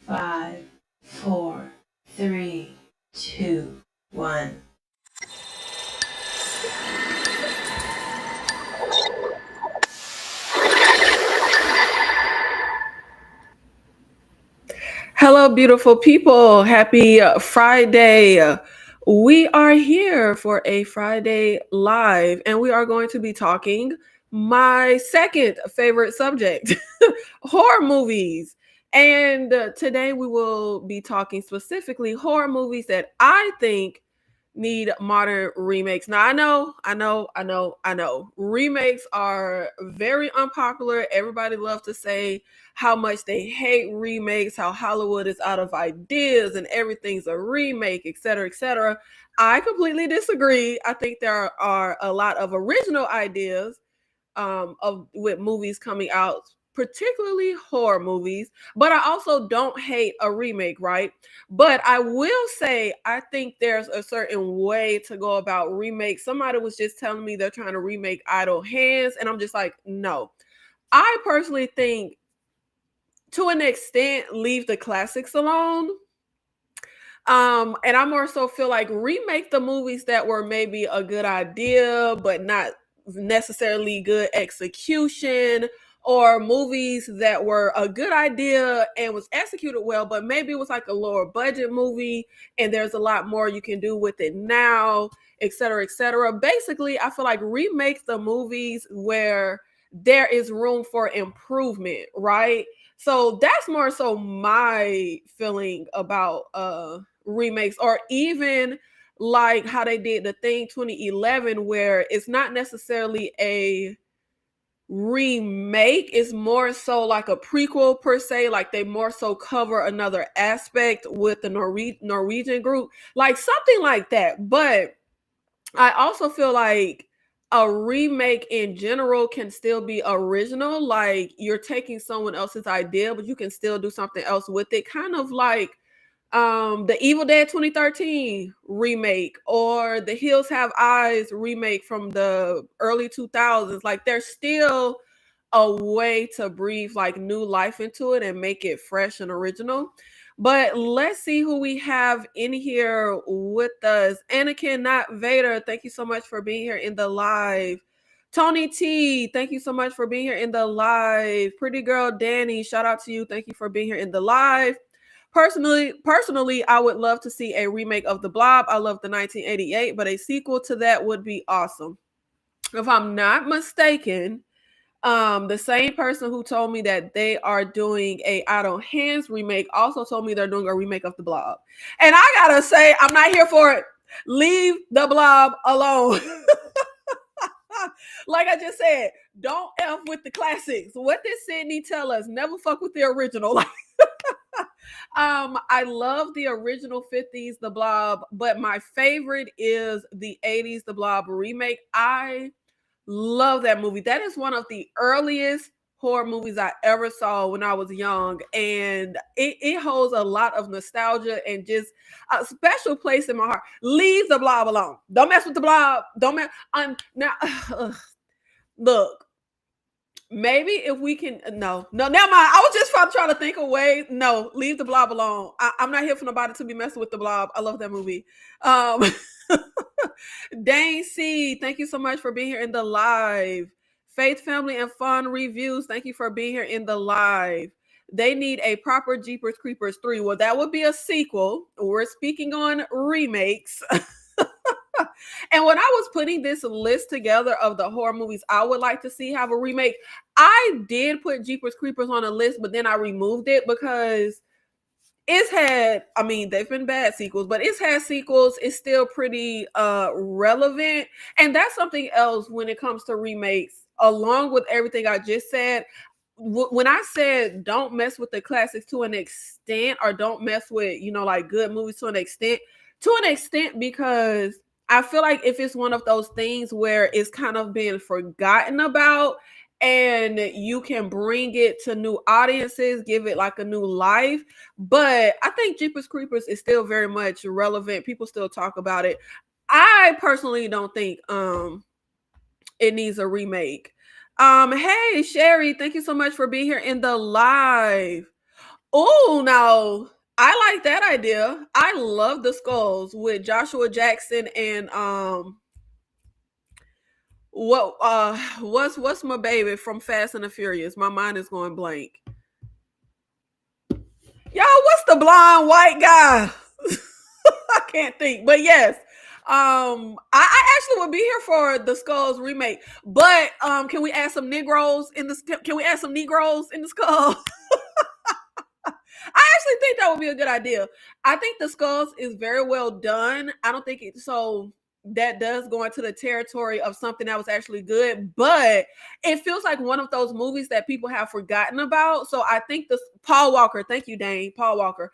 5, 4, 3, 2, 1. Hello, beautiful people. Happy Friday. We are here for a Friday live, and we are going to be talking my second favorite subject horror movies. And today we will be talking specifically horror movies that I think need modern remakes. Now I know. Remakes are very unpopular. Everybody loves to say how much they hate remakes, how Hollywood is out of ideas and everything's a remake, etc., etc. I completely disagree. I think there are a lot of original ideas of with movies coming out, particularly horror movies. But I also don't hate a remake, right? But I will say I think there's a certain way to go about remakes. Somebody was just telling me they're trying to remake Idle Hands, and I'm just like, no. I personally think to an extent leave the classics alone. And I more so feel like remake the movies that were maybe a good idea, but not necessarily good execution, or movies that were a good idea and was executed well, but maybe it was like a lower budget movie and there's a lot more you can do with it now, etc., etc. Basically, I feel like remake the movies where there is room for improvement, right? So that's more so my feeling about remakes, or even like how they did The Thing 2011, where it's not necessarily a remake, it's more so like a prequel per se, like they more so cover another aspect with the Norwegian group, like something like that. But I also feel like a remake in general can still be original. Like you're taking someone else's idea, but you can still do something else with it. Kind of like the Evil Dead 2013 remake, or the Hills Have Eyes remake from the early 2000s. Like there's still a way to breathe like new life into it and make it fresh and original. But let's see who we have in here with us. Anakin, not Vader, thank you so much for being here in the live. Tony T, thank you so much for being here in the live. Pretty girl Danny, shout out to you. Thank you for being here in the live. Personally, I would love to see a remake of The Blob. I love the 1988, but a sequel to that would be awesome. If I'm not mistaken, the same person who told me that they are doing a Out on Hands remake also told me they're doing a remake of The Blob. And I gotta say, I'm not here for it. Leave The Blob alone. Like I just said, don't F with the classics. What did Sydney tell us? Never fuck with the original. Like, I love the original 50s The Blob, but my favorite is the 80s The Blob remake. I love that movie. That is one of the earliest horror movies I ever saw when I was young, and it holds a lot of nostalgia and just a special place in my heart. Leave The Blob alone. Don't mess with The Blob. Don't mess. I'm now. Look, maybe if we can, no, never mind. I was just trying to think of ways. No, leave The Blob alone. I'm not here for nobody to be messing with The Blob. I love that movie. Um, Dane C, thank you so much for being here in the live. Faith, Family, and Fun Reviews, thank you for being here in the live. They need a proper Jeepers Creepers 3. Well, that would be a sequel. We're speaking on remakes. And when I was putting this list together of the horror movies I would like to see have a remake, I did put Jeepers Creepers on a list, but then I removed it because it's had, I mean, they've been bad sequels, but it's had sequels. It's still pretty relevant. And that's something else when it comes to remakes, along with everything I just said. When I said don't mess with the classics to an extent, or don't mess with, like good movies to an extent, because I feel like if it's one of those things where it's kind of been forgotten about and you can bring it to new audiences, give it like a new life. But I think Jeepers Creepers is still very much relevant. People still talk about it. I personally don't think it needs a remake. Hey Sherry, thank you so much for being here in the live. Oh, now I like that idea. I love the skulls with Joshua Jackson and what's my baby from Fast and the Furious? My mind is going blank. Y'all, what's the blonde white guy? I can't think, but yes. I actually would be here for the Skulls remake, but can we add some Negroes in this? Can we add some Negroes in the Skull? I actually think that would be a good idea. I think the Skulls is very well done. I don't think it so that does go into the territory of something that was actually good, but it feels like one of those movies that people have forgotten about. So I think this Paul Walker, thank you, Dane, Paul Walker.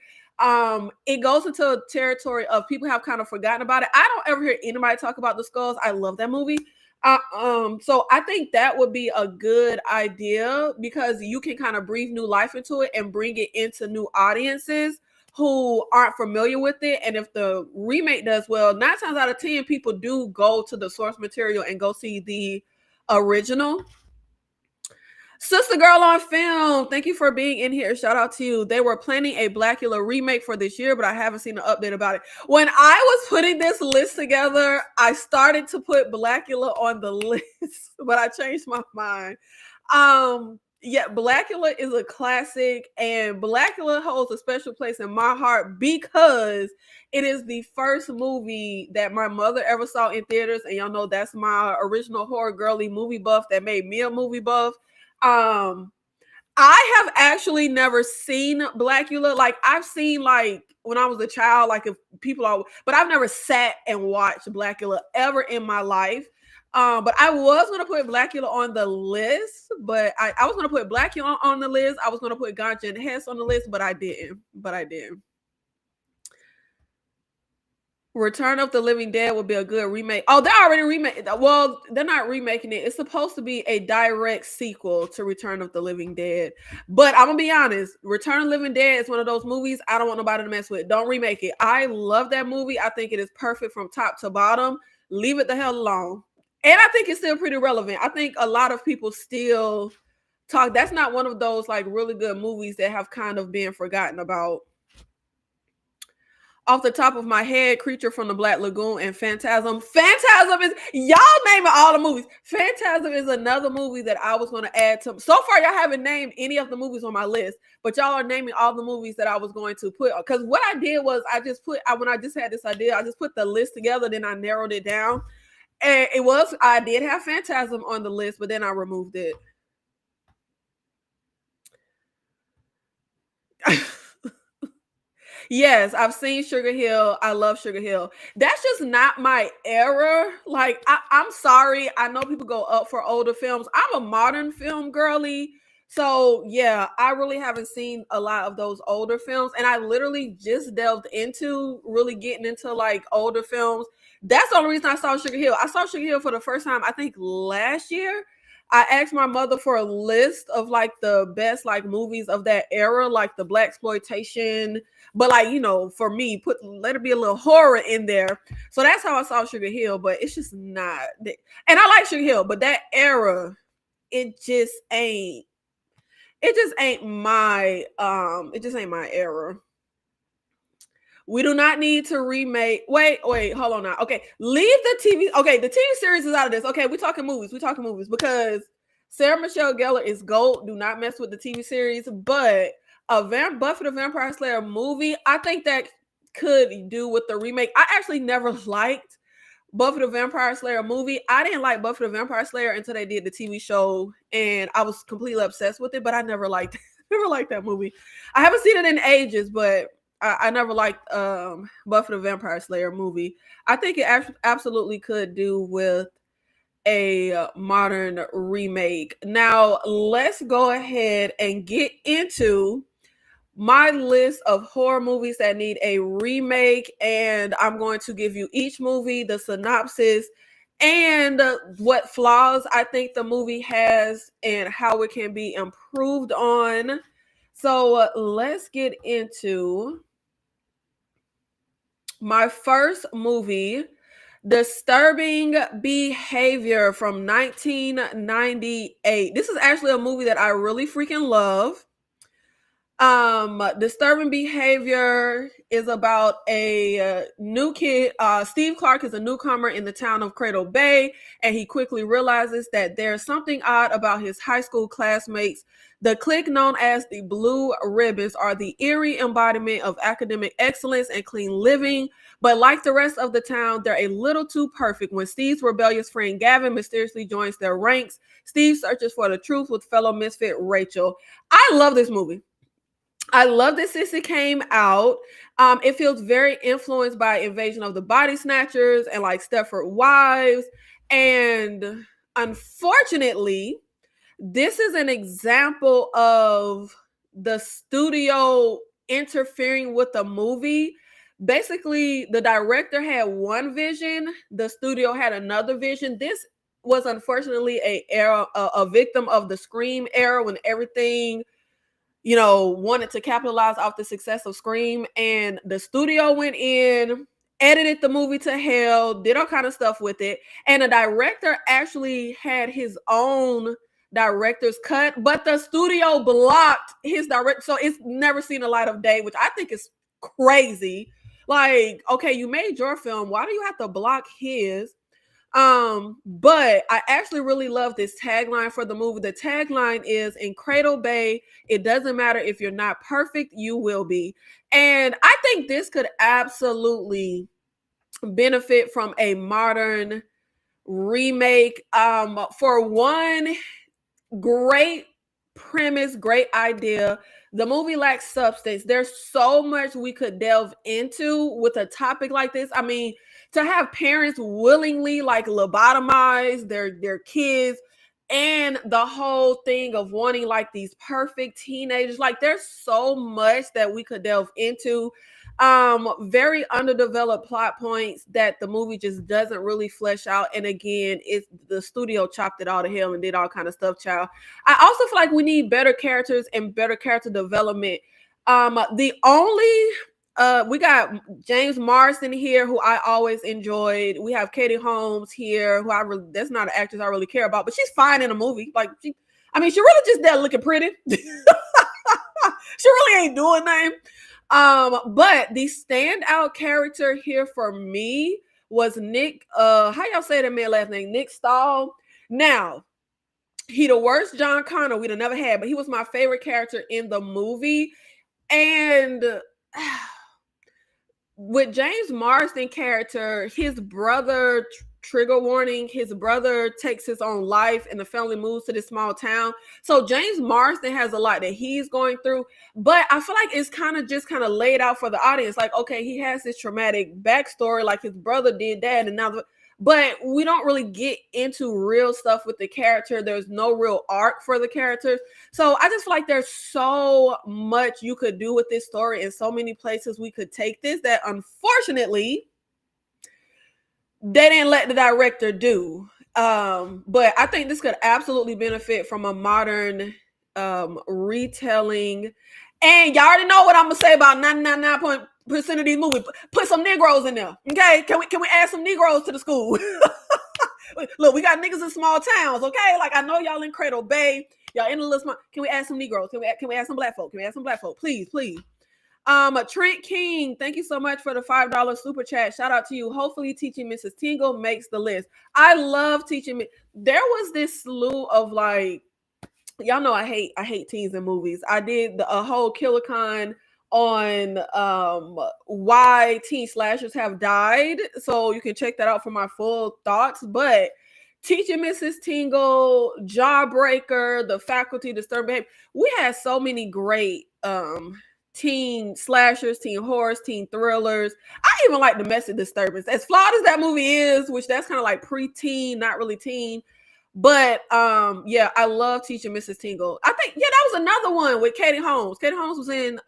It goes into a territory of people have kind of forgotten about it. I don't ever hear anybody talk about the Skulls. I love that movie. So I think that would be a good idea because you can kind of breathe new life into it and bring it into new audiences who aren't familiar with it. And if the remake does well, 9 times out of 10, people do go to the source material and go see the original. Sister Girl on Film, thank you for being in here. Shout out to you. They were planning a Blackula remake for this year, but I haven't seen an update about it. When I was putting this list together, I started to put Blackula on the list, but I changed my mind. Yeah, Blackula is a classic, and Blackula holds a special place in my heart because it is the first movie that my mother ever saw in theaters, and y'all know that's my original horror girly movie buff that made me a movie buff. um, I have actually never seen Blackula. Like I've seen like when I was a child, like if people are, but I've never sat and watched Blackula ever in my life. But I was gonna put Blackula on the list, but I was gonna put Blackula on the list. I was gonna put Ganja and Hess on the list, but I didn't. But I didn't. Return of the Living Dead would be a good remake. Oh, they're already remake. Well, they're not remaking it. It's supposed to be a direct sequel to Return of the Living Dead. But I'm gonna be honest, Return of the Living Dead is one of those movies I don't want nobody to mess with. Don't remake it. I love that movie. I think it is perfect from top to bottom. Leave it the hell alone. And I think it's still pretty relevant. I think a lot of people still talk. That's not one of those like really good movies that have kind of been forgotten about. Off the top of my head, Creature from the Black Lagoon and Phantasm. Phantasm is y'all naming all the movies. Phantasm is another movie that I was going to add to. So far, y'all haven't named any of the movies on my list, but y'all are naming all the movies that I was going to put. Because what I did was I just put when I just had this idea, I just put the list together, then I narrowed it down. And I did have Phantasm on the list, but then I removed it. Yes, I've seen Sugar Hill. I love Sugar Hill. That's just not my era. Like, I'm sorry. I know people go up for older films. I'm a modern film girly. So, yeah, I really haven't seen a lot of those older films. And I literally just delved into really getting into like older films. That's the only reason I saw Sugar Hill. I saw Sugar Hill for the first time, I think last year. I asked my mother for a list of like the best like movies of that era, like the black exploitation, but like for me, let it be a little horror in there. So that's how I saw Sugar Hill, but it's just not. And I like Sugar Hill, but that era, it just ain't. It just ain't my. It just ain't my era. We do not need to remake. Wait, hold on now. Okay, leave the TV. Okay, the TV series is out of this. Okay, we're talking movies. We're talking movies because Sarah Michelle Gellar is gold. Do not mess with the TV series. But Buffy the Vampire Slayer movie, I think that could do with the remake. I actually never liked Buffy the Vampire Slayer movie. I didn't like Buffy the Vampire Slayer until they did the TV show, and I was completely obsessed with it. But I never liked never liked that movie. I haven't seen it in ages, but I never liked Buffy the Vampire Slayer movie. I think it absolutely could do with a modern remake. Now, let's go ahead and get into my list of horror movies that need a remake. And I'm going to give you each movie, the synopsis, and what flaws I think the movie has and how it can be improved on. So let's get into my first movie, Disturbing Behavior from 1998. This is actually a movie that I really freaking love. Disturbing behavior is about a new kid. Steve Clark is a newcomer in the town of Cradle Bay, and he quickly realizes that there's something odd about his high school classmates. The clique known as the Blue Ribbons are the eerie embodiment of academic excellence and clean living, but like the rest of the town, they're a little too perfect. When Steve's rebellious friend Gavin mysteriously joins their ranks, Steve searches for the truth with fellow misfit Rachel. I love this movie. I love this since it came out. It feels very influenced by Invasion of the Body Snatchers and like Stepford Wives. And unfortunately, this is an example of the studio interfering with the movie. Basically, the director had one vision, the studio had another vision. This was unfortunately a victim of the Scream era when everything wanted to capitalize off the success of Scream, and the studio went in, edited the movie to hell, did all kind of stuff with it, and the director actually had his own director's cut, but the studio blocked his direct, so it's never seen the light of day, which I think is crazy. Like, okay, you made your film, why do you have to block his? But I actually really love this tagline for the movie. The tagline is, in Cradle Bay, it doesn't matter if you're not perfect, you will be. And I think this could absolutely benefit from a modern remake. For one, great premise, great idea. The movie lacks substance. There's so much we could delve into with a topic like this. I mean, to have parents willingly like lobotomize their kids, and the whole thing of wanting like these perfect teenagers, like there's so much that we could delve into. Very underdeveloped plot points that the movie just doesn't really flesh out, and again, it's the studio chopped it all to hell and did all kind of stuff, child. I also feel like we need better characters and better character development. The only we got James Marsden here, who I always enjoyed. We have Katie Holmes here, that's not an actress I really care about, but she's fine in a movie. Like she really just there looking pretty. She really ain't doing nothing. But the standout character here for me was Nick. How y'all say that man last name? Nick Stahl. Now, he the worst John Connor we'd have never had, but he was my favorite character in the movie. And with James Marsden character, his brother, trigger warning, his brother takes his own life and the family moves to this small town. So James Marsden has a lot that he's going through, but I feel like it's kind of laid out for the audience. Like, okay, he has this traumatic backstory, like his brother did that, and now but we don't really get into real stuff with the character. There's no real arc for the characters. So I just feel like there's so much you could do with this story and so many places we could take this that unfortunately they didn't let the director do. But I think this could absolutely benefit from a modern retelling. And y'all already know what I'm gonna say about 99% of these movies. Put some Negroes in there. Okay. Can we add some Negroes to the school? Look, we got niggas in small towns, okay? Like I know y'all in Cradle Bay, y'all in the little small. Can we add some Negroes? Can we add some black folk? Can we add some black folk? Please, please. Trent King, thank you so much for the $5 super chat. Shout out to you. Hopefully, Teaching Mrs. Tingle makes the list. I love teaching. There was this slew of like, y'all know I hate teens in movies. I did a whole KillerCon on why teen slashers have died, so you can check that out for my full thoughts. But Teaching Mrs. Tingle, Jawbreaker, The Faculty, Disturbed Behavior, we had so many great teen slashers, teen horrors, teen thrillers. I even like Domestic Disturbance. As flawed as that movie is, which that's kind of like pre-teen, not really teen. But yeah, I love Teaching Mrs. Tingle. I think, yeah, that was another one with Katie Holmes. Katie Holmes was in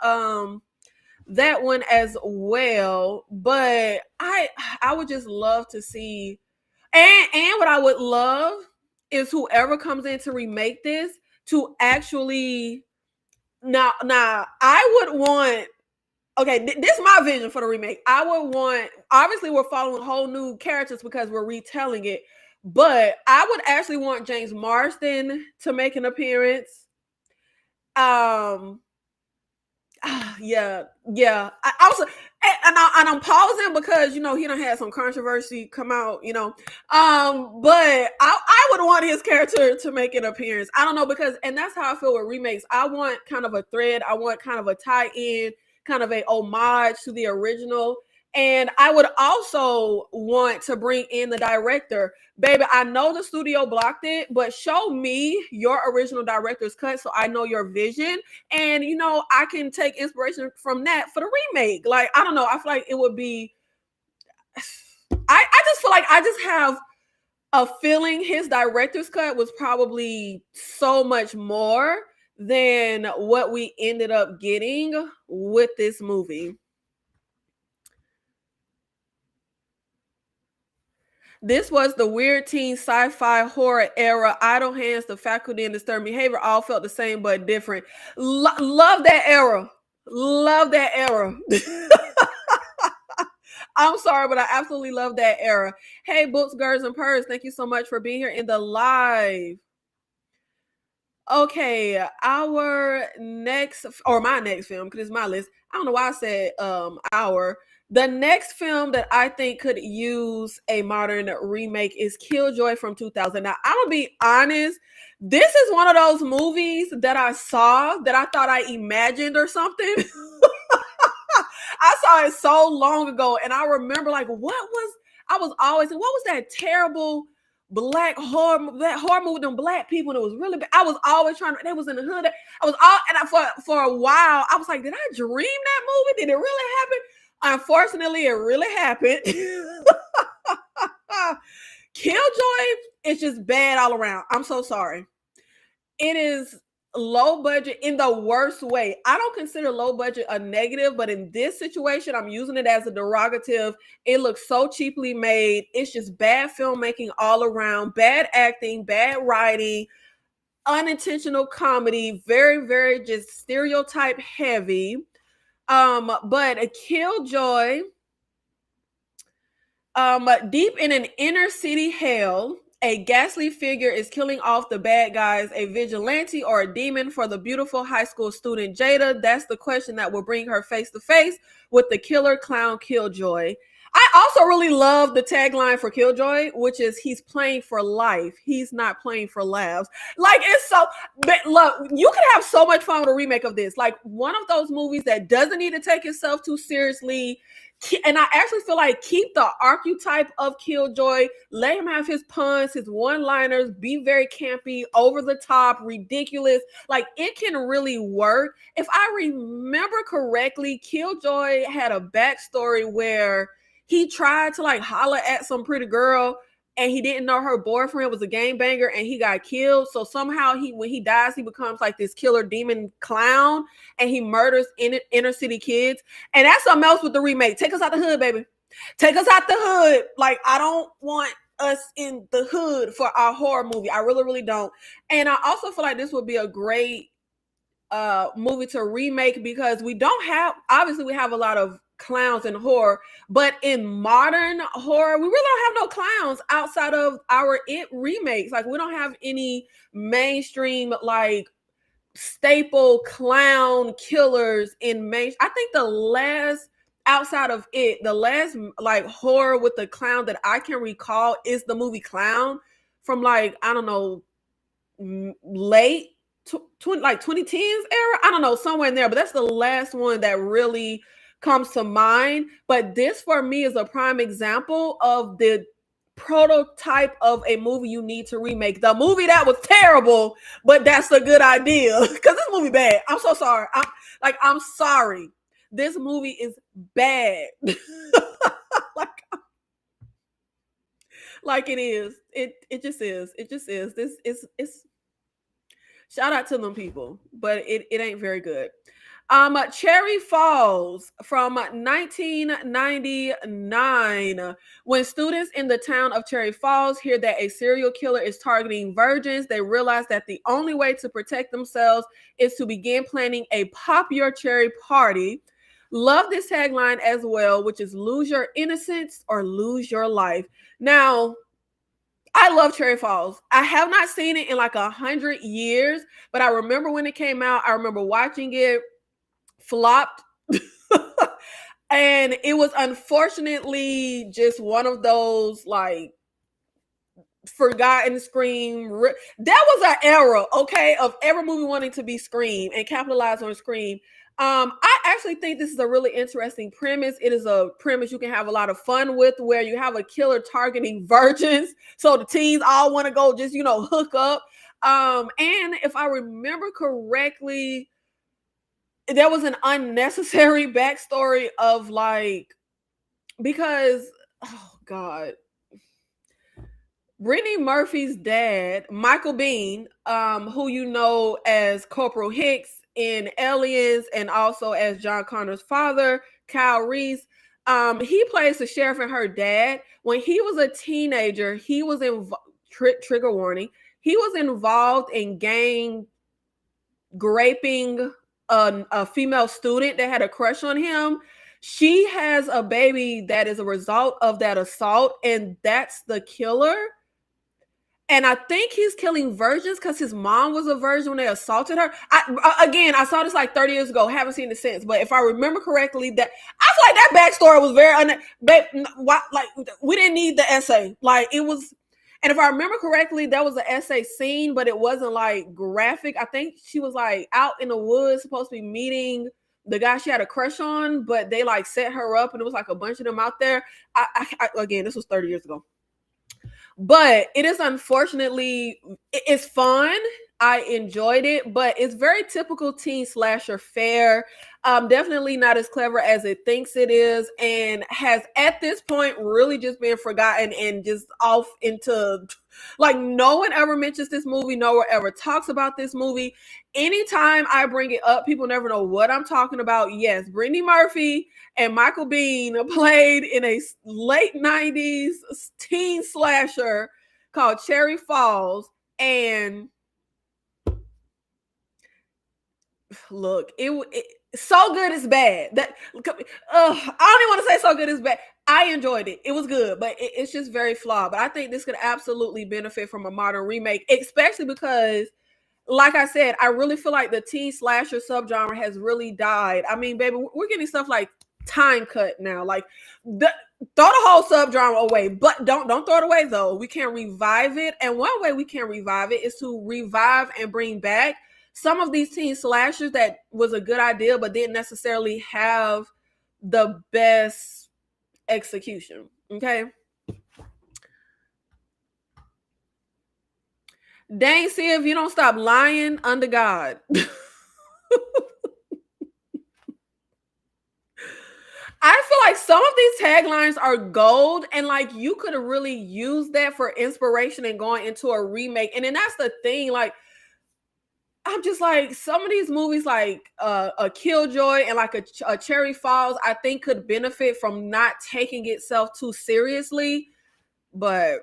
that one as well. But I would just love to see, and what I would love is whoever comes in to remake this to actually now I would want, okay, this is my vision for the remake. I would want, obviously we're following whole new characters because we're retelling it, but I would actually want James Marsden to make an appearance. Yeah, yeah. I also and I'm pausing because he done had some controversy come out. But I would want his character to make an appearance. I don't know because and that's how I feel with remakes. I want kind of a thread. I want kind of a tie in, kind of a homage to the original. And I would also want to bring in the director. Baby, I know the studio blocked it, but show me your original director's cut so I know your vision. And I can take inspiration from that for the remake. Like, I don't know. I feel like it would be I just feel like I just have a feeling his director's cut was probably so much more than what we ended up getting with this movie. This was the weird teen sci-fi horror era. Idle hands, the faculty, and disturbed behavior all felt the same but different. Love that era. Love that era. I'm sorry, but I absolutely love that era. Hey, Books, Girls, and Purrs, thank you so much for being here in the live. Okay, our next or my next film, because it's my list. I don't know why I said our. The next film that I think could use a modern remake is Killjoy from 2000. Now, I'm gonna be honest, this is one of those movies that I saw that I thought I imagined or something. I saw it so long ago, and I remember like I was always what was that terrible that horror movie with them black people, and it was really bad. I was always trying to. They was in the hood. I was all and for a while I was like, did I dream that movie? Did it really happen? Unfortunately, it really happened. Killjoy is just bad all around. I'm so sorry. It is low budget in the worst way. I don't consider low budget a negative, but in this situation, I'm using it as a derogative. It looks so cheaply made. It's just bad filmmaking all around, bad acting, bad writing, unintentional comedy, very, very just stereotype heavy. But a Killjoy, deep in an inner city hell, a ghastly figure is killing off the bad guys, a vigilante or a demon for the beautiful high school student Jada. That's the question that will bring her face to face with the killer clown Killjoy. I also really love the tagline for Killjoy, which is he's playing for life. He's not playing for laughs. Like, it's so, but look, you could have so much fun with a remake of this. Like, one of those movies that doesn't need to take itself too seriously. And I actually feel like keep the archetype of Killjoy, let him have his puns, his one-liners, be very campy, over the top, ridiculous. Like, it can really work. If I remember correctly, Killjoy had a backstory where he tried to like holler at some pretty girl and he didn't know her boyfriend was a gangbanger and he got killed. So somehow when he dies, he becomes like this killer demon clown and he murders inner city kids. And that's something else with the remake. Take us out the hood, baby. Take us out the hood. Like, I don't want us in the hood for our horror movie. I really, really don't. And I also feel like this would be a great movie to remake because we have a lot of clowns in horror, but in modern horror we really don't have no clowns outside of our It remakes. Like, we don't have any mainstream like staple clown killers in main. I think the last outside of It, the last like horror with the clown that I can recall is the movie Clown from like, I don't know, late 2010s era. I don't know, somewhere in there, but that's the last one that really comes to mind. But this for me is a prime example of the prototype of a movie you need to remake. The movie that was terrible, but that's a good idea. Because this movie bad. I'm so sorry. I'm sorry. This movie is bad. like, like it is. It just is. It just is. This is it's shout out to them people, but it ain't very good. Cherry Falls from 1999. When students in the town of Cherry Falls hear that a serial killer is targeting virgins, they realize that the only way to protect themselves is to begin planning a Pop Your Cherry party. Love this tagline as well, which is lose your innocence or lose your life. Now, I love Cherry Falls. I have not seen it in like 100 years, but I remember when it came out. I remember watching it, flopped And it was unfortunately just one of those like forgotten Scream. That was an era, okay, of every movie wanting to be Scream and capitalize on Scream. I actually think this is a really interesting premise. It is a premise you can have a lot of fun with, where you have a killer targeting virgins, so the teens all want to go just hook up. And if I remember correctly, there was an unnecessary backstory of like, because oh god, Brittany Murphy's dad, Michael Bean, who you know as Corporal Hicks in Aliens and also as John Connor's father, Kyle Reese, he plays the sheriff and her dad. When he was a teenager, he was trigger warning. He was involved in gang raping a female student that had a crush on him. She has a baby that is a result of that assault, and that's the killer. And I think he's killing virgins because his mom was a virgin when they assaulted her. I saw this like 30 years ago. Haven't seen it since. But if I remember correctly, that I feel like that backstory was very like we didn't need the essay. Like it was, and if I remember correctly, that was an essay scene, but it wasn't like graphic. I think she was like out in the woods, supposed to be meeting the guy she had a crush on, but they like set her up, and it was like a bunch of them out there. Again, this was 30 years ago. But it is unfortunately, it's fun. I enjoyed it, but it's very typical teen slasher fare. Definitely not as clever as it thinks it is, and has at this point really just been forgotten and just off into like no one ever mentions this movie, no one ever talks about this movie. Anytime I bring it up, people never know what I'm talking about. Yes, Brittany Murphy and Michael Bean played in a late 90s teen slasher called Cherry Falls. And look, it so good it's bad. That I don't even want to say so good it's bad. I enjoyed it. It was good, but it's just very flawed. But I think this could absolutely benefit from a modern remake, especially because, like I said, I really feel like the teen slasher subgenre has really died. I mean, baby, we're getting stuff like Time Cut now. Like, throw the whole subgenre away, but don't throw it away though. We can revive it, and one way we can revive it is to revive and bring back some of these teen slashers that was a good idea, but didn't necessarily have the best execution. Okay. Dang, see if you don't stop lying under God. I feel like some of these taglines are gold, and like you could have really used that for inspiration and going into a remake. And then that's the thing, like I'm just like, some of these movies like a Killjoy and like a Cherry Falls, I think could benefit from not taking itself too seriously. But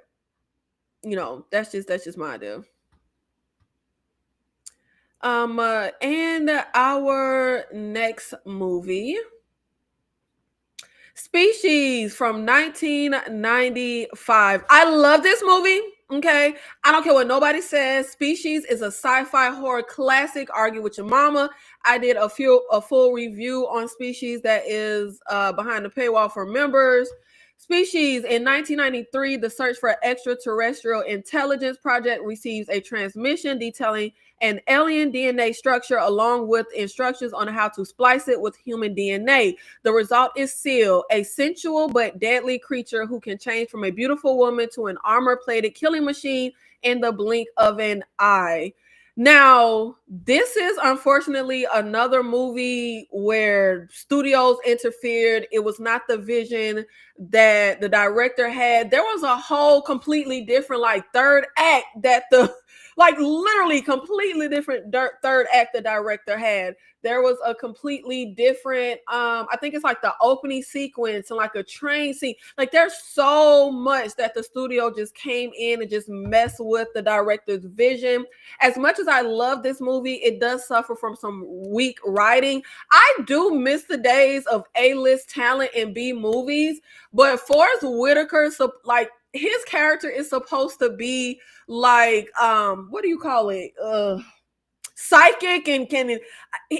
that's just my idea. And our next movie, Species from 1995. I love this movie. Okay. I don't care what nobody says. Species is a sci-fi horror classic. Argue with your mama. I did a full review on Species that is behind the paywall for members. Species in 1993, the search for extraterrestrial intelligence project receives a transmission detailing an alien DNA structure along with instructions on how to splice it with human DNA. The result is Seal, a sensual but deadly creature who can change from a beautiful woman to an armor-plated killing machine in the blink of an eye. Now, this is unfortunately another movie where studios interfered. It was not the vision that the director had. There was a whole completely different like third act that literally completely different third act the director had. There was a completely different I think it's like the opening sequence and like a train scene. Like there's so much that the studio just came in and just messed with the director's vision. As much as I love this movie, it does suffer from some weak writing. I do miss the days of A-list talent in B movies, but Forrest Whitaker, so like his character is supposed to be like what do you call it? psychic and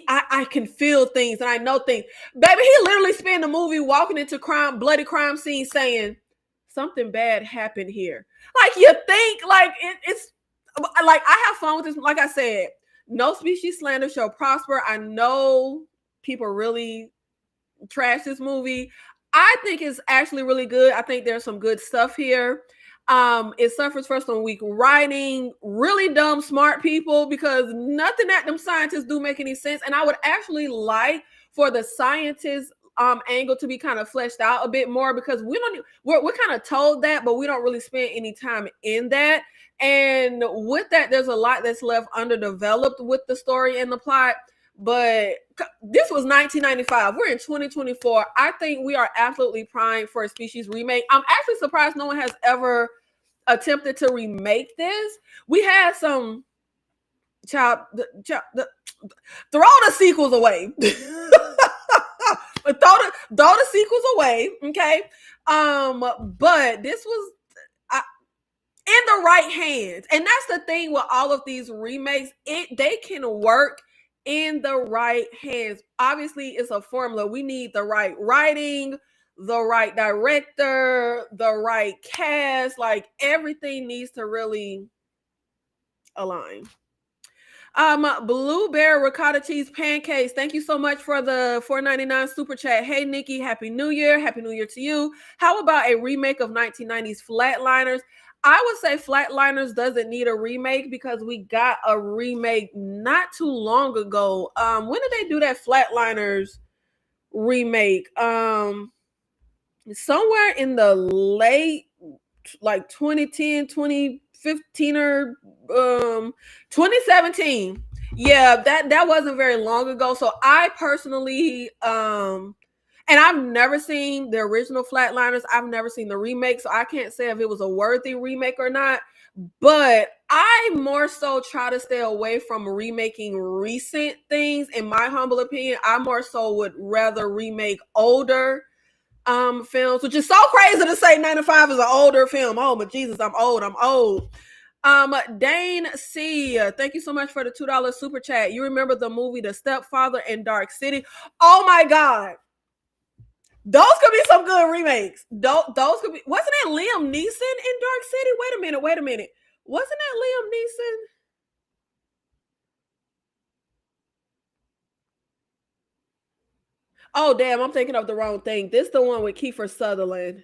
I can feel things and I know things. Baby, he literally spent the movie walking into bloody crime scene saying something bad happened here. Like you think like it's like I have fun with this. Like I said, no species slander shall prosper. I know people really trash this movie. I think it's actually really good. I think there's some good stuff here. It suffers from some weak writing, really dumb smart people because nothing that them scientists do make any sense. And I would actually like for the scientists angle to be kind of fleshed out a bit more because we're kind of told that, but we don't really spend any time in that. And with that, there's a lot that's left underdeveloped with the story and the plot. But this was 1995. We're in 2024. I think we are absolutely primed for a species remake. I'm actually surprised no one has ever attempted to remake this. We had some throw the sequels away. throw the sequels away, okay? But this was in the right hands, and that's the thing with all of these remakes. They can work in the right hands. Obviously, it's a formula. We need the right writing, the right director, the right cast. Like everything needs to really align. Blueberry ricotta cheese pancakes. Thank you so much for the $4.99 super chat. Hey Nikki, happy new year. Happy new year to you. How about a remake of 1990s Flatliners? I would say Flatliners doesn't need a remake because we got a remake not too long ago. When did they do that Flatliners remake? Somewhere in the late like 2010, 2015 or 2017. Yeah, that wasn't very long ago. So I personally and I've never seen the original Flatliners. I've never seen the remake, so I can't say if it was a worthy remake or not. But I more so try to stay away from remaking recent things. In my humble opinion, I more so would rather remake older films, which is so crazy to say 95 is an older film. Oh my Jesus, I'm old. Dane C, thank you so much for the $2 super chat. You remember the movie The Stepfather and Dark City? Oh my God. Those could be some good remakes. Those could be. Wasn't it Liam Neeson in Dark City? Wait a minute. Wasn't that Liam Neeson? Oh damn, I'm thinking of the wrong thing. This is the one with Kiefer Sutherland.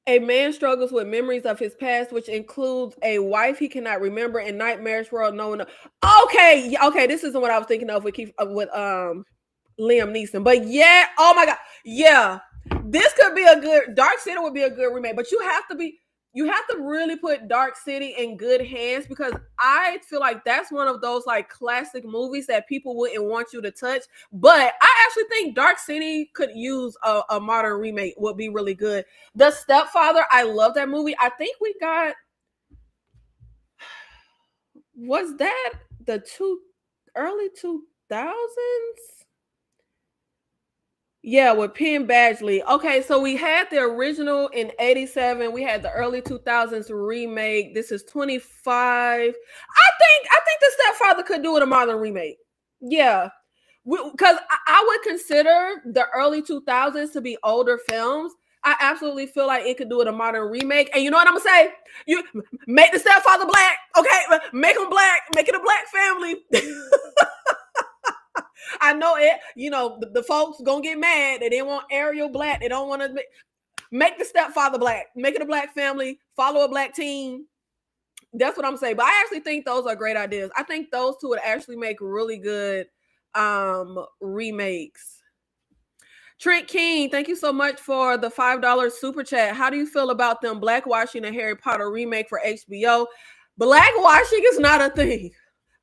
A man struggles with memories of his past, which includes a wife he cannot remember and nightmares world knowing. Okay, this isn't what I was thinking of with Liam Neeson. But yeah, oh my God, yeah, this could be a good Dark City would be a good remake. But you have to really put Dark City in good hands because I feel like that's one of those like classic movies that people wouldn't want you to touch. But I actually think Dark City could use a modern remake, would be really good. The Stepfather, I love that movie. I think we got, was that the early 2000s? Yeah, with Penn Badgley. Okay, so we had the original in 87. We had the early 2000s remake. This is 25. I think the Stepfather could do it a modern remake. Yeah. Because I would consider the early 2000s to be older films. I absolutely feel like it could do it a modern remake. And you know what I'm gonna say? You make the Stepfather black, okay? Make him black, make it a black family. I know it. You know the folks gonna get mad. They didn't want Ariel black. They don't want to make the Stepfather black. Make it a black family. Follow a black team. That's what I'm saying. But I actually think those are great ideas. I think those two would actually make really good remakes. Trent King, thank you so much for the $5 super chat. How do you feel about them blackwashing a Harry Potter remake for HBO? Blackwashing is not a thing.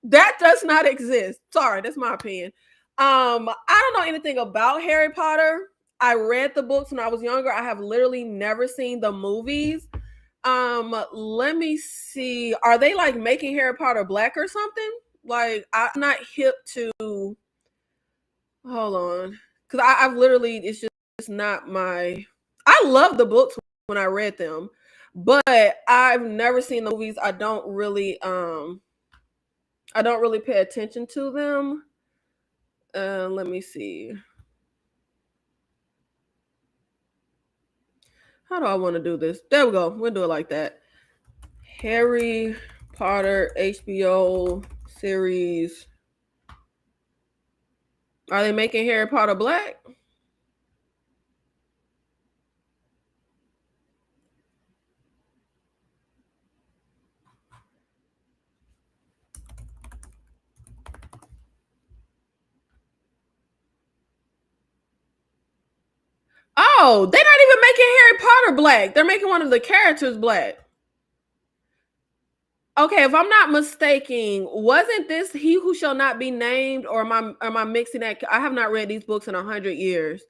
That does not exist. Sorry, that's my opinion. I don't know anything about Harry Potter. I read the books when I was younger. I have literally never seen the movies. Let me see. Are they like making Harry Potter black or something? Like I'm not hip to. Hold on, because I've literally it's just not my. I love the books when I read them, but I've never seen the movies. I don't really I don't really pay attention to them. Let me see. How do I want to do this? There we go. We'll do it like that. Harry Potter HBO series. Are they making Harry Potter black? Oh, they're not even making Harry Potter black. They're making one of the characters black. Okay, if I'm not mistaken, wasn't this He Who Shall Not Be Named, or am I mixing that? I have not read these books in 100 years.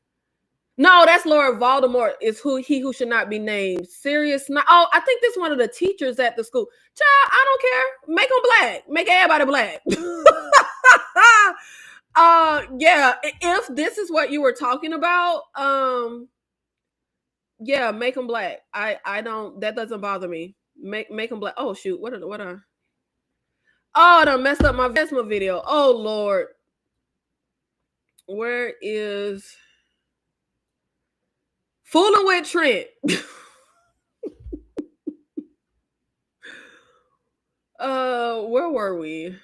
No, that's Lord Voldemort. Is who He Who Should Not Be Named. Serious? Not. Oh, I think this is one of the teachers at the school. Child, I don't care. Make them black. Make everybody black. Yeah. If this is what you were talking about, yeah, make them black. I don't. That doesn't bother me. Make them black. Oh shoot. What are? Oh, I done messed up my Vesma video. Oh Lord. Where is Fooling with Trent? Where were we?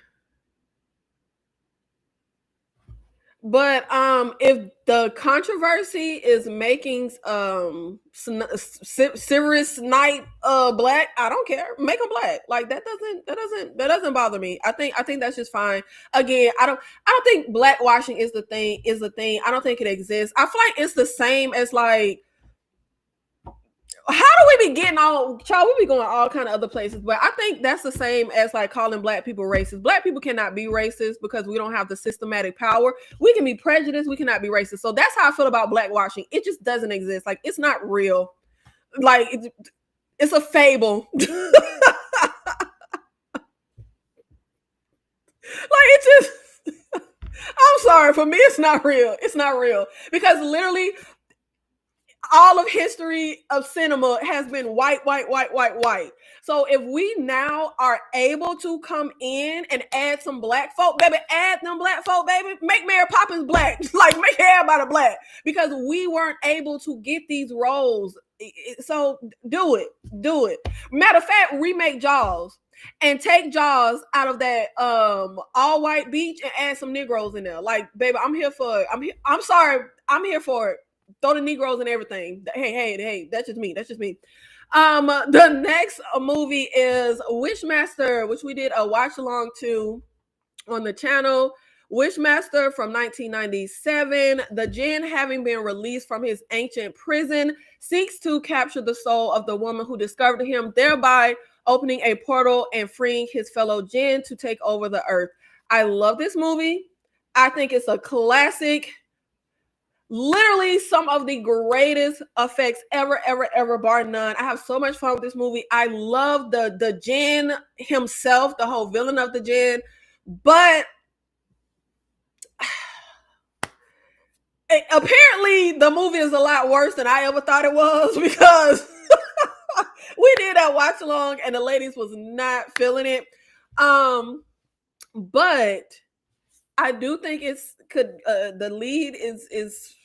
But if the controversy is making Sirius Snipe black, I don't care. Make him black. Like that doesn't bother me. I think that's just fine. Again, I don't think blackwashing is the thing. I don't think it exists. I feel like it's the same as like, how do we be getting all, child? We be going all kind of other places, but I think that's the same as like calling black people racist. Black people cannot be racist because we don't have the systematic power. We can be prejudiced, we cannot be racist. So that's how I feel about blackwashing. It just doesn't exist. Like, it's not real. Like, it's a fable. Like, it just I'm sorry, for me it's not real. It's not real because literally all of history of cinema has been white. So if we now are able to come in and add some black folk, baby, add them black folk, baby, make Mary Poppins black, like make everybody black, because we weren't able to get these roles. So do it. Matter of fact, remake Jaws and take Jaws out of that all white beach and add some Negroes in there. Like, baby, I'm here for it. I'm sorry, I'm here for it. Throw the Negroes and everything. Hey, that's just me. The next movie is Wishmaster, which we did a watch along to on the channel. Wishmaster from 1997. The Jinn, having been released from his ancient prison, seeks to capture the soul of the woman who discovered him, thereby opening a portal and freeing his fellow Jinn to take over the earth. I love this movie. I think it's a classic. Literally some of the greatest effects ever, bar none. I have so much fun with this movie. I love the Jinn himself, the whole villain of the Jinn, but apparently the movie is a lot worse than I ever thought it was, because we did that watch along and the ladies was not feeling it. But I do think the lead is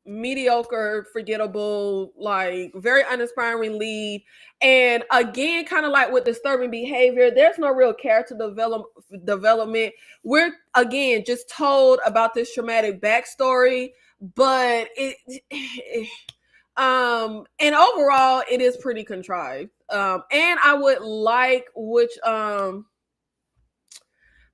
mediocre, forgettable, like very uninspiring lead. And again, kind of like with disturbing behavior, there's no real character development. We're again just told about this traumatic backstory, but and overall it is pretty contrived. And I would like, which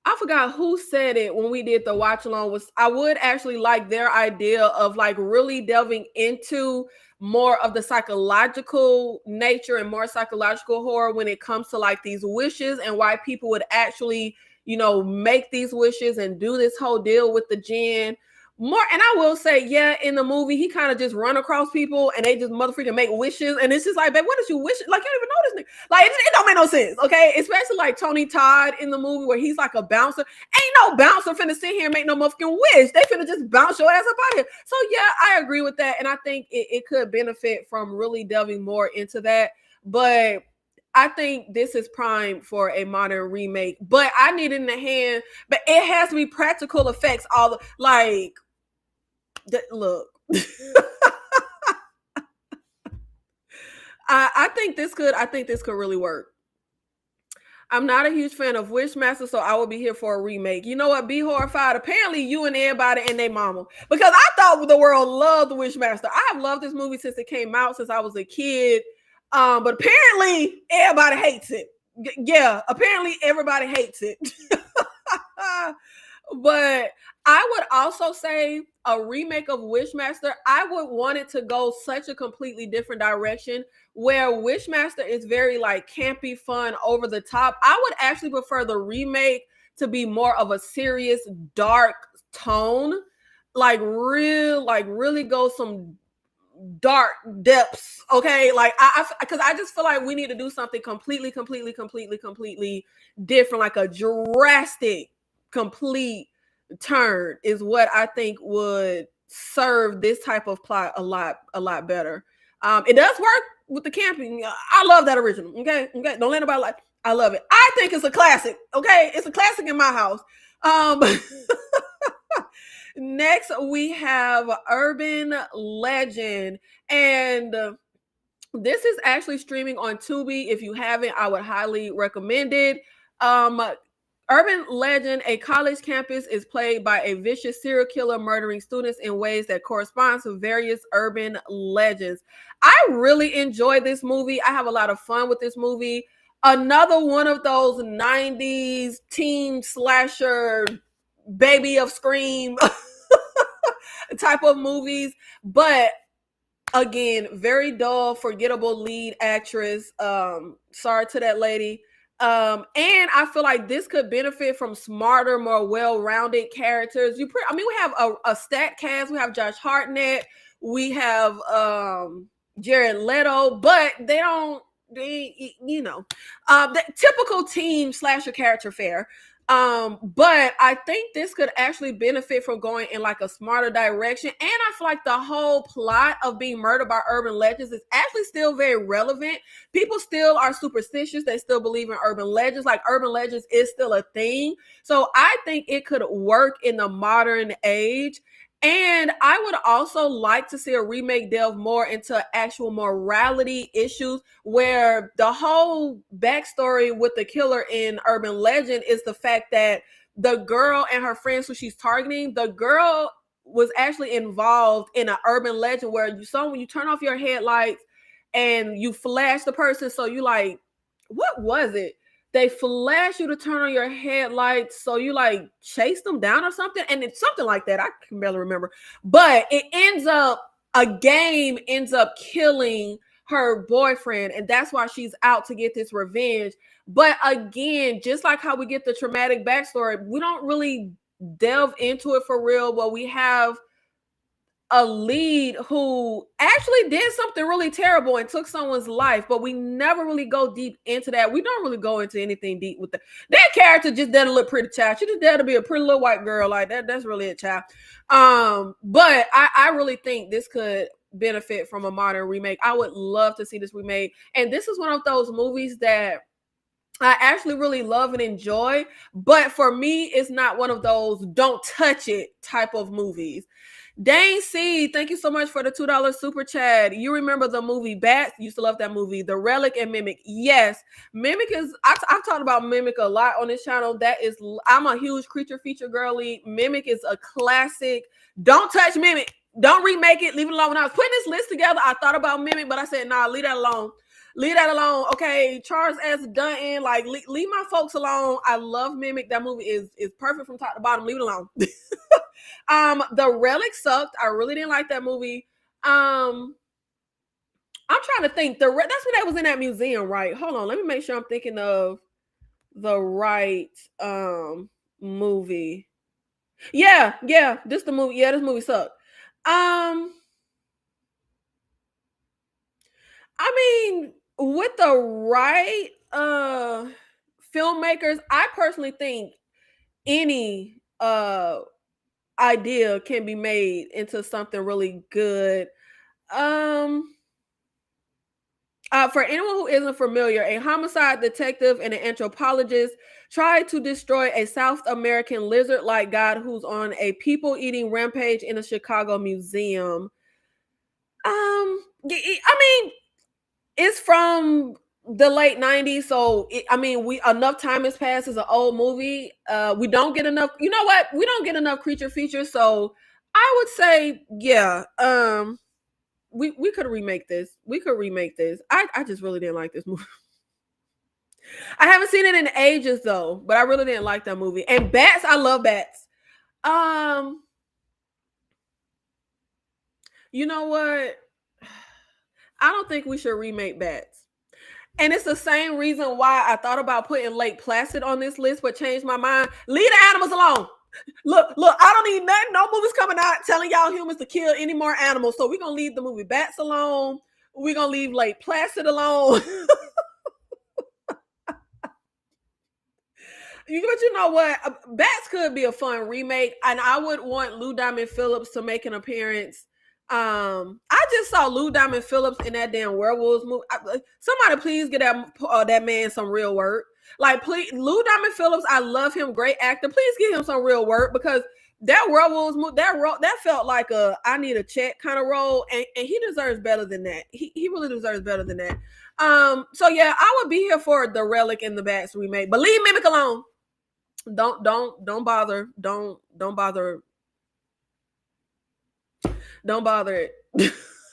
I forgot who said it when we did the watch along, was I would actually like their idea of like really delving into more of the psychological nature and more psychological horror when it comes to like these wishes and why people would actually, make these wishes and do this whole deal with the Jinn. More, and I will say, yeah, in the movie, he kind of just run across people and they just motherfucking make wishes. And it's just like, babe, what is you wishing? Like, you don't even know this nigga. Like, it don't make no sense, okay? Especially like Tony Todd in the movie where he's like a bouncer. Ain't no bouncer finna sit here and make no motherfucking wish. They finna just bounce your ass up out of here. So yeah, I agree with that. And I think it could benefit from really delving more into that. But I think this is prime for a modern remake, but I need it in the hand. But it has to be practical effects. All the like, look. I think this could. I think this could really work. I'm not a huge fan of Wishmaster, so I will be here for a remake. You know what? Be horrified. Apparently, you and everybody and their mama. Because I thought the world loved Wishmaster. I have loved this movie since it came out, since I was a kid. But apparently, everybody hates it. Yeah, apparently everybody hates it. But I would also say a remake of Wishmaster, I would want it to go such a completely different direction where Wishmaster is very like campy, fun, over the top. I would actually prefer the remake to be more of a serious, dark tone, like really go some dark depths. Okay, like because I just feel like we need to do something completely different, like a drastic, complete turn is what I think would serve this type of plot a lot better. It does work with the camping. I love that original. Okay, don't let nobody like. I love it. I think it's a classic. Okay, it's a classic in my house. Um, Next, we have Urban Legend. And this is actually streaming on Tubi. If you haven't, I would highly recommend it. Um, Urban Legend, a college campus is played by a vicious serial killer murdering students in ways that correspond to various urban legends. I really enjoy this movie. I have a lot of fun with this movie. Another one of those 90s teen slasher baby of Scream type of movies, but again, very dull, forgettable lead actress. Sorry to that lady. And I feel like this could benefit from smarter, more well-rounded characters. We have a stacked cast. We have Josh Hartnett, we have Jared Leto, but the typical teen slasher character fare. But I think this could actually benefit from going in like a smarter direction. And I feel like the whole plot of being murdered by urban legends is actually still very relevant. People still are superstitious. They still believe in urban legends. Like urban legends is still a thing. So I think it could work in the modern age. And I would also like to see a remake delve more into actual morality issues where the whole backstory with the killer in Urban Legend is the fact that the girl and her friends who she's targeting, the girl was actually involved in an urban legend where when you turn off your headlights and you flash the person, so you like, what was it? They flash you to turn on your headlights, so you like chase them down or something, and it's something like that. I can barely remember, but a game ends up killing her boyfriend, and that's why she's out to get this revenge. But again, just like how we get the traumatic backstory, we don't really delve into it for real. But we have a lead who actually did something really terrible and took someone's life, but we never really go deep into that. We don't really go into anything deep with that character. Just there to look pretty, child. She just there to be a pretty little white girl like that. That's really a child. But I really think this could benefit from a modern remake. I would love to see this remade, and this is one of those movies that I actually really love and enjoy. But for me, it's not one of those don't touch it type of movies. Dane C, thank you so much for the $2 super chat. You remember the movie Bats? Used to love that movie. The Relic and Mimic. Yes. Mimic is, I've talked about Mimic a lot on this channel. I'm a huge creature feature girly. Mimic is a classic. Don't touch Mimic. Don't remake it. Leave it alone. When I was putting this list together, I thought about Mimic, but I said, nah, leave that alone. Leave that alone. Okay, Charles S. Dunton, like leave my folks alone. I love Mimic. That movie is perfect from top to bottom. Leave it alone. The Relic sucked. I really didn't like that movie. I'm trying to think. That's when that was in that museum, right? Hold on, let me make sure I'm thinking of the right movie. Yeah, this the movie. Yeah, this movie sucked. I mean, with the right filmmakers, I personally think any idea can be made into something really good. Um For anyone who isn't familiar, a homicide detective and an anthropologist try to destroy a South American lizard-like god who's on a people-eating rampage in a Chicago museum. I mean, it's from the late 90s, so we enough time has passed. It's an old movie. We don't get enough. You know what? We don't get enough creature features, so I would say, yeah. We could remake this. We could remake this. I just really didn't like this movie. I haven't seen it in ages though, but I really didn't like that movie. And Bats, I love Bats. Um, you know what? I don't think we should remake Bats. And it's the same reason why I thought about putting Lake Placid on this list, but changed my mind. Leave the animals alone. Look, I don't need nothing. No movies coming out telling y'all humans to kill any more animals. So we're gonna leave the movie Bats alone. We're gonna leave Lake Placid alone. But you know what? Bats could be a fun remake, and I would want Lou Diamond Phillips to make an appearance. I just saw Lou Diamond Phillips in that damn werewolves movie. Somebody please get that man some real work. Like, please, Lou Diamond Phillips, I love him, great actor. Please give him some real work, because that werewolves movie, that felt like a I need a check kind of role, and he deserves better than that. He really deserves better than that. So yeah, I would be here for the Relic and the Bats remake, but leave Mimic alone. Don't bother. Don't bother. Don't bother it.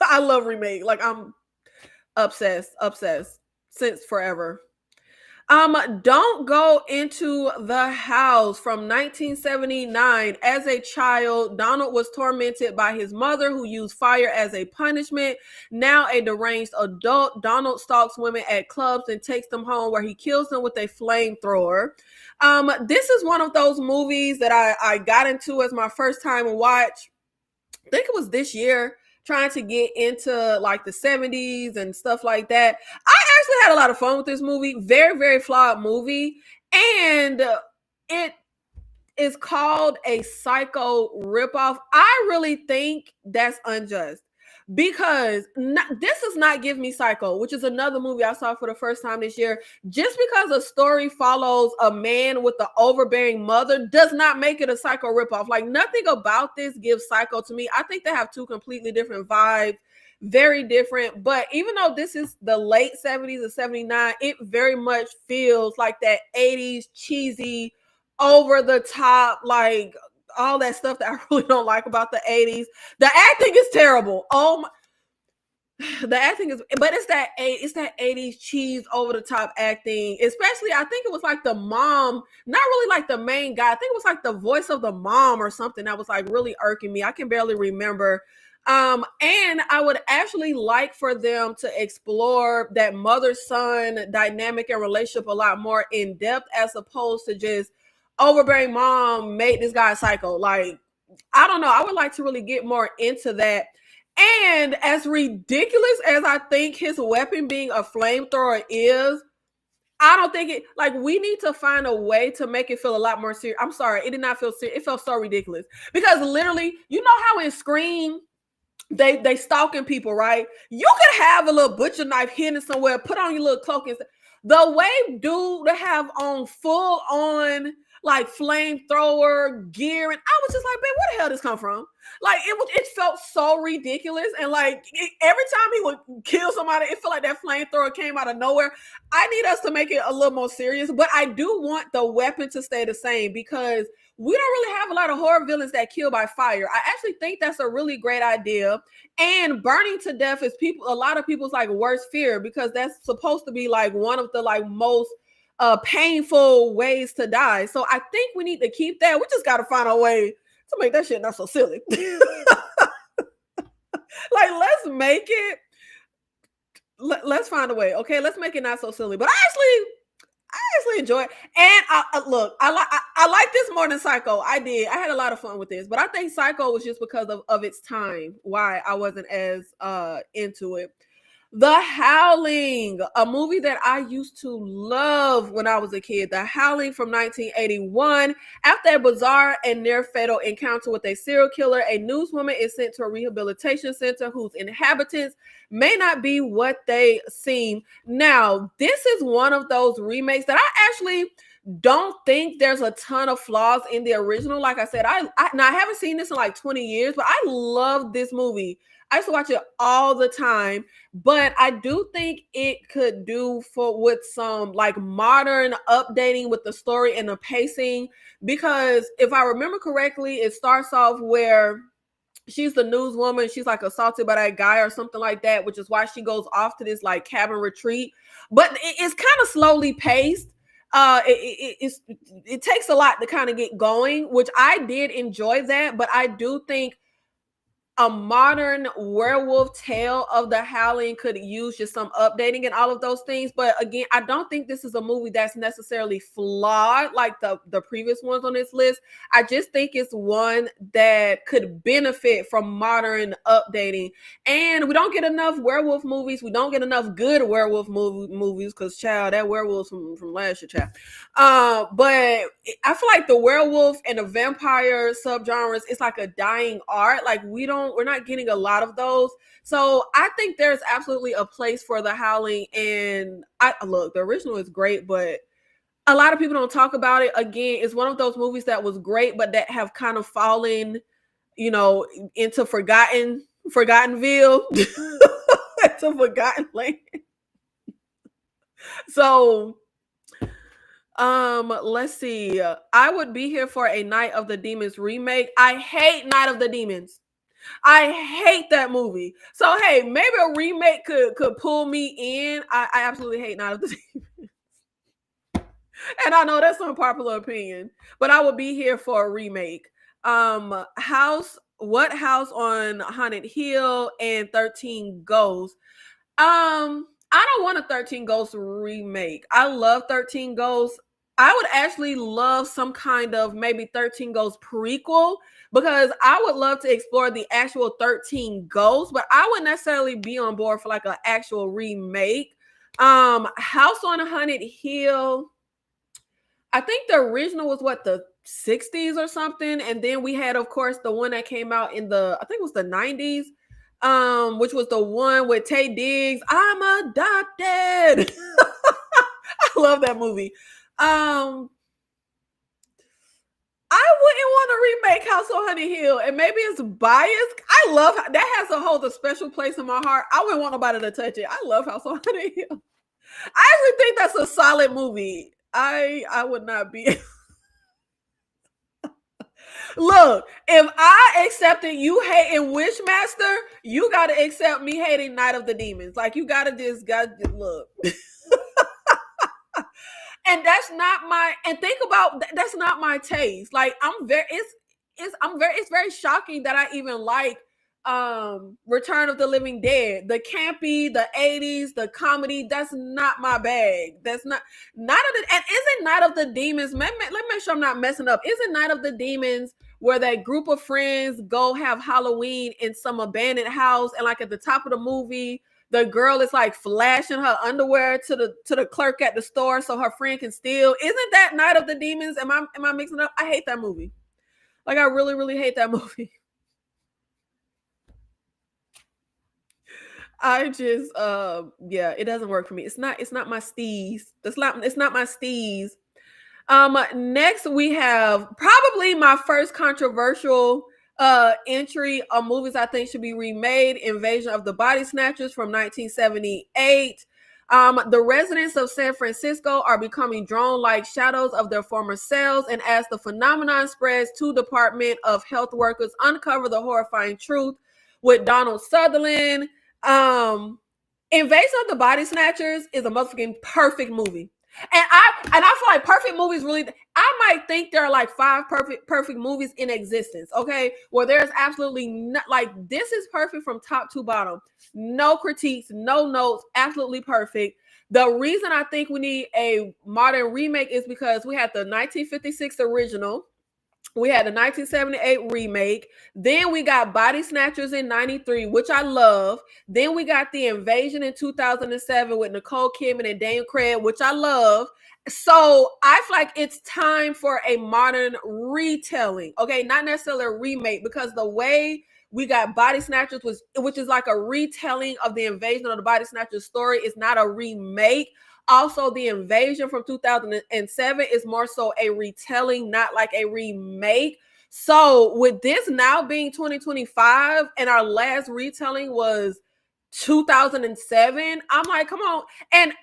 I love Remake. Like, I'm obsessed since forever. Don't Go Into the House from 1979. As a child, Donald was tormented by his mother, who used fire as a punishment. Now a deranged adult, Donald stalks women at clubs and takes them home, where he kills them with a flamethrower. This is one of those movies that I got into as my first time watch. I think it was this year, trying to get into like the 70s and stuff like that. I actually had a lot of fun with this movie. Very, very flawed movie. And it is called a Psycho ripoff. I really think that's unjust, because this does not give me Psycho, which is another movie I saw for the first time this year. Just because a story follows a man with an overbearing mother does not make it a Psycho ripoff. Like, nothing about this gives Psycho to me. I think they have two completely different vibes, very different. But even though this is the late 70s or 79, it very much feels like that 80s cheesy, over the top, like all that stuff that I really don't like about the 80s. The acting is terrible. The acting is, but it's that 80s cheese, over the top acting. Especially, I think it was like the mom, not really like the main guy. I think it was like the voice of the mom or something that was like really irking me. I can barely remember. And I would actually like for them to explore that mother-son dynamic and relationship a lot more in depth, as opposed to just overbearing mom made this guy psycho. Like, I don't know. I would like to really get more into that. And as ridiculous as I think his weapon being a flamethrower is, I don't think it, like, we need to find a way to make it feel a lot more serious. I'm sorry, it did not feel serious. It felt so ridiculous, because literally, you know how in Scream they stalking people, right? You could have a little butcher knife hidden somewhere, put on your little cloak, and the way dude to have on full on like flamethrower gear, and I was just like, man, where the hell did this come from? Like, it felt so ridiculous, and like every time he would kill somebody, it felt like that flamethrower came out of nowhere. I need us to make it a little more serious, but I do want the weapon to stay the same, because we don't really have a lot of horror villains that kill by fire. I actually think that's a really great idea. And burning to death is a lot of people's like worst fear, because that's supposed to be like one of the like most painful ways to die. So I think we need to keep that. We just got to find a way to make that shit not so silly. Like, let's make it. Let's find a way. Okay, let's make it not so silly. But I actually enjoy it. And look, I like this more than Psycho. I had a lot of fun with this, but I think Psycho was just because of its time why I wasn't as into it. The Howling, a movie that I used to love when I was a kid. The Howling from 1981. After a bizarre and near fatal encounter with a serial killer, a newswoman is sent to a rehabilitation center whose inhabitants may not be what they seem. Now, this is one of those remakes that I actually don't think there's a ton of flaws in the original. Like I said, now I haven't seen this in like 20 years, but I love this movie. I used to watch it all the time, but I do think it could do for with some like modern updating with the story and the pacing. Because if I remember correctly, it starts off where she's the newswoman, she's like assaulted by that guy or something like that, which is why she goes off to this like cabin retreat. But it's kind of slowly paced. It takes a lot to kind of get going, which I did enjoy that, but I do think a modern werewolf tale of the Howling could use just some updating and all of those things. But again, I don't think this is a movie that's necessarily flawed like the previous ones on this list. I just think it's one that could benefit from modern updating. And we don't get enough werewolf movies. We don't get enough good werewolf movies because, child, that werewolf from last year, child. But I feel like the werewolf and the vampire subgenres, it's like a dying art. Like we're not getting a lot of those. So I think there's absolutely a place for the Howling. And look, the original is great, but a lot of people don't talk about it. Again, it's one of those movies that was great, but that have kind of fallen, into Forgottenville, into Forgotten Land. So let's see. I would be here for a Night of the Demons remake. I hate Night of the Demons. I hate that movie. So hey, maybe a remake could pull me in. I absolutely hate Night of the Demons. And I know that's an unpopular opinion, but I would be here for a remake. What House on Haunted Hill and 13 Ghosts. I don't want a 13 Ghosts remake. I love 13 Ghosts. I would actually love some kind of maybe 13 Ghosts prequel, because I would love to explore the actual 13 Ghosts, but I wouldn't necessarily be on board for like an actual remake. House on Haunted Hill, I think the original was the 60s or something. And then we had, of course, the one that came out in I think it was the 90s, which was the one with Taye Diggs. I'm adopted. I love that movie. I wouldn't want to remake House on Honey Hill, and maybe it's biased. I love that, holds a special place in my heart. I wouldn't want nobody to touch it. I love House on Honey Hill. I actually think that's a solid movie. I would not be. Look, if I accepted you hating Wishmaster, you got to accept me hating Night of the Demons. Like, you got to look. And that's not my taste. Like, it's very shocking that I even like Return of the Living Dead. The campy, the 80s, the comedy, that's not my bag. That's not and isn't Night of the Demons, let me make sure I'm not messing up. Isn't Night of the Demons where that group of friends go have Halloween in some abandoned house, and like at the top of the movie, the girl is like flashing her underwear to the clerk at the store so her friend can steal? Isn't that Night of the Demons? Am I mixing up? I hate that movie. Like, I really, really hate that movie. I just it doesn't work for me. It's not my steez. It's not my steez. Next we have probably my first controversial entry of movies I think should be remade: Invasion of the Body Snatchers from 1978. The residents of San Francisco are becoming drone-like shadows of their former selves, and as the phenomenon spreads, two Department of Health workers uncover the horrifying truth with Donald Sutherland. Invasion of the Body Snatchers is a motherfucking perfect movie. And I feel like perfect movies really, I might think there are like 5 perfect movies in existence, okay? Where there's absolutely not, like, this is perfect from top to bottom. No critiques, no notes, absolutely perfect. The reason I think we need a modern remake is because we had the 1956 original, We had the 1978 remake. Then we got Body Snatchers in 93, which I love. Then we got The Invasion in 2007 with Nicole Kidman and Daniel Craig, which I love. So I feel like it's time for a modern retelling. Okay, not necessarily a remake, because the way we got Body Snatchers which is like a retelling of the Invasion of the Body Snatchers story, is not a remake. Also, The Invasion from 2007 is more so a retelling, not like a remake. So, with this now being 2025 and our last retelling was 2007, I'm like, come on. And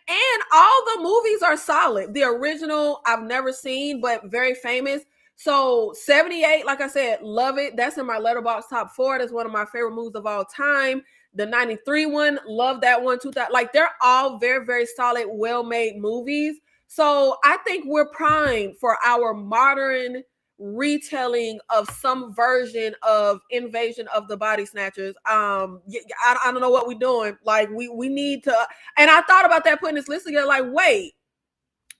all the movies are solid. The original I've never seen, but very famous. So 78, like I said, love it. That's in my Letterboxd top 4. That's one of my favorite movies of all time. The 93 one, love that one. 2000, like they're all very, very solid, well-made movies. So I think we're primed for our modern retelling of some version of Invasion of the Body Snatchers. I don't know what we're doing. Like we need to. And I thought about that, putting this list together. Like, wait,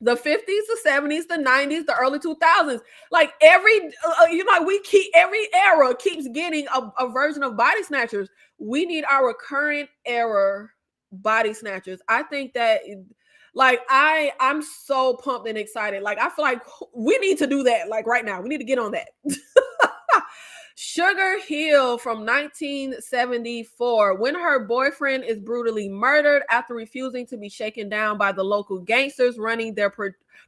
the 50s, the 70s, the 90s, the early 2000s. Like we keep, every era keeps getting a version of Body Snatchers. We need our current era Body Snatchers. I think that, like, I'm so pumped and excited. Like, I feel like we need to do that. Like right now, we need to get on that. Sugar Hill from 1974. When her boyfriend is brutally murdered after refusing to be shaken down by the local gangsters running their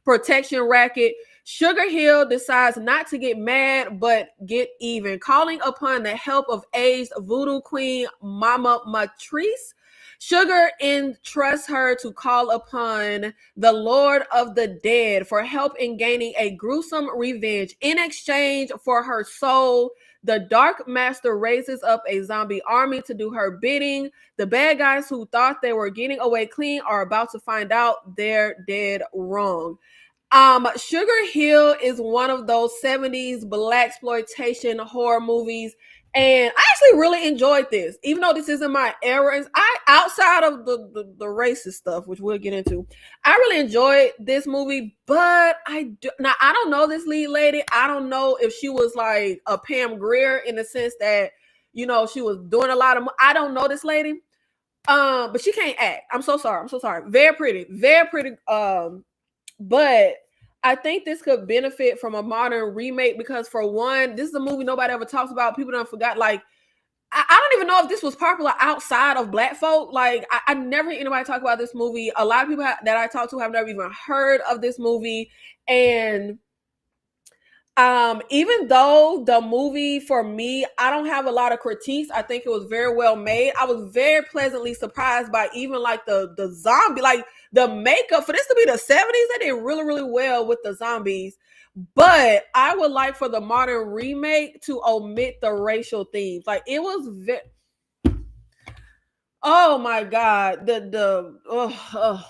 protection racket, Sugar Hill decides not to get mad but get even, calling upon the help of aged voodoo queen Mama Matrice. Sugar entrusts her to call upon the Lord of the Dead for help in gaining a gruesome revenge. In exchange for her soul, the Dark Master raises up a zombie army to do her bidding. The bad guys who thought they were getting away clean are about to find out they're dead wrong. Sugar Hill is one of those 70s blaxploitation horror movies, and I actually really enjoyed this, even though this isn't my era. I, outside of the racist stuff, which we'll get into, I really enjoyed this movie. But I don't know this lead lady. I don't know if she was like a Pam Grier in the sense that, she was doing a lot of. I don't know this lady, but she can't act. I'm so sorry. I'm so sorry. Very pretty, very pretty. But I think this could benefit from a modern remake because, for one, this is a movie nobody ever talks about. People don't forgot. Like, I don't even know if this was popular outside of Black folk. Like, I never hear anybody talk about this movie. A lot of people that I talk to have never even heard of this movie. And even though the movie, for me, I don't have a lot of critiques. I think it was very well made. I was very pleasantly surprised by even like the zombie, like the makeup for this to be the 70s. They did really, really well with the zombies. But I would like for the modern remake to omit the racial themes. Like, it was oh my God,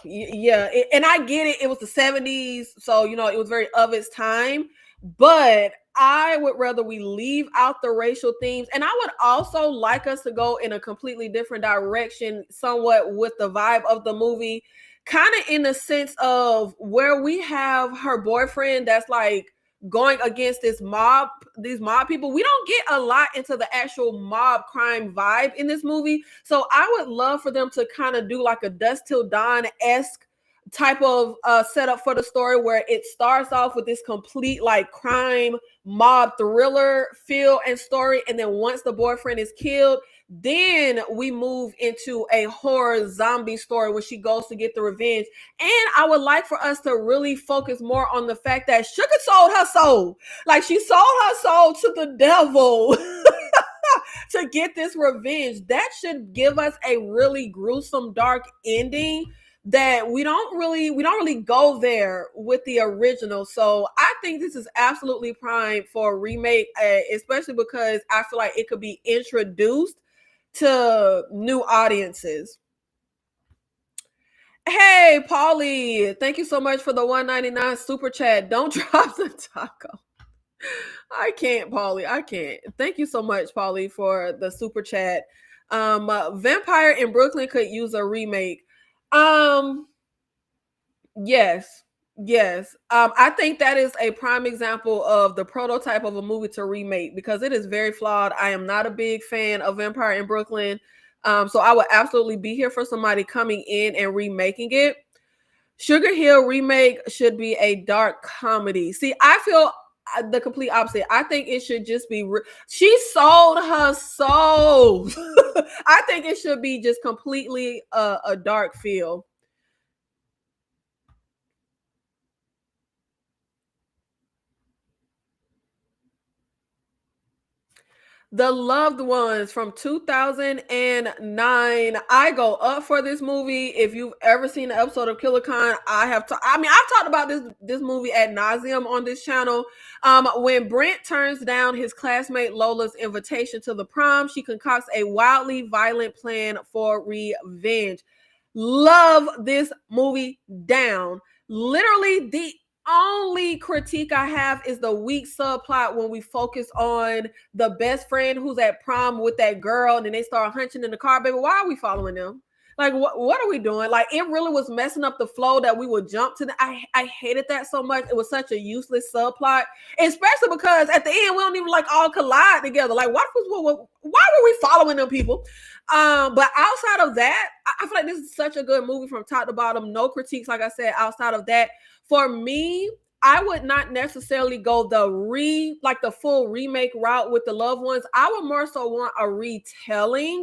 yeah, and I get it. It was the 70s, so it was very of its time. But I would rather we leave out the racial themes, and I would also like us to go in a completely different direction, somewhat with the vibe of the movie, kind of in the sense of where we have her boyfriend that's like going against these mob people. We don't get a lot into the actual mob crime vibe in this movie. So I would love for them to kind of do like a Dusk Till Dawn-esque type of setup for the story, where it starts off with this complete like crime mob thriller feel and story, and then once the boyfriend is killed, then we move into a horror zombie story where she goes to get the revenge. And I would like for us to really focus more on the fact that Sugar sold her soul. Like, she sold her soul to the devil to get this revenge. That should give us a really gruesome, dark ending that we don't really go there with the original. So I think this is absolutely prime for a remake, especially because I feel like it could be introduced to new audiences. Hey, Paulie, thank you so much for the $1.99 super chat. Don't drop the taco. I can't, Paulie. I can't. Thank you so much, Paulie, for the super chat. Vampire in Brooklyn could use a remake. Yes. Yes. I think that is a prime example of the prototype of a movie to remake because it is very flawed. I am not a big fan of Vampire in Brooklyn. So I would absolutely be here for somebody coming in and remaking it. Sugar Hill remake should be a dark comedy. See, I feel the complete opposite. I think it should just be. She sold her soul. I think it should be just completely a dark feel. The Loved Ones from 2009. I go up for this movie. If you've ever seen an episode of Killer Khan, I have. I mean, I've talked about this movie ad nauseum on this channel. When Brent turns down his classmate Lola's invitation to the prom, she concocts a wildly violent plan for revenge. Love this movie down. Literally, the only critique I have is the weak subplot when we focus on the best friend who's at prom with that girl, and then they start hunching in the car. Baby, why are we following them? Like, what are we doing? Like, it really was messing up the flow that we would jump to. I hated that so much. It was such a useless subplot, especially because at the end we don't even like all collide together. Like, why were we following them people? But outside of that, I feel like this is such a good movie from top to bottom. No critiques, like I said. Outside of that, for me, I would not necessarily go the full remake route with the Loved Ones. I would more so want a retelling.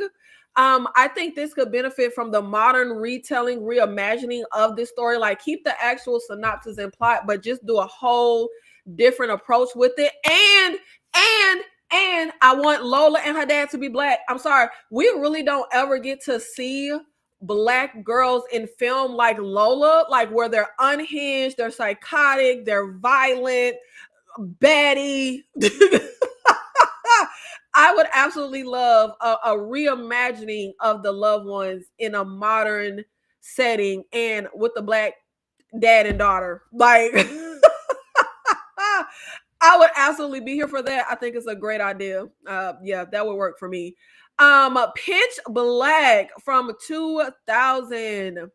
I think this could benefit from the modern retelling, reimagining of this story. Like, keep the actual synopsis and plot, but just do a whole different approach with it. And I want Lola and her dad to be black. I'm sorry, we really don't ever get to see black girls in film like Lola, like where they're unhinged, they're psychotic, they're violent, baddie. I would absolutely love a reimagining of the Loved Ones in a modern setting and with the black dad and daughter. Like, I would absolutely be here for that. I think it's a great idea. Yeah, that would work for me. Pitch Black from 2000.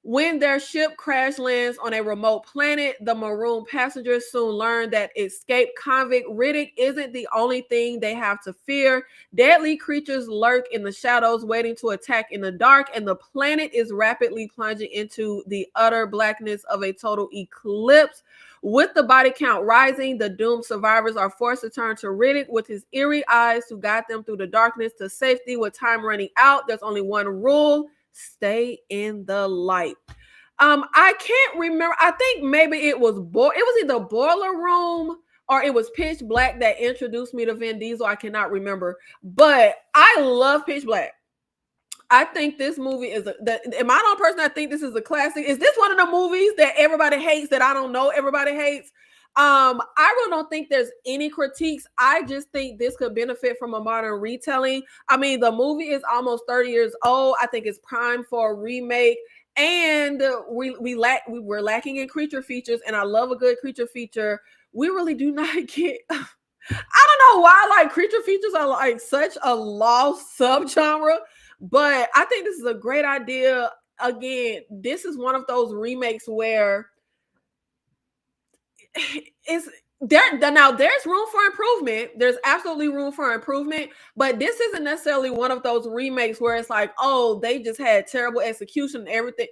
When their ship crash lands on a remote planet, the maroon passengers soon learn that escaped convict Riddick isn't the only thing they have to fear. Deadly creatures lurk in the shadows, waiting to attack in the dark, and the planet is rapidly plunging into the utter blackness of a total eclipse. With the body count rising, the doomed survivors are forced to turn to Riddick with his eerie eyes to guide them through the darkness to safety. With time running out, there's only one rule: stay in the light. I can't remember. I think maybe it was either Boiler Room or it was Pitch Black that introduced me to Vin Diesel. I cannot remember, but I love Pitch Black. I think this movie is am I the only person? I think this is a classic. Is this one of the movies that everybody hates that I don't know everybody hates? I really don't think there's any critiques. I just think this could benefit from a modern retelling. I mean, the movie is almost 30 years old. I think it's prime for a remake. And we're lacking in creature features, and I love a good creature feature. We really do not get. I don't know why like creature features are like such a lost subgenre, but I think this is a great idea. Again, this is one of those remakes where it's now there's room for improvement. There's absolutely room for improvement, but this isn't necessarily one of those remakes where it's like, oh, they just had terrible execution and everything.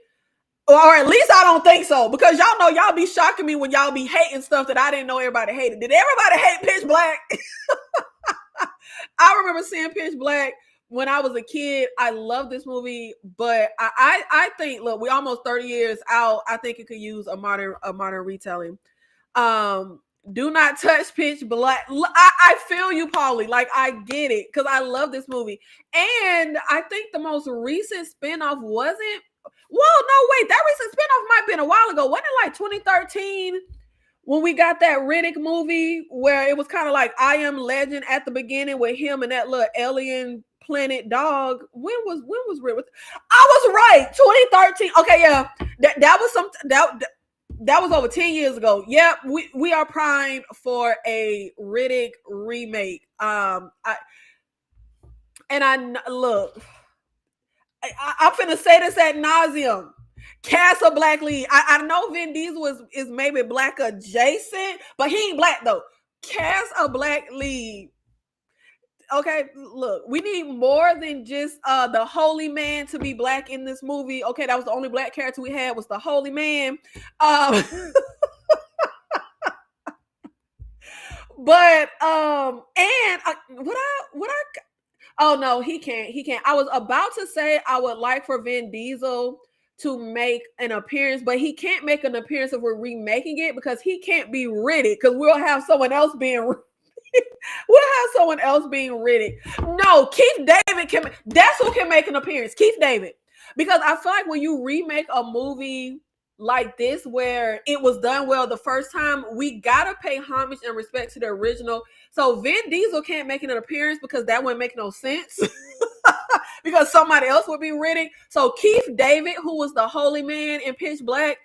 Or at least I don't think so, because y'all know y'all be shocking me when y'all be hating stuff that I didn't know everybody hated. Did everybody hate Pitch Black? I remember seeing Pitch Black when I was a kid. I love this movie, but I think, look, we almost 30 years out. I think it could use a modern retelling. Do not touch Pitch Black. I feel you, Paulie. Like, I get it because I love this movie. And I think the most recent spinoff wasn't. Well, no, wait. That recent spinoff might have been a while ago. Wasn't it like 2013 when we got that Riddick movie where it was kind of like I Am Legend at the beginning with him and that little alien planet dog? When was Riddick? I was right. 2013. Okay, yeah. That was some that was over 10 years ago. Yep, we are primed for a Riddick remake. I'm finna say this ad nauseum. Cast a black lead. I know Vin Diesel is maybe black adjacent, but he ain't black though. Cast a black lead. Okay, look, we need more than just the holy man to be black in this movie. Okay, that was the only black character we had was the holy man. But and would I oh no, he can't. I was about to say I would like for Vin Diesel to make an appearance, but he can't make an appearance if we're remaking it because he can't be Riddick because we'll have someone else being Riddick. No, Keith David can. That's who can make an appearance. Keith David, because I feel like when you remake a movie like this where it was done well the first time, we gotta pay homage and respect to the original. So Vin Diesel can't make an appearance because that wouldn't make no sense. Because somebody else would be Riddick. So Keith David, who was the holy man in Pitch Black,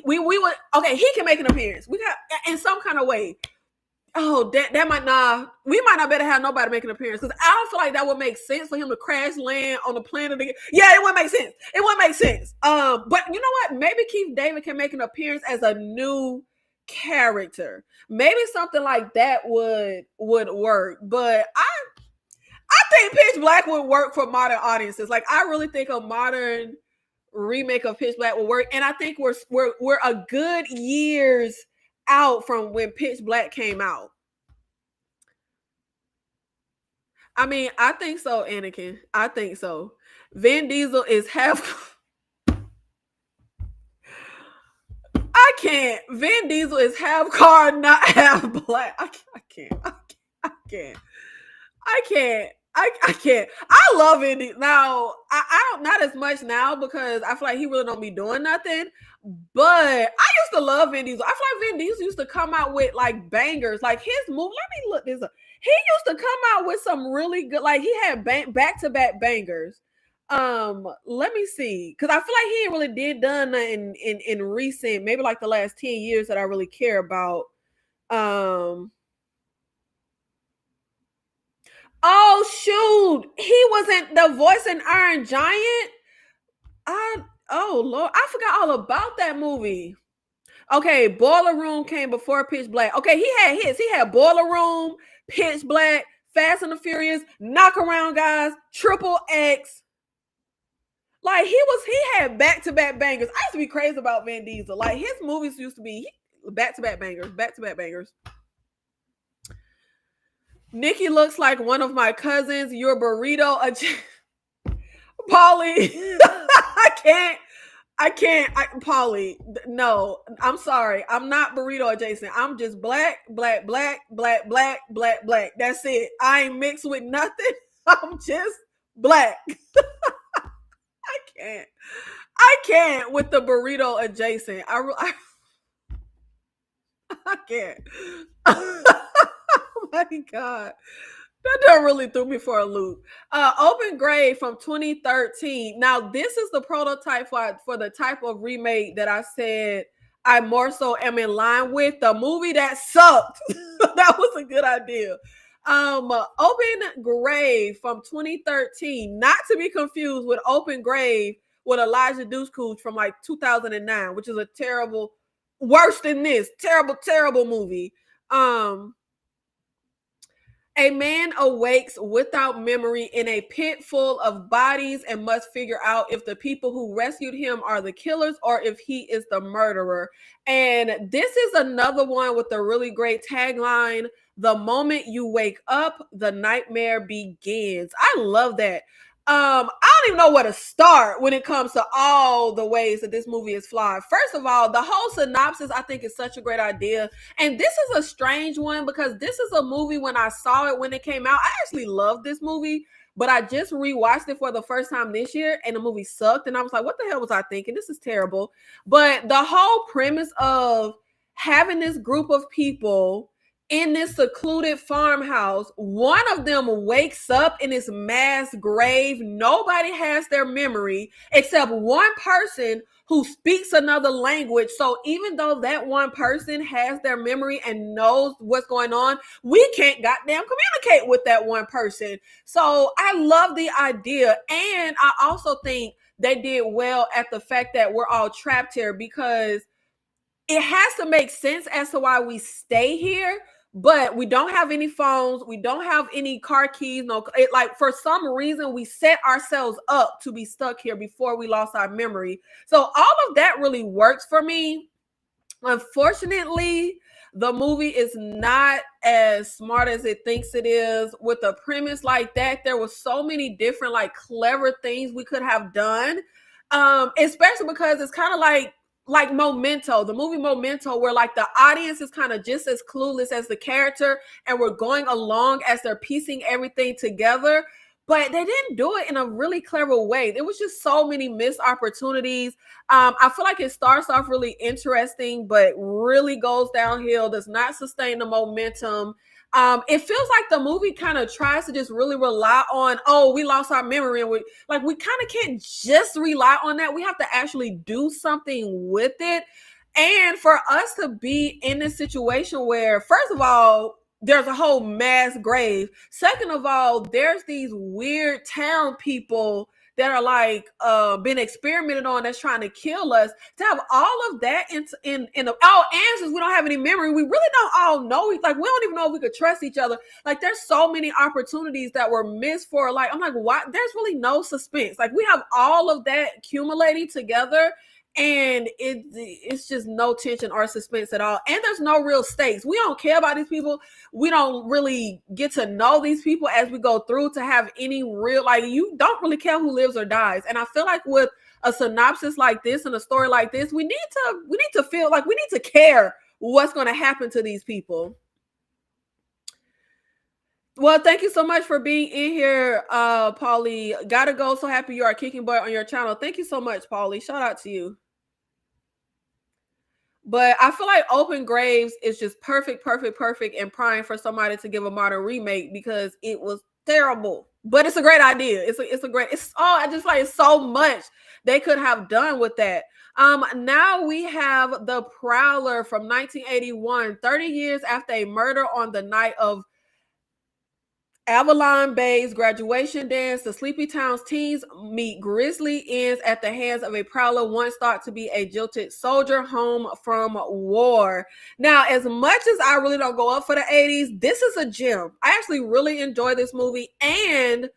we would okay, he can make an appearance. We got in some kind of way. Oh, that might not. We might not better have nobody make an appearance because I don't feel like that would make sense for him to crash land on the planet again. Yeah, it wouldn't make sense. It wouldn't make sense. But you know what? Maybe Keith David can make an appearance as a new character. Maybe something like that would work. But I think Pitch Black would work for modern audiences. Like I really think a modern remake of Pitch Black will work, and I think we're a good years out from when Pitch Black came out. I mean, I think so, Anakin. I think so. Vin Diesel is half. I can't. Vin Diesel is half car, not half black. I can't. I can't. I can't. I can't. I love it now. I don't not as much now because I feel like he really don't be doing nothing. But I used to love Vin Diesel. I feel like Vin Diesel used to come out with like bangers. Like his movie. Let me look this up. He used to come out with some really good. Like he had back to back bangers. Let me see, because I feel like he ain't really did done in recent, maybe like the last 10 years that I really care about. Oh shoot, he wasn't the voice in Iron Giant. Oh Lord, I forgot all about that movie. Okay, Boiler Room came before Pitch Black. Okay, he had hits. He had Boiler Room, Pitch Black, Fast and the Furious, Knock Around Guys, Triple X. Like he had back to back bangers. I used to be crazy about Vin Diesel. Like his movies used to be back to back bangers, back to back bangers. Nikki looks like one of my cousins. Your burrito, Polly. I can't. Polly. No, I'm sorry. I'm not burrito adjacent. I'm just black. That's it. I ain't mixed with nothing. I'm just black. I can't with the burrito adjacent. I can't. Oh my God. That done really threw me for a loop. Open Grave from 2013. Now, this is the prototype for the type of remake that I said I more so am in line with. The movie that sucked. That was a good idea. Open Grave from 2013, not to be confused with Open Grave with Elijah Dushku from like 2009, which is a terrible, worse than this, terrible movie. A man awakes without memory in a pit full of bodies and must figure out if the people who rescued him are the killers or if he is the murderer. And this is another one with a really great tagline: the moment you wake up, the nightmare begins. I love that. I don't even know where to start when it comes to all the ways that this movie is flawed. First of all, the whole synopsis I think is such a great idea. And this is a strange one because this is a movie when I saw it when it came out. I actually loved this movie, but I just rewatched it for the first time this year and the movie sucked. And I was like, what the hell was I thinking? This is terrible. But the whole premise of having this group of people in this secluded farmhouse, one of them wakes up in this mass grave. Nobody has their memory except one person who speaks another language. So even though that one person has their memory and knows what's going on, we can't goddamn communicate with that one person. So I love the idea. And I also think they did well at the fact that we're all trapped here, because it has to make sense as to why we stay here, but we don't have any phones, we don't have any car keys, like for some reason we set ourselves up to be stuck here before we lost our memory. So all of that really works for me. Unfortunately, the movie is not as smart as it thinks it is. With a premise like that, there was so many different like clever things we could have done. Especially because it's kind of like Memento, the movie Memento, where like the audience is kind of just as clueless as the character, and we're going along as they're piecing everything together. But they didn't do it in a really clever way. There was just so many missed opportunities. I feel like it starts off really interesting, but really goes downhill, does not sustain the momentum. It feels like the movie kind of tries to just really rely on, oh, we lost our memory, and we kind of can't just rely on that. We have to actually do something with it. And for us to be in this situation where, first of all, there's a whole mass grave. Second of all, there's these weird town people that are like been experimented on, that's trying to kill us. To have all of that in the answers, we don't have any memory. We really don't all know. Like, we don't even know if we could trust each other. Like, there's so many opportunities that were missed for, like, I'm like, why? There's really no suspense. Like, we have all of that accumulating together, and it's just no tension or suspense at all. And there's no real stakes. We don't care about these people. We don't really get to know these people as we go through to have any real, like, you don't really care who lives or dies. And I feel like with a synopsis like this and a story like this, we need to feel like we need to care what's going to happen to these people. Well, thank you so much for being in here, Paulie. Gotta go. So happy you are kicking butt on your channel. Thank you so much, Paulie. Shout out to you. But I feel like Open Graves is just perfect, and prime for somebody to give a modern remake, because it was terrible. But it's a great idea. I just like so much they could have done with that. Now we have The Prowler from 1981, 30 years after a murder on the night of Avalon Bay's graduation dance, the Sleepy Town's teens meet grisly ends at the hands of a prowler once thought to be a jilted soldier home from war. Now, as much as I really don't go up for the 80s, this is a gem. I actually really enjoy this movie, and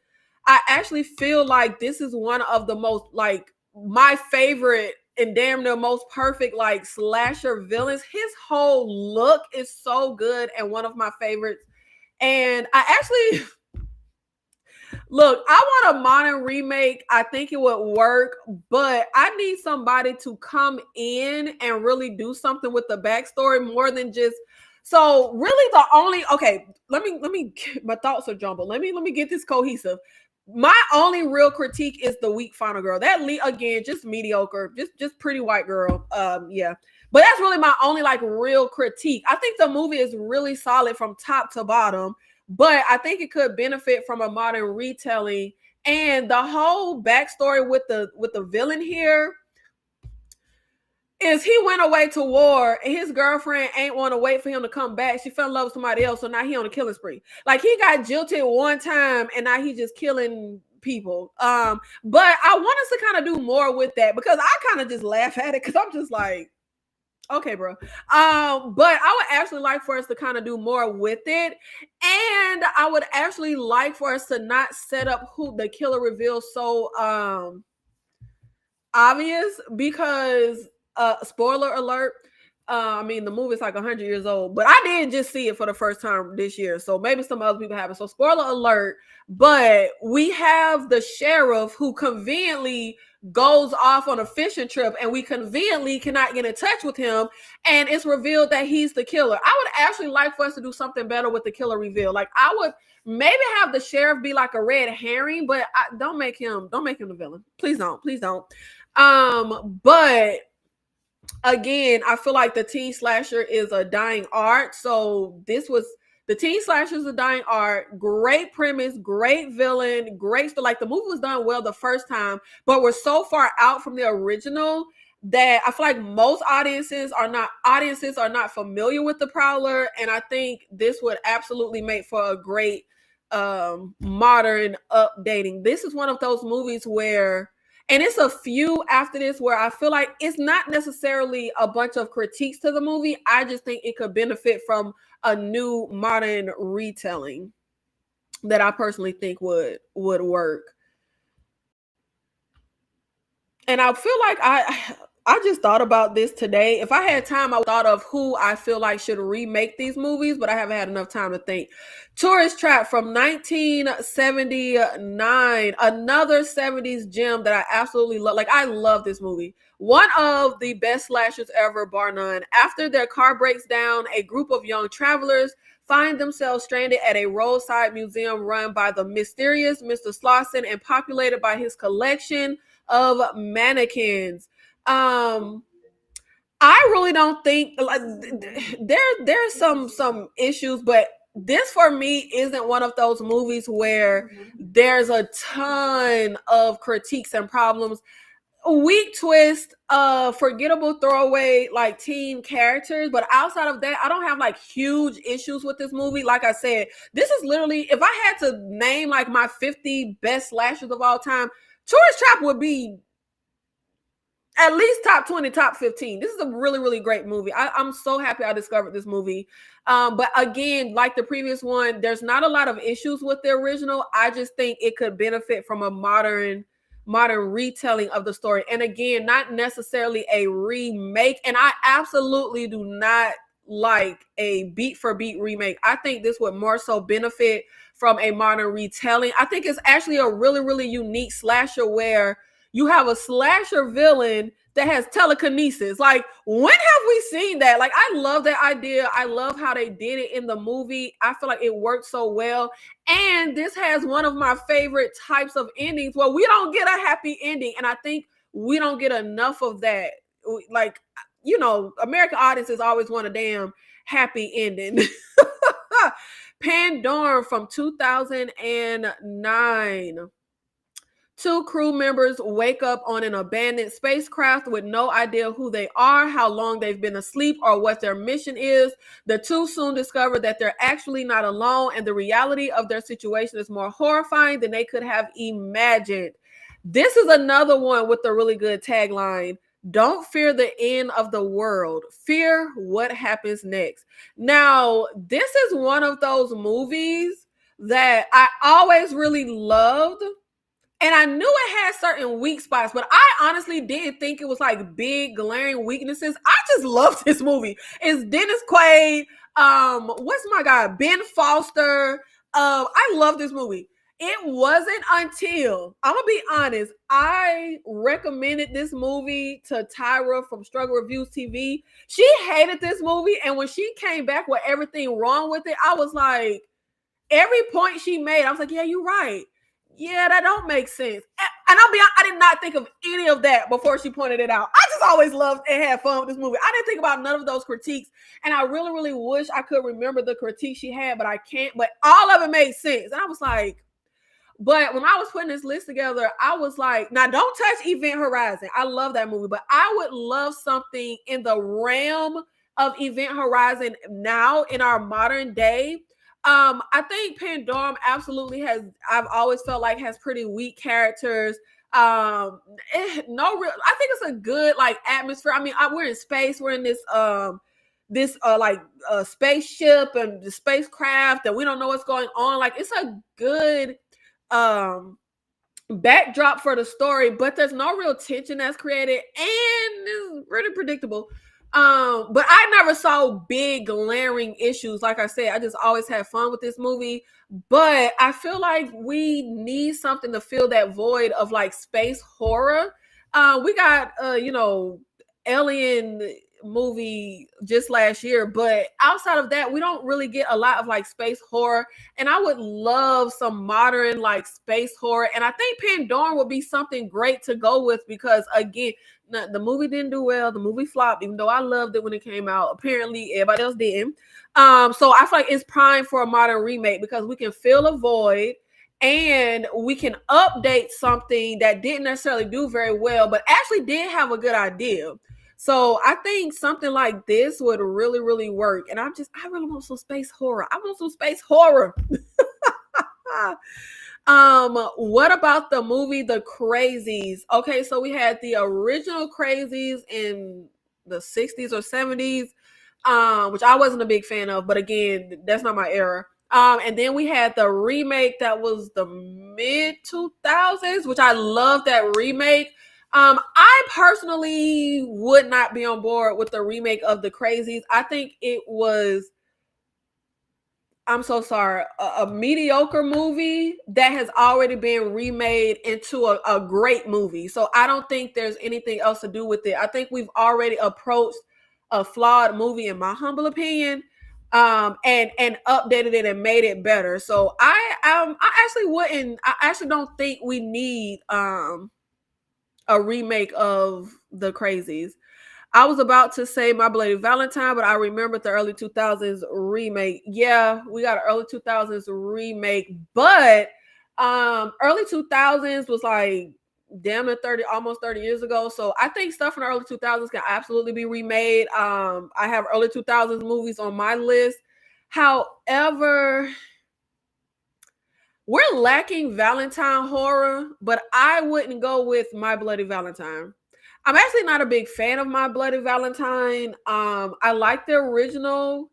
I actually feel like this is one of the most, like, my favorite and damn near most perfect, like, slasher villains. His whole look is so good and one of my favorites. And I actually look, I want a modern remake. I think it would work, but I need somebody to come in and really do something with the backstory more than just. So really, the only let me my thoughts are jumbled. Let me get this cohesive. My only real critique is the weak final girl. That lead, again, just mediocre, just pretty white girl. Yeah. But that's really my only like real critique. I think the movie is really solid from top to bottom, but I think it could benefit from a modern retelling. And the whole backstory with the villain here is he went away to war, and his girlfriend ain't want to wait for him to come back. She fell in love with somebody else, so now he on a killing spree. Like, he got jilted one time, and now he just killing people. But I want us to kind of do more with that, because I kind of just laugh at it, because I'm just like, okay, bro. But I would actually like for us to kind of do more with it. And I would actually like for us to not set up who the killer reveals so obvious, because spoiler alert, I mean, the movie's like 100 years old, but I didn't just see it for the first time this year, so maybe some other people haven't. So spoiler alert, but we have the sheriff who conveniently goes off on a fishing trip, and we conveniently cannot get in touch with him, and it's revealed that he's the killer. I would actually like for us to do something better with the killer reveal. Like, I would maybe have the sheriff be like a red herring, but don't make him the villain. Please don't. But again, I feel like the teen slasher is a dying art. So the teen slasher is a dying art. Great premise, great villain, great. Like, the movie was done well the first time, but we're so far out from the original that I feel like most audiences are not familiar with the Prowler. And I think this would absolutely make for a great modern updating. This is one of those movies where, And it's a few after this where I feel like it's not necessarily a bunch of critiques to the movie. I just think it could benefit from a new modern retelling that I personally think would work. And I feel like I just thought about this today. If I had time, I thought of who I feel like should remake these movies, but I haven't had enough time to think. Tourist Trap from 1979, another 70s gem that I absolutely love. Like, I love this movie. One of the best slashers ever, bar none. After their car breaks down, a group of young travelers find themselves stranded at a roadside museum run by the mysterious Mr. Slauson and populated by his collection of mannequins. Um, I really don't think like there's some issues, but this for me isn't one of those movies where there's a ton of critiques and problems. Weak twist, forgettable throwaway like teen characters, but outside of that, I don't have like huge issues with this movie. Like I said, this is literally, if I had to name like my 50 best slashers of all time, Tourist Trap would be at least top 20, top 15. This is a really, really great movie. I'm so happy I discovered this movie. But again, like the previous one, there's not a lot of issues with the original. I just think it could benefit from a modern retelling of the story. And again, not necessarily a remake. And I absolutely do not like a beat for beat remake. I think this would more so benefit from a modern retelling. I think it's actually a really, really unique slasher where you have a slasher villain that has telekinesis. Like, when have we seen that? Like, I love that idea. I love how they did it in the movie. I feel like it worked so well. And this has one of my favorite types of endings where we don't get a happy ending. And I think we don't get enough of that. Like, American audiences always want a damn happy ending. Pandora from 2009. Two crew members wake up on an abandoned spacecraft with no idea who they are, how long they've been asleep, or what their mission is. The two soon discover that they're actually not alone, and the reality of their situation is more horrifying than they could have imagined. This is another one with a really good tagline. Don't fear the end of the world. Fear what happens next. Now, this is one of those movies that I always really loved. And I knew it had certain weak spots, but I honestly didn't think it was like big glaring weaknesses. I just love this movie. It's Dennis Quaid. What's my guy? Ben Foster. I love this movie. It wasn't until, I'm gonna be honest, I recommended this movie to Tyra from Struggle Reviews TV. She hated this movie, and when she came back with everything wrong with it, I was like, every point she made, I was like, yeah, you're right. Yeah, that don't make sense. And I did not think of any of that before she pointed it out. I just always loved and had fun with this movie. I didn't think about none of those critiques. And I really, really wish I could remember the critique she had, but I can't. But all of it made sense. And I was like, but when I was putting this list together, I was like, now don't touch Event Horizon. I love that movie, but I would love something in the realm of Event Horizon now in our modern day. I think Pandora absolutely has, I've always felt like has pretty weak characters. No real, I think it's a good like atmosphere. I mean, we're in space, we're in this spaceship and the spacecraft and we don't know what's going on. Like, it's a good backdrop for the story, but there's no real tension that's created and it's really predictable. But I never saw big glaring issues. Like I said, I just always had fun with this movie. But I feel like we need something to fill that void of like space horror. We got Alien movie just last year, but outside of that, we don't really get a lot of like space horror. And I would love some modern like space horror. And I think Pandora would be something great to go with because again, the movie didn't do well. The movie flopped, even though I loved it when it came out. Apparently, everybody else didn't. So I feel like it's prime for a modern remake because we can fill a void and we can update something that didn't necessarily do very well, but actually did have a good idea. So I think something like this would really, really work. And I really want some space horror. I want some space horror. What about the movie The Crazies? Okay, so we had the original Crazies in the 60s or 70s, which I wasn't a big fan of, but again, that's not my era. And then we had the remake that was the mid 2000s, which I love that remake. I personally would not be on board with the remake of The Crazies. I think it was, I'm so sorry, a mediocre movie that has already been remade into a great movie. So I don't think there's anything else to do with it. I think we've already approached a flawed movie, in my humble opinion, and updated it and made it better. So I actually wouldn't. I actually don't think we need a remake of The Crazies. I was about to say My Bloody Valentine, but I remembered the early 2000s remake. Yeah, we got an early 2000s remake, but early 2000s was like damn near 30, almost 30 years ago. So I think stuff in the early 2000s can absolutely be remade. I have early 2000s movies on my list. However, we're lacking Valentine horror, but I wouldn't go with My Bloody Valentine. I'm actually not a big fan of My Bloody Valentine. I like the original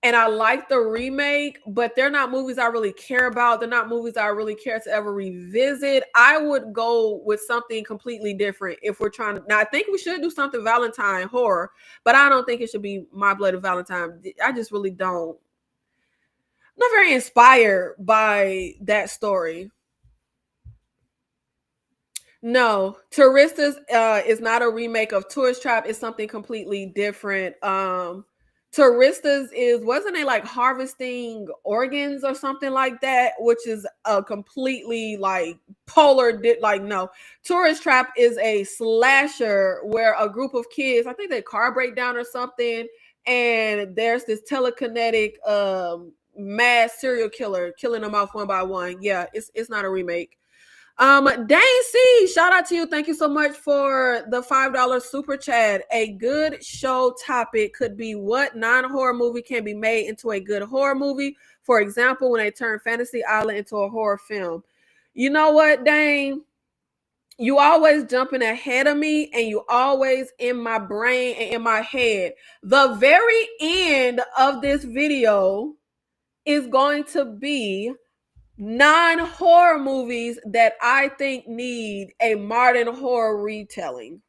and I like the remake, but they're not movies I really care about. They're not movies I really care to ever revisit. I would go with something completely different if we're trying to. Now, I think we should do something Valentine horror, but I don't think it should be My Bloody Valentine. I just really don't. I'm not very inspired by that story. No, Touristas is not a remake of Tourist Trap. It's something completely different. Touristas is, wasn't it like harvesting organs or something like that, which is a completely like like no. Tourist Trap is a slasher where a group of kids, I think they car break down or something, and there's this telekinetic mass serial killer killing them off one by one. Yeah, it's not a remake. Dane C, shout out to you. Thank you so much for the $5 super chat. A good show topic could be what non-horror movie can be made into a good horror movie. For example, when they turn Fantasy Island into a horror film. You know what, Dane? You always jumping ahead of me and you always in my brain and in my head. The very end of this video is going to be non-horror movies that I think need a modern horror retelling.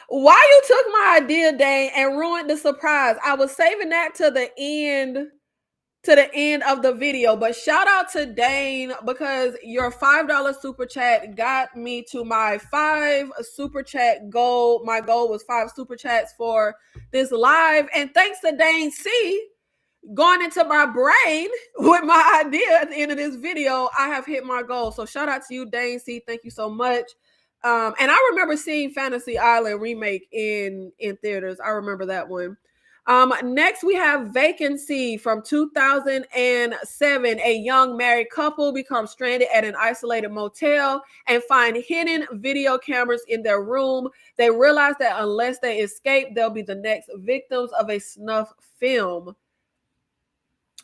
Why you took my idea, Dane, and ruined the surprise? I was saving that to the end of the video. But shout out to Dane because your $5 super chat got me to my 5 super chat goal. My goal was 5 super chats for this live. And thanks to Dane C, going into my brain with my idea at the end of this video, I have hit my goal. So shout out to you, Dane C. Thank you so much. And I remember seeing Fantasy Island remake in theaters. I remember that one. Next we have Vacancy from 2007. A young married couple becomes stranded at an isolated motel and find hidden video cameras in their room. They realize that unless they escape, they'll be the next victims of a snuff film.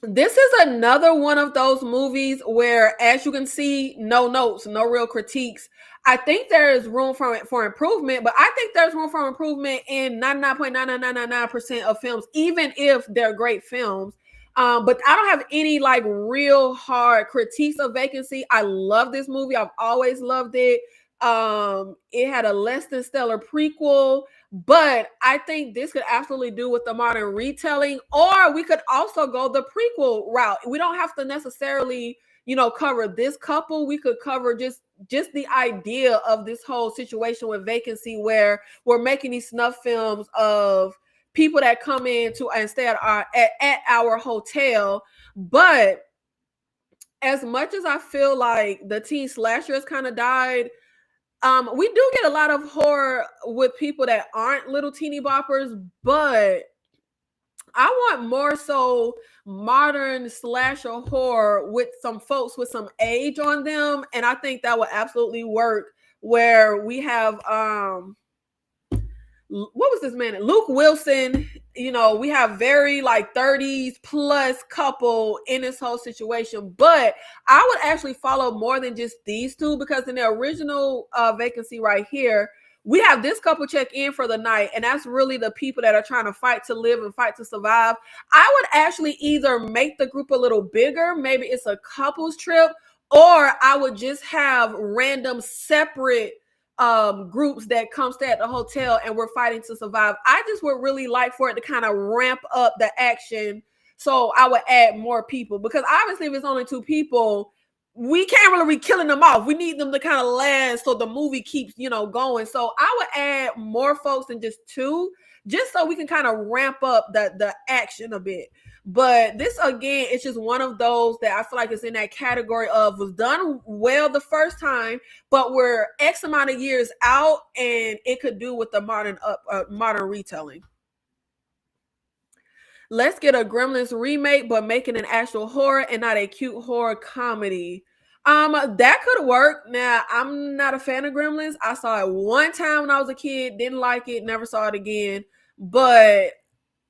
This is another one of those movies where, as you can see, no notes, no real critiques. I think there is room for improvement, but I think there's room for improvement in 99.99999% of films, even if they're great films. But I don't have any like real hard critiques of Vacancy. I love this movie. I've always loved it. It had a less than stellar prequel. But I think this could absolutely do with the modern retelling, or we could also go the prequel route. We don't have to necessarily, cover this couple. We could cover just the idea of this whole situation with Vacancy, where we're making these snuff films of people that come in to and stay at our hotel. But as much as I feel like the teen slasher has kind of died, we do get a lot of horror with people that aren't little teeny boppers, but I want more so modern slasher horror with some folks with some age on them, and I think that would absolutely work. Where we have what was this man? Luke Wilson. We have very like 30s plus couple in this whole situation. But I would actually follow more than just these two, because in the original vacancy right here, we have this couple check in for the night, and that's really the people that are trying to fight to live and fight to survive. I would actually either make the group a little bigger, maybe it's a couples trip, or I would just have random separate groups that come stay at the hotel and we're fighting to survive. I just would really like for it to kind of ramp up the action. So I would add more people, because obviously if it's only two people, we can't really be killing them off. We need them to kind of last so the movie keeps, going. So I would add more folks than just two, just so we can kind of ramp up the action a bit. But this, again, it's just one of those that I feel like is in that category of was done well the first time, but we're X amount of years out and it could do with the modern retelling. Let's get a Gremlins remake, but making an actual horror and not a cute horror comedy. That could work. Now, I'm not a fan of Gremlins. I saw it one time when I was a kid, didn't like it, never saw it again. But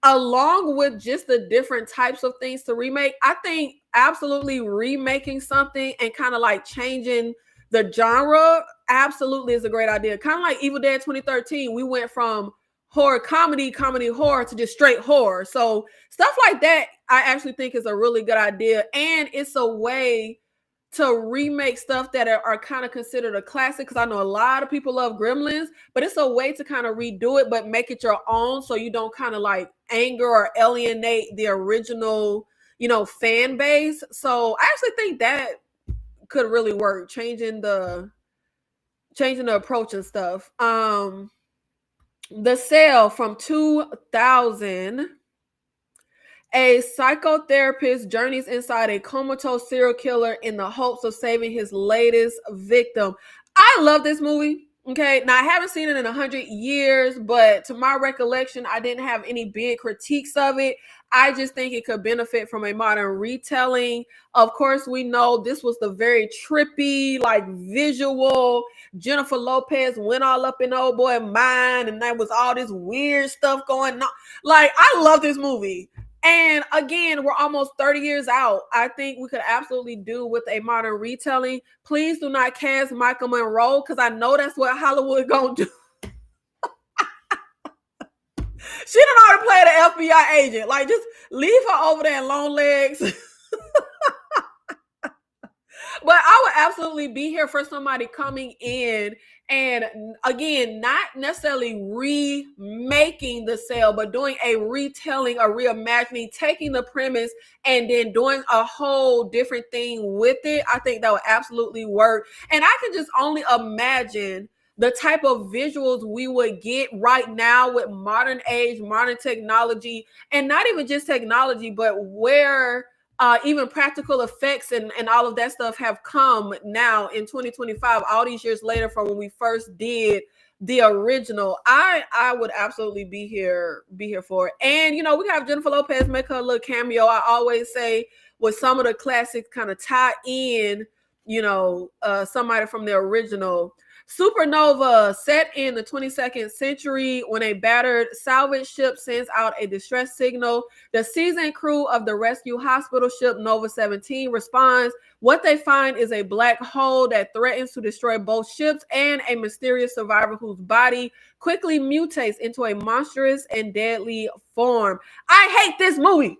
along with just the different types of things to remake, I think absolutely remaking something and kind of like changing the genre absolutely is a great idea. Kind of like Evil Dead 2013, we went from horror comedy horror to just straight horror. So stuff like that I actually think is a really good idea, and it's a way to remake stuff that are kind of considered a classic, because I know a lot of people love Gremlins, but it's a way to kind of redo it but make it your own, so you don't kind of like anger or alienate the original fan base. So I actually think that could really work, changing the approach and stuff. The Cell from 2000. A psychotherapist journeys inside a comatose serial killer in the hopes of saving his latest victim. I love this movie. Okay, now I haven't seen it in 100 years, but to my recollection, I didn't have any big critiques of it. I just think it could benefit from a modern retelling. Of course, we know this was the very trippy, like visual. Jennifer Lopez went all up in old boy mind, and there was all this weird stuff going on. Like, I love this movie. And again, we're almost 30 years out. I think we could absolutely do with a modern retelling. Please do not cast Michael Monroe, because I know that's what Hollywood gonna do. She don't know how to play the FBI agent. Like, just leave her over there in long legs. But I would absolutely be here for somebody coming in and, again, not necessarily remaking The Cell, but doing a retelling, a reimagining, taking the premise and then doing a whole different thing with it. I think that would absolutely work. And I can just only imagine the type of visuals we would get right now with modern age, modern technology, and not even just technology, but where even practical effects and all of that stuff have come now in 2025, all these years later from when we first did the original. I would absolutely be here for it. And we have Jennifer Lopez make her little cameo. I always say with some of the classics kind of tie in, somebody from the original. Supernova, set in the 22nd century when a battered salvage ship sends out a distress signal. The seasoned crew of the rescue hospital ship Nova 17 responds. What they find is a black hole that threatens to destroy both ships and a mysterious survivor whose body quickly mutates into a monstrous and deadly form. I hate this movie.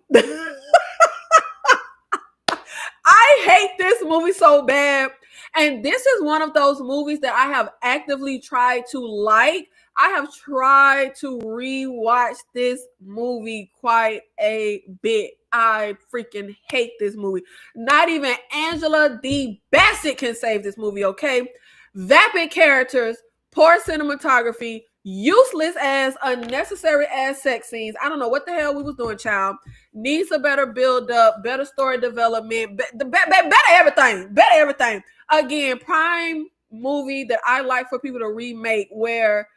I hate this movie so bad. And this is one of those movies that I have actively tried to like. I have tried to rewatch this movie quite a bit. I freaking hate this movie. Not even Angela D. Bassett can save this movie, okay? Vapid characters, poor cinematography, useless as unnecessary as sex scenes. I don't know what the hell we was doing, child. Needs a better build up, better story development, better everything. Again, prime movie that I like for people to remake, where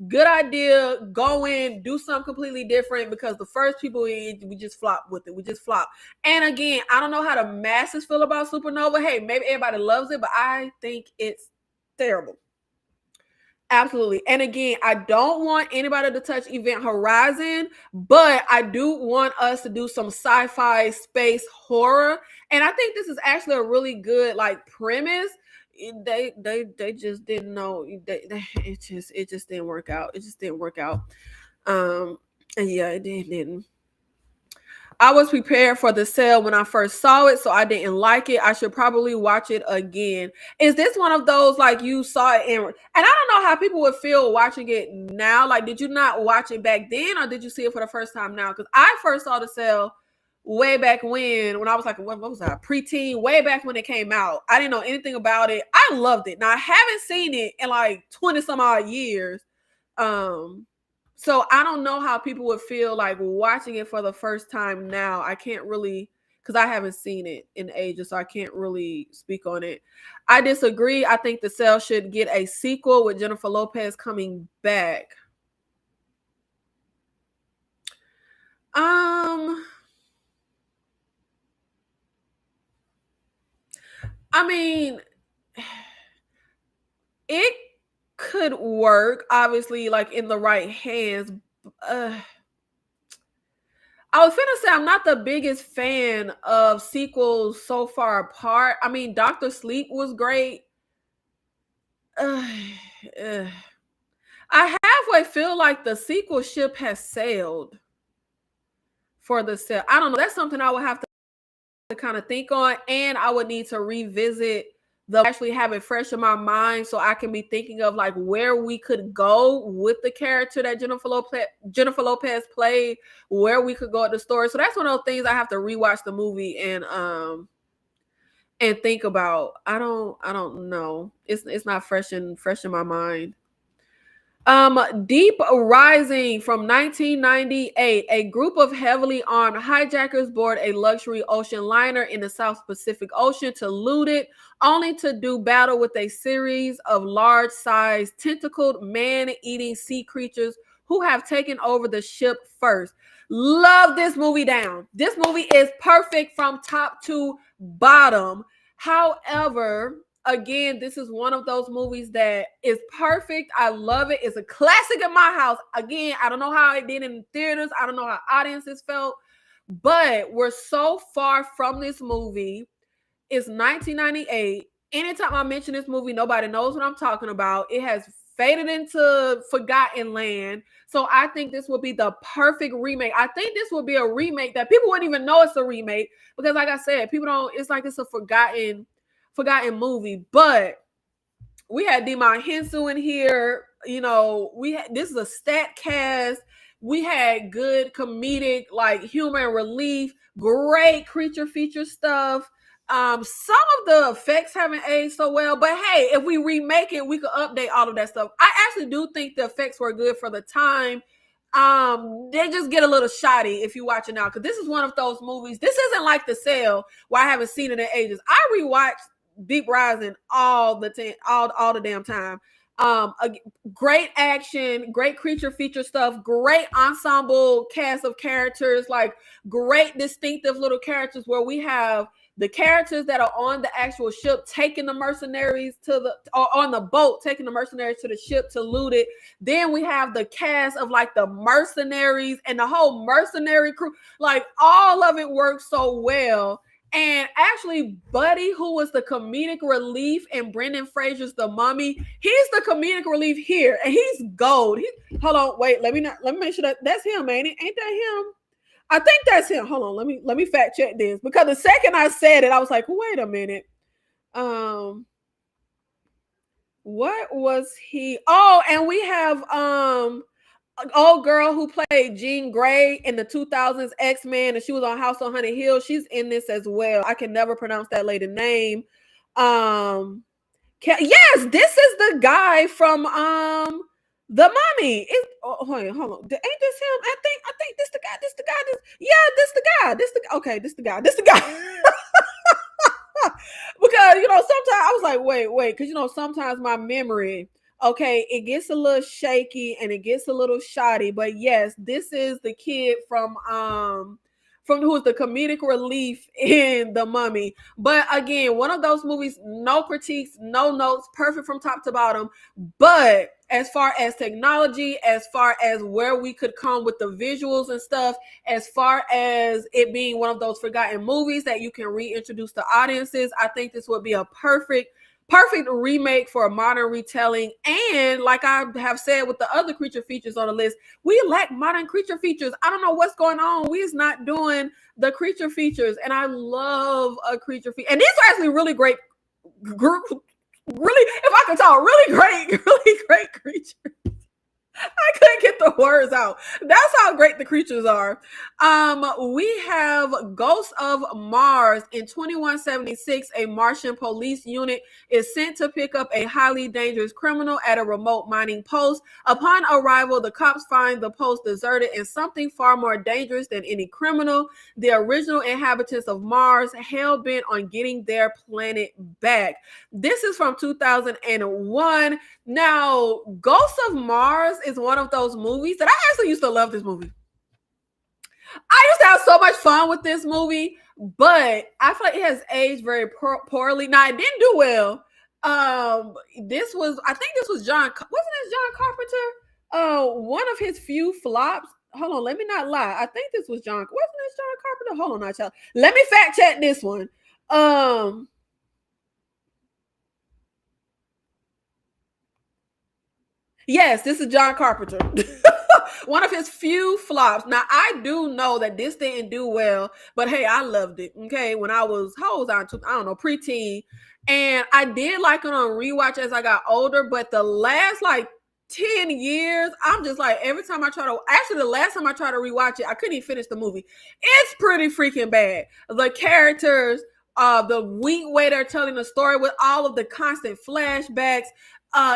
good idea, go in, do something completely different, because the first people we just flop with it. We just flop. And again, I don't know how the masses feel about Supernova. Hey, maybe everybody loves it, but I think it's terrible. Absolutely. And again, I don't want anybody to touch Event Horizon, but I do want us to do some sci-fi space horror. And I think this is actually a really good like premise. They just didn't know. It just didn't work out. It just didn't work out. And yeah, it didn't. I was prepared for the sale when I first saw it, so I didn't like it. I should probably watch it again. Is this one of those like you saw it and I don't know how people would feel watching it now? Like, did you not watch it back then, or did you see it for the first time now? Because I first saw the sale way back when I was like, what was I, preteen? Way back when it came out, I didn't know anything about it. I loved it. Now I haven't seen it in like 20 some odd years. Um, so I don't know how people would feel like watching it for the first time now. I can't really, because I haven't seen it in ages, so I can't really speak on it. I disagree. I think the cell should get a sequel with Jennifer Lopez coming back. I mean, it could work, obviously, like in the right hands. I was finna say I'm not the biggest fan of sequels so far apart. I mean, Doctor Sleep was great. Ugh. I halfway feel like the sequel ship has sailed for the sale. I don't know. That's something I would have to kind of think on, and I would need to revisit the actually have it fresh in my mind so I can be thinking of like where we could go with the character that Jennifer Lopez played, where we could go at the story. So that's one of those things I have to rewatch the movie and think about. I don't know. It's not fresh in my mind. Deep Rising from 1998. A group of heavily armed hijackers board a luxury ocean liner in the South Pacific Ocean to loot it, only to do battle with a series of large-sized, tentacled, man-eating sea creatures who have taken over the ship first. Love this movie down. This movie is perfect from top to bottom. However, again, this is one of those movies that is perfect. I love it. It's a classic in my house. Again, I don't know how it did in theaters. I don't know how audiences felt, but we're so far from this movie. It's 1998. Anytime I mention this movie, nobody knows what I'm talking about. It has faded into forgotten land. So I think this would be the perfect remake. I think this would be a remake that people wouldn't even know it's a remake because, like I said, people don't. It's like it's a forgotten movie. But we had Demon Hensu in here. You know, this is a stat cast. We had good comedic, like humor and relief, great creature feature stuff. Some of the effects haven't aged so well, but hey, if we remake it, we could update all of that stuff. I actually do think the effects were good for the time. They just get a little shoddy if you watch it now, because this is one of those movies. This isn't like The Sale where I haven't seen it in ages. I rewatched Deep Rising all the damn time. A great action, great creature feature stuff, great ensemble cast of characters, like great distinctive little characters where we have the characters that are on the actual ship taking the mercenaries or on the boat taking the mercenaries to the ship to loot it. Then we have the cast of like the mercenaries and the whole mercenary crew. Like all of it works so well. And actually, Buddy, who was the comedic relief in Brendan Fraser's The Mummy, he's the comedic relief here, and he's gold. Hold on, wait, let me make sure that's him, ain't it? Ain't that him? I think that's him. Hold on, let me fact check this, because the second I said it, I was like, wait a minute. What was he? Oh, and we have an old girl who played Jean Grey in the 2000s X-Men, and she was on House on Haunted Hill. She's in this as well. I can never pronounce that lady's name. Yes, this is the guy from The Mummy. Hold on. Ain't this him? I think this the guy. Okay, this the guy. Because sometimes I was like, wait, because sometimes my memory, okay, it gets a little shaky and it gets a little shoddy. But yes, this is the kid from who is the comedic relief in The Mummy. But again, one of those movies, no critiques, no notes, perfect from top to bottom. But as far as technology, as far as where we could come with the visuals and stuff, as far as it being one of those forgotten movies that you can reintroduce to audiences. I think this would be a perfect remake for a modern retelling. And like I have said with the other creature features on the list, we lack modern creature features. I don't know what's going on. We is not doing the creature features, and I love a creature feature. And these are actually really great group. Really, if I could talk, really great creatures. I couldn't get the words out. That's how great the creatures are. We have Ghosts of Mars. In 2176, a Martian police unit is sent to pick up a highly dangerous criminal at a remote mining post. Upon arrival, the cops find the post deserted and something far more dangerous than any criminal. The original inhabitants of Mars, hell-bent on getting their planet back. This is from 2001. Now, Ghosts of Mars is one of those movies that I actually used to love this movie. I used to have so much fun with this movie, but I feel like it has aged very poorly. Now, it didn't do well. I think this was wasn't this John Carpenter? One of his few flops. Hold on, let me not lie. I think this was wasn't this John Carpenter? Hold on, now, child. Let me fact check this one. Yes, this is John Carpenter. One of his few flops. Now, I do know that this didn't do well, but hey, I loved it. Okay, when I was, how old was I? I don't know, preteen. And I did like it on rewatch as I got older, but the last 10 years, I'm just like, every time I try to, actually the last time I tried to rewatch it, I couldn't even finish the movie. It's pretty freaking bad. The characters, the weak way they're telling the story with all of the constant flashbacks,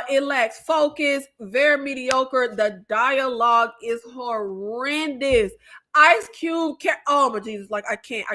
it lacks focus, very mediocre. The dialogue is horrendous. Ice Cube oh my Jesus, I can't.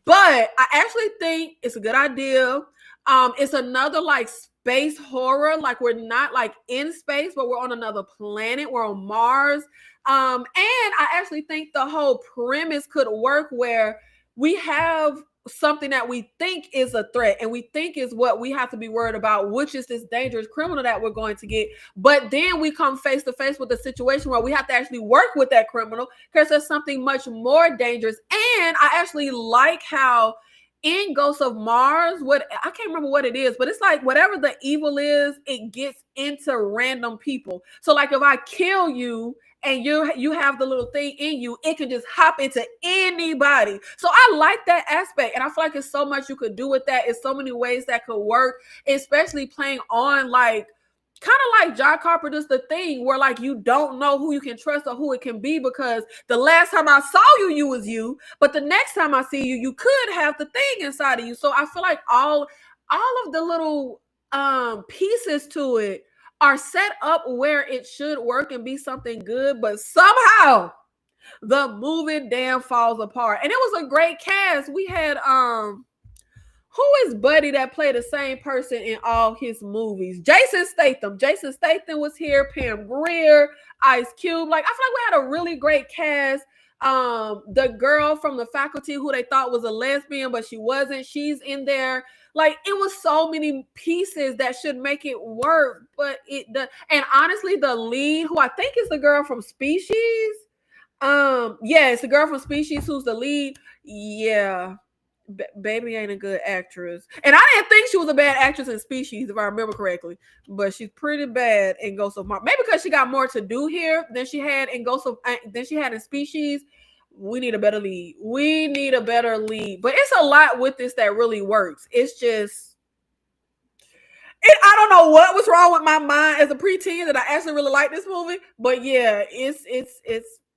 But I actually think it's a good idea. It's another space horror. We're not in space, but we're on another planet. We're on Mars. And I actually think the whole premise could work where we have something that we think is a threat and we think is what we have to be worried about, which is this dangerous criminal that we're going to get. But then we come face to face with a situation where we have to actually work with that criminal because there's something much more dangerous. And I actually like how in Ghosts of Mars, I can't remember what it is, but it's whatever the evil is, it gets into random people. So if I kill you, and you have the little thing in you, it can just hop into anybody. So I like that aspect. And I feel like there's so much you could do with that. It's so many ways that could work, especially playing on kind of like John Carpenter's The Thing, where you don't know who you can trust or who it can be, because the last time I saw you, you was you, but the next time I see you, you could have the thing inside of you. So I feel like all of the little pieces to it are set up where it should work and be something good, but somehow the movie damn falls apart. And it was a great cast. We had who is Buddy that played the same person in all his movies? Jason Statham. Jason Statham was here. Pam Grier, Ice Cube. I feel like we had a really great cast. The girl from The Faculty who they thought was a lesbian, but she wasn't. She's in there. It was so many pieces that should make it work, but and honestly, the lead, who I think is the girl from Species. It's the girl from Species who's the lead. Yeah. Baby ain't a good actress. And I didn't think she was a bad actress in Species, if I remember correctly. But she's pretty bad in Ghosts of Mars. Maybe because she got more to do here than she had in Species. We need a better lead. But it's a lot with this that really works. It's just, I don't know what was wrong with my mind as a preteen that I actually really like this movie. But yeah, it's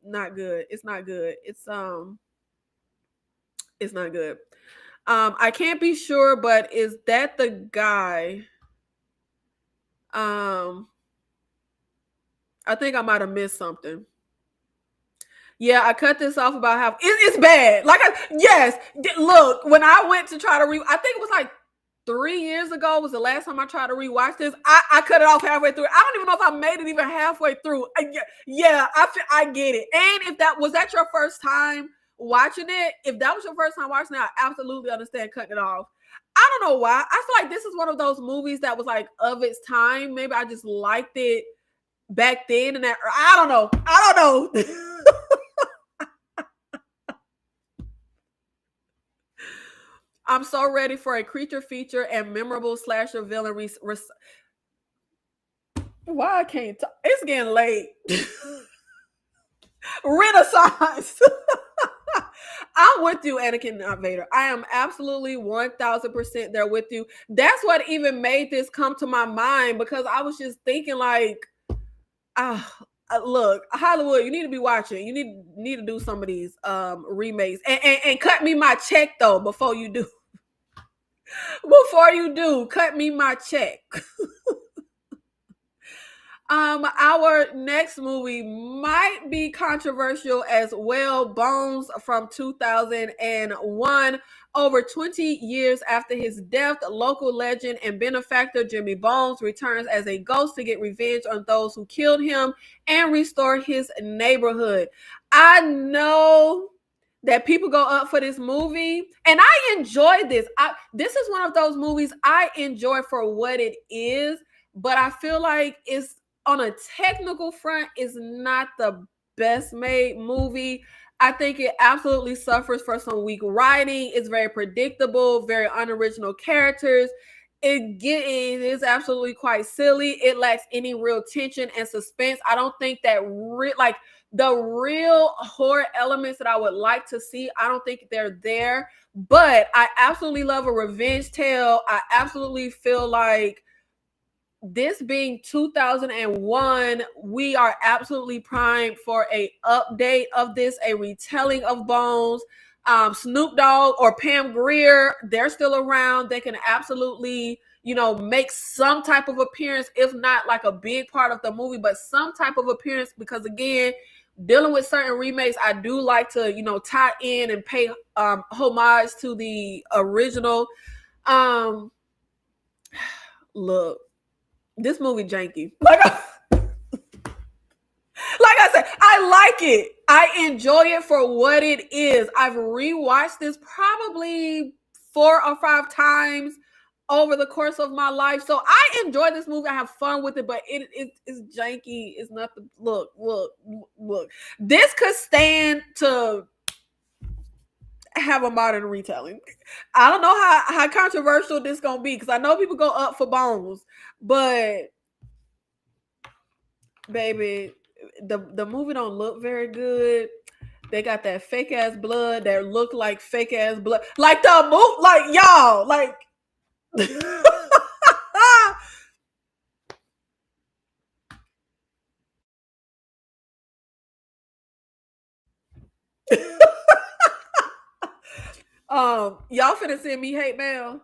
not good. It's not good. It's not good. I can't be sure, but is that the guy? I think I might have missed something. Yeah, I cut this off about how it's bad. Look, when I went to try to I think it was 3 years ago was the last time I tried to rewatch this. I cut it off halfway through. I don't even know if I made it even halfway through. Yeah, I get it. And if that was your first time watching it, if that was your first time watching it, I absolutely understand cutting it off. I don't know why. I feel like this is one of those movies that was like of its time. Maybe I just liked it back then, and that I don't know. I don't know. I'm so ready for a creature feature and memorable slasher villain. Why I can't talk? It's getting late. Renaissance. I'm with you, Anakin, not Vader. I am absolutely 1000% there with you. That's what even made this come to my mind, because I was just thinking like, look, Hollywood, you need to be watching. You need to do some of these remakes and cut me my check though before you do. Before you do, cut me my check. Our next movie might be controversial as well. Bones from 2001. Over 20 years after his death, local legend and benefactor Jimmy Bones returns as a ghost to get revenge on those who killed him and restore his neighborhood. I know that people go up for this movie, and I enjoy this. This is one of those movies I enjoy for what it is, but I feel like it's on a technical front is not the best made movie. I think it absolutely suffers for some weak writing. It's very predictable, very unoriginal characters. It is absolutely quite silly. It lacks any real tension and suspense. I don't think that like the real horror elements that I would like to see, I don't think they're there. But I absolutely love a revenge tale. I absolutely feel like this being 2001, we are absolutely primed for a update of this, a retelling of Bones. Snoop Dogg or Pam Grier, they're still around. They can absolutely, make some type of appearance, if not like a big part of the movie, but some type of appearance, because again, dealing with certain remakes, I do like to, tie in and pay homage to the original. Look, this movie janky. Like I said, I like it. I enjoy it for what it is. I've rewatched this probably 4 or 5 times over the course of my life. So I enjoy this movie. I have fun with it, but it's janky. It's nothing. Look. This could stand to have a modern retelling. I don't know how controversial this gonna be, because I know people go up for Bones, but baby, the movie don't look very good. They got that fake ass blood that look like fake ass blood, like the movie, like y'all, like. Y'all finna send me hate mail.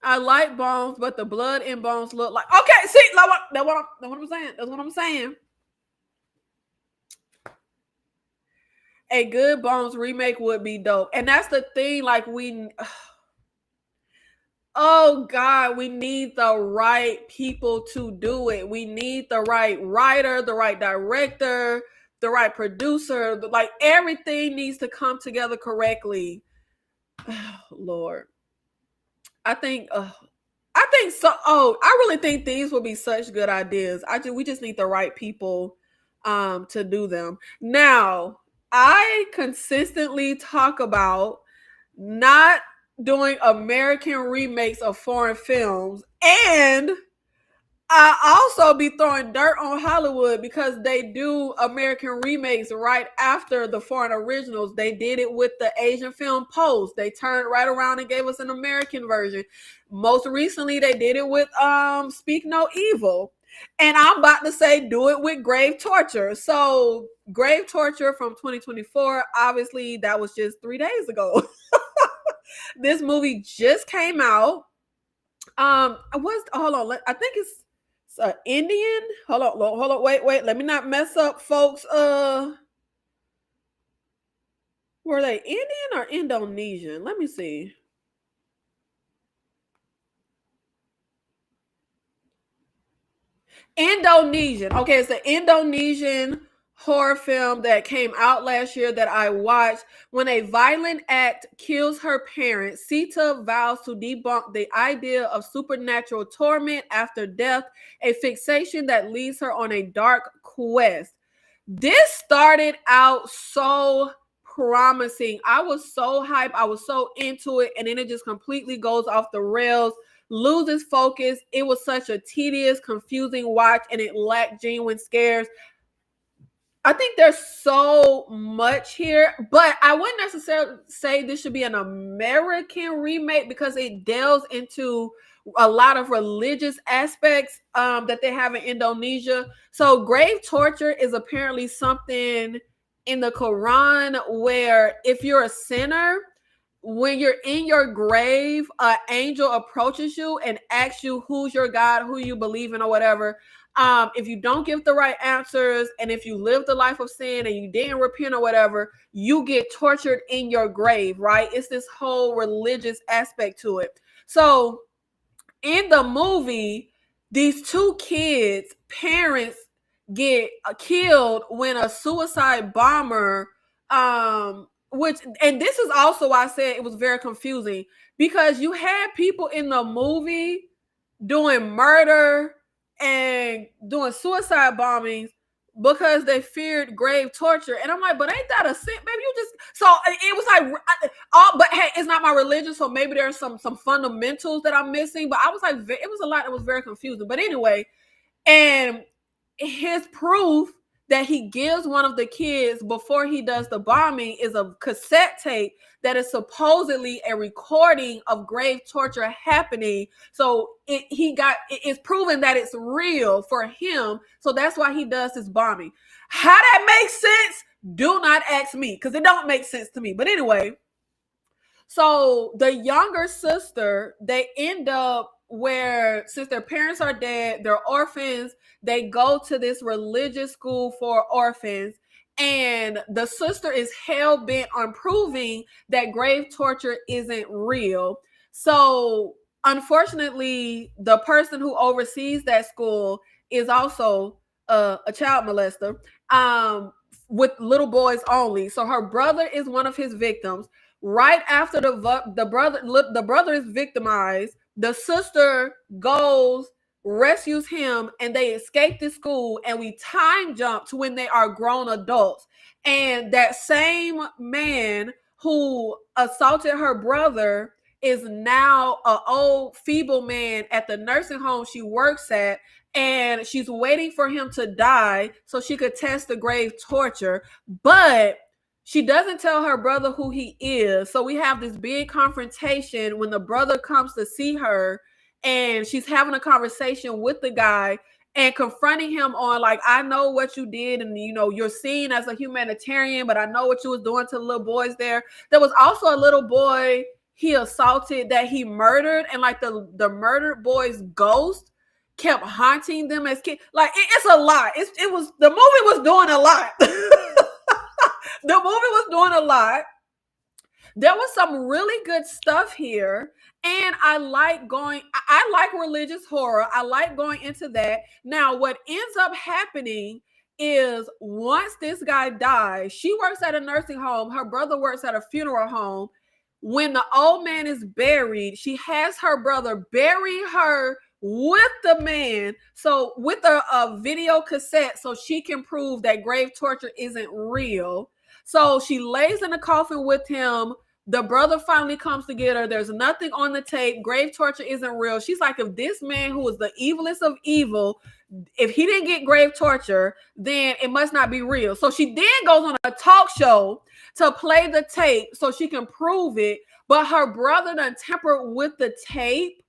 I like Bones, but the blood in Bones look like, okay. See, that's what I'm saying. That's what I'm saying. A good Bones remake would be dope, and that's the thing. Like oh God, we need the right people to do it. We need the right writer, the right director, the right producer. Like everything needs to come together correctly. Lord, I think. I think so. Oh, I really think these will be such good ideas. We just need the right people to do them. Now, I consistently talk about not doing American remakes of foreign films, and I also be throwing dirt on Hollywood because they do American remakes right after the foreign originals. They did it with the Asian film Pose. They turned right around and gave us an American version. Most recently, they did it with Speak No Evil. And I'm about to say do it with Grave Torture. So Grave Torture from 2024, obviously that was just 3 days ago. This movie just came out. Hold on, I think it's Indian. Hold on, wait. Let me not mess up, folks. Were they Indian or Indonesian? Let me see. Indonesian. Okay, it's an Indonesian horror film that came out last year that I watched. When a violent act kills her parents, Sita vows to debunk the idea of supernatural torment after death, a fixation that leads her on a dark quest. This started out so promising. I was so hyped. I was so into it. And then it just completely goes off the rails, loses focus. It was such a tedious, confusing watch, and it lacked genuine scares. I think there's so much here, but I wouldn't necessarily say this should be an American remake because it delves into a lot of religious aspects that they have in Indonesia. So, grave torture is apparently something in the Quran where if you're a sinner, when you're in your grave, an angel approaches you and asks you who's your God, who you believe in, or whatever. If you don't give the right answers, and if you live the life of sin and you didn't repent or whatever, you get tortured in your grave, right? It's this whole religious aspect to it. So in the movie, these two kids' parents get killed when a suicide bomber, which, and this is also why I said it was very confusing, because you had people in the movie doing murder and doing suicide bombings because they feared grave torture. And I'm like, but ain't that a sin? Maybe you just, so it was like, but hey, it's not my religion, so maybe there's some fundamentals that I'm missing. But I was like, it was a lot that was very confusing. But anyway, and his proof that he gives one of the kids before he does the bombing is a cassette tape that is supposedly a recording of grave torture happening. So it's proven that it's real for him. So that's why he does his bombing. How that makes sense, do not ask me, because it don't make sense to me. But anyway, so the younger sister, they end up where, since their parents are dead, they're orphans, they go to this religious school for orphans. And the sister is hell bent on proving that grave torture isn't real. So, unfortunately, the person who oversees that school is also a child molester, with little boys only. So, her brother is one of his victims. Right after the brother is victimized, the sister goes, rescues him, and they escape the school, and we time jump to when they are grown adults. And that same man who assaulted her brother is now an old feeble man at the nursing home she works at, and she's waiting for him to die so she could test the grave torture. But she doesn't tell her brother who he is. So we have this big confrontation when the brother comes to see her, and she's having a conversation with the guy and confronting him on, like, I know what you did, and you're seen as a humanitarian, but I know what you was doing to the little boys there. There was also a little boy he assaulted that he murdered, and like the murdered boy's ghost kept haunting them as kids. Like it's a lot. It was, the movie was doing a lot. The movie was doing a lot. There was some really good stuff here. And I like religious horror. I like going into that. Now, what ends up happening is once this guy dies, she works at a nursing home. Her brother works at a funeral home. When the old man is buried, she has her brother bury her with the man, so with a video cassette, so she can prove that grave torture isn't real. So she lays in the coffin with him. The brother finally comes to get her. There's nothing on the tape. Grave torture isn't real. She's like, if this man, who was the evilest of evil, if he didn't get grave torture, then it must not be real. So she then goes on a talk show to play the tape so she can prove it. But her brother done tampered with the tape.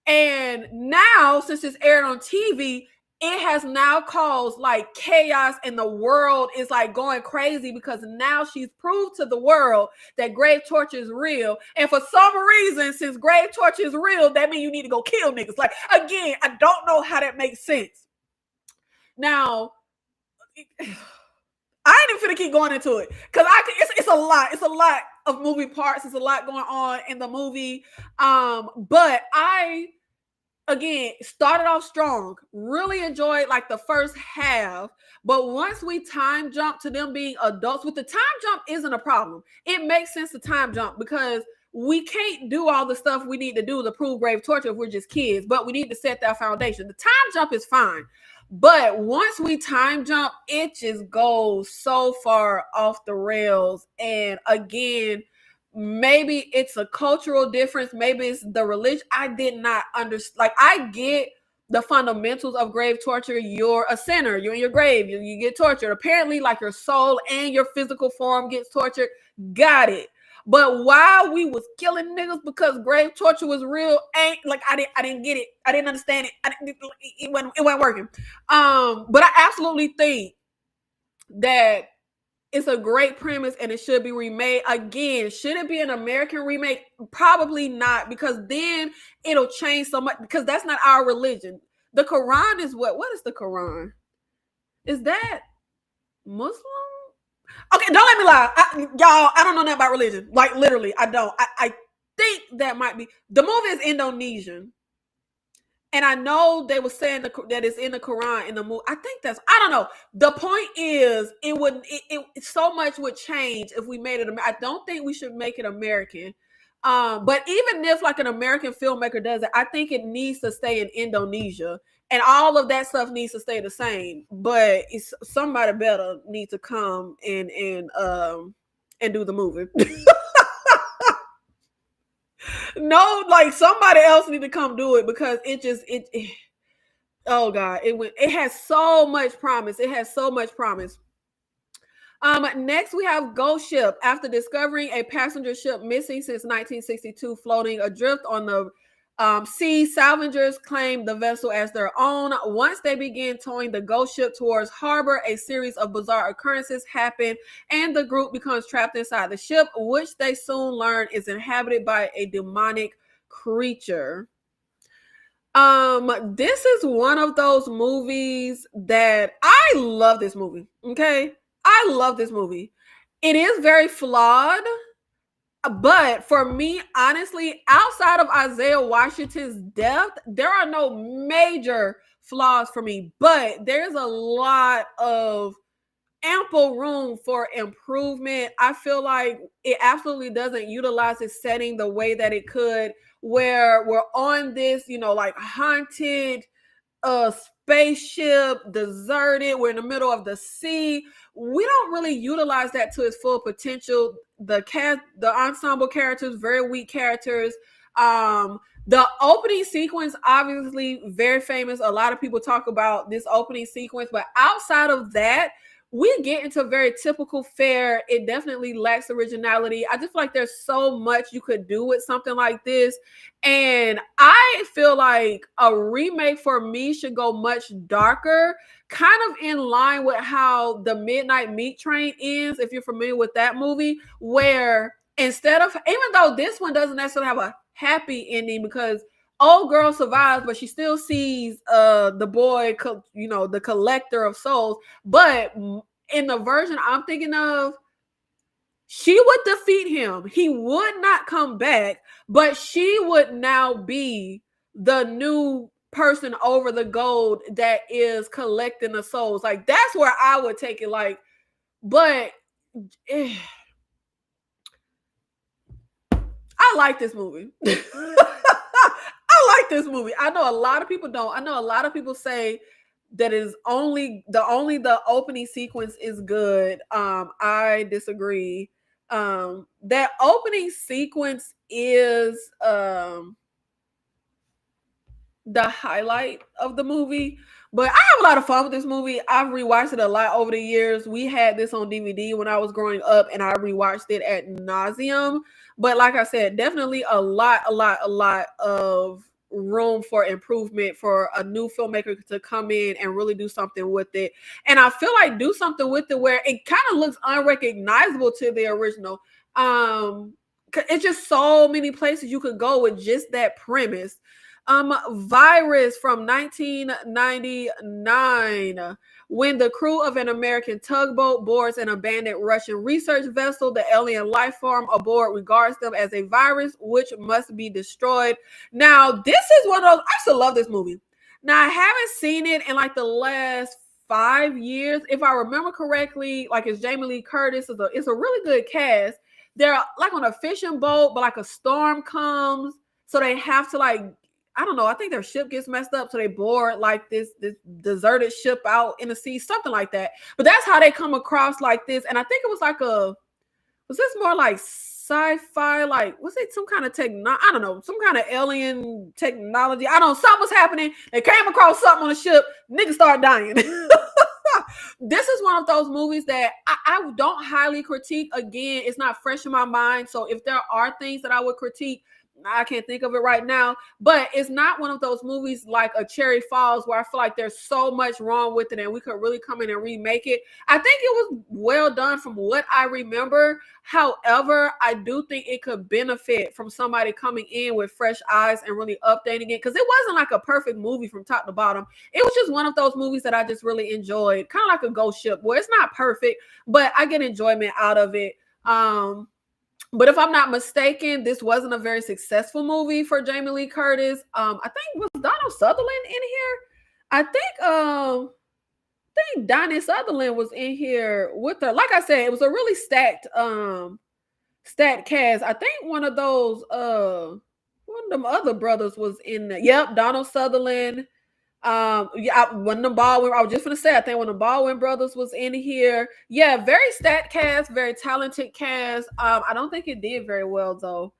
And now, since it's aired on TV, it has now caused like chaos, and the world is like going crazy because now she's proved to the world that grave torture is real. And for some reason, since grave torture is real, that means you need to go kill niggas. Like, again, I don't know how that makes sense. Now, I ain't even finna keep going into it because it's a lot. It's a lot of movie parts. It's a lot going on in the movie. But again, started off strong, really enjoyed like the first half, but once we time jump to them being adults, with the time jump isn't a problem. It makes sense to time jump because we can't do all the stuff we need to do to prove grave torture if we're just kids, but we need to set that foundation. The time jump is fine. But once we time jump, it just goes so far off the rails. And again, maybe it's a cultural difference, maybe it's the religion. I did not understand. Like, I get the fundamentals of grave torture. You're a sinner, you're in your grave, you get tortured. Apparently, like, your soul and your physical form gets tortured. Got it. But while we was killing niggas because grave torture was real, ain't like I didn't get it. I didn't understand it. It wasn't working. But I absolutely think that it's a great premise and it should be remade. Again, should it be an American remake? Probably not, because then it'll change so much, because that's not our religion. The Quran is what? What is the Quran? Is that Muslim? Okay, don't let me lie. Y'all, I don't know nothing about religion. Like, literally, I don't. I think that might be. The movie is Indonesian. And I know they were saying that it's in the Quran in the movie. I think that's, I don't know. The point is, so much would change if we made it. I don't think we should make it American. But even if like an American filmmaker does it, I think it needs to stay in Indonesia, and all of that stuff needs to stay the same. But it's somebody better need to come and do the movie. No, like, somebody else need to come do it, because it oh god, it has so much promise. It has so much promise. Next we have Ghost Ship. After discovering a passenger ship missing since 1962 floating adrift on the sea, salvagers claim the vessel as their own. Once they begin towing the ghost ship towards harbor, a series of bizarre occurrences happen and the group becomes trapped inside the ship, which they soon learn is inhabited by a demonic creature. This is one of those movies that I love. This movie, okay? I love this movie. It is very flawed. But for me, honestly, outside of Isaiah Washington's death, there are no major flaws for me. But there's a lot of ample room for improvement. I feel like it absolutely doesn't utilize its setting the way that it could, where we're on this, like, haunted spaceship, deserted, we're in the middle of the sea. We don't really utilize that to its full potential. The ensemble characters, very weak characters. The opening sequence, obviously very famous. A lot of people talk about this opening sequence, but outside of that, we get into very typical fare. It definitely lacks originality. I just feel like there's so much you could do with something like this. And I feel like a remake for me should go much darker, kind of in line with how The Midnight Meat Train ends, if you're familiar with that movie, where instead of, even though this one doesn't necessarily have a happy ending, because old girl survives, but she still sees the boy, the collector of souls. But in the version I'm thinking of, she would defeat him. He would not come back, but she would now be the new person over the gold that is collecting the souls. Like, that's where I would take it. Like, but I like this movie. I like this movie. I know a lot of people don't. I know a lot of people say that is only the opening sequence is good. I disagree. That opening sequence is the highlight of the movie. But I have a lot of fun with this movie. I've rewatched it a lot over the years. We had this on DVD when I was growing up, and I rewatched it ad nauseum. But like I said, definitely a lot of room for improvement for a new filmmaker to come in and really do something with it. And I feel like do something with it where it kind of looks unrecognizable to the original. It's just so many places you could go with just that premise. Virus from 1999. When the crew of an American tugboat boards an abandoned Russian research vessel, the alien life form aboard regards them as a virus which must be destroyed. Now, this is one of those. I still love this movie. Now, I haven't seen it in like the last 5 years, if I remember correctly. Like, it's Jamie Lee Curtis. It's a really good cast. They're like on a fishing boat, but like a storm comes, so they have to like, I don't know. I think their ship gets messed up, so they board like this deserted ship out in the sea, something like that. But that's how they come across like this. And I think it was like was this more like sci-fi? Like, was it some kind of I don't know, some kind of alien technology? I don't know. Something was happening. They came across something on the ship. Niggas start dying. This is one of those movies that I don't highly critique. Again, it's not fresh in my mind. So if there are things that I would critique, I can't think of it right now, but it's not one of those movies like a Cherry Falls where I feel like there's so much wrong with it and we could really come in and remake it. I think it was well done from what I remember. However, I do think it could benefit from somebody coming in with fresh eyes and really updating it, because it wasn't like a perfect movie from top to bottom. It was just one of those movies that I just really enjoyed, kind of like a Ghost Ship, where it's not perfect, but I get enjoyment out of it. But if I'm not mistaken, this wasn't a very successful movie for Jamie Lee Curtis. I think, was Donald Sutherland in here? I think Donnie Sutherland was in here with her. Like I said, it was a really stacked cast. I think one of them other brothers was in there. Yep, Donald Sutherland. When the Baldwin, I was just gonna say, I think when the Baldwin brothers was in here. Yeah, very stacked cast, very talented cast. I don't think it did very well though.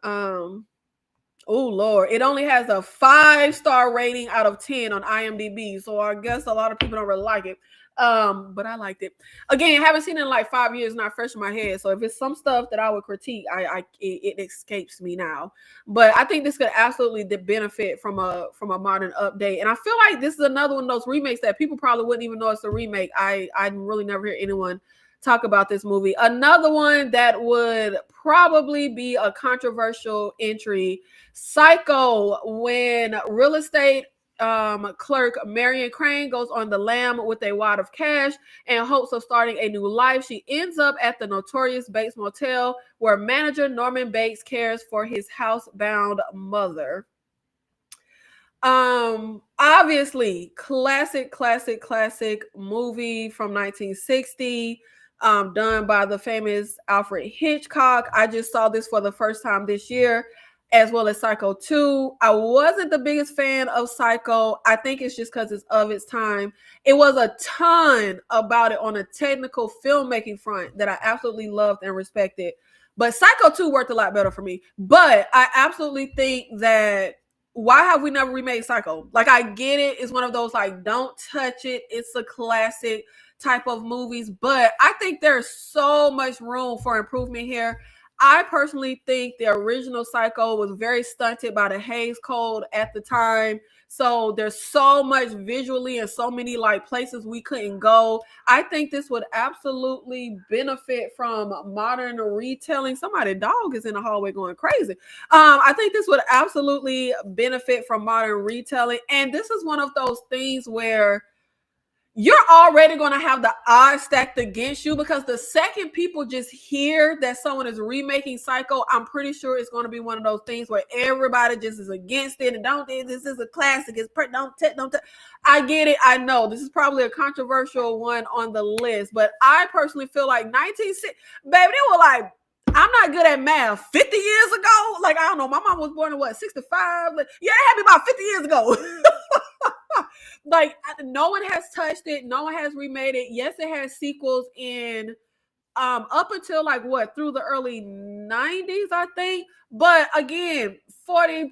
Oh Lord, it only has a 5-star rating out of 10 on IMDb, so I guess a lot of people don't really like it. But I liked it. Again, haven't seen it in like 5 years, not fresh in my head. So if it's some stuff that I would critique, it escapes me now. But I think this could absolutely benefit from a modern update. And I feel like this is another one of those remakes that people probably wouldn't even know it's a remake. I really never hear anyone talk about this movie. Another one that would probably be a controversial entry, Psycho, when real estate clerk Marion Crane goes on the lam with a wad of cash in hopes of starting a new life. She ends up at the notorious Bates Motel, where manager Norman Bates cares for his housebound mother. Obviously, classic movie from 1960, done by the famous Alfred Hitchcock. I just saw this for the first time this year, as well as Psycho 2. I wasn't the biggest fan of Psycho. I think it's just because it's of its time. It was a ton about it on a technical filmmaking front that I absolutely loved and respected. But Psycho 2 worked a lot better for me. But I absolutely think that, why have we never remade Psycho? Like, I get it. It's one of those, like, don't touch it. It's a classic type of movies. But I think there's so much room for improvement here. I personally think the original Psycho was very stunted by the Hays Code at the time. So there's so much visually and so many like places we couldn't go. I think this would absolutely benefit from modern retelling. Somebody's dog is in the hallway going crazy. I think this would absolutely benefit from modern retelling. And this is one of those things where you're already going to have the odds stacked against you, because the second people just hear that someone is remaking Psycho, I'm pretty sure it's going to be one of those things where everybody just is against it and this is a classic. Don't. I get it. I know this is probably a controversial one on the list, but I personally feel like 1960, baby, they were like, I'm not good at math. 50 years ago? Like, I don't know. My mom was born in what, 65? Like, yeah, it had me about 50 years ago. Like, no one has touched it. No one has remade it. Yes, it has sequels in up until like what, through the early 90s, I think. But again, 40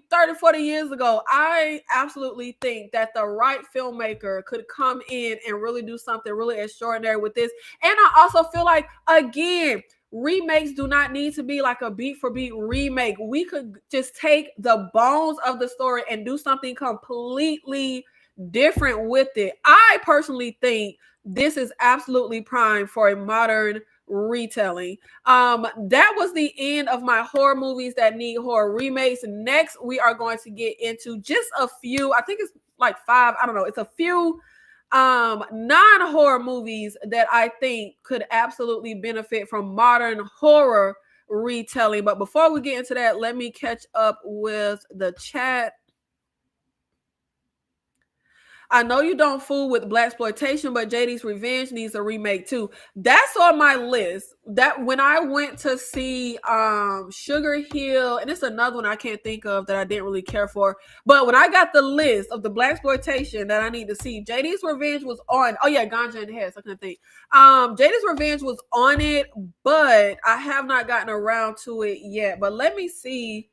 years ago, I absolutely think that the right filmmaker could come in and really do something really extraordinary with this. And I also feel like, again, remakes do not need to be like a beat for beat remake. We could just take the bones of the story and do something completely different with it. I personally think this is absolutely prime for a modern retelling. That was the end of my horror movies that need horror remakes. Next, we are going to get into just a few, I think it's like 5, I don't know, it's a few non-horror movies that I think could absolutely benefit from modern horror retelling. But before we get into that, let me catch up with the chat. I know you don't fool with blaxploitation, but JD's Revenge needs a remake too. That's on my list. That when I went to see Sugar Hill, and it's another one I can't think of that I didn't really care for. But when I got the list of the blaxploitation that I need to see, JD's Revenge was on. Oh yeah, Ganja and Hess. I couldn't think. JD's Revenge was on it, but I have not gotten around to it yet. But let me see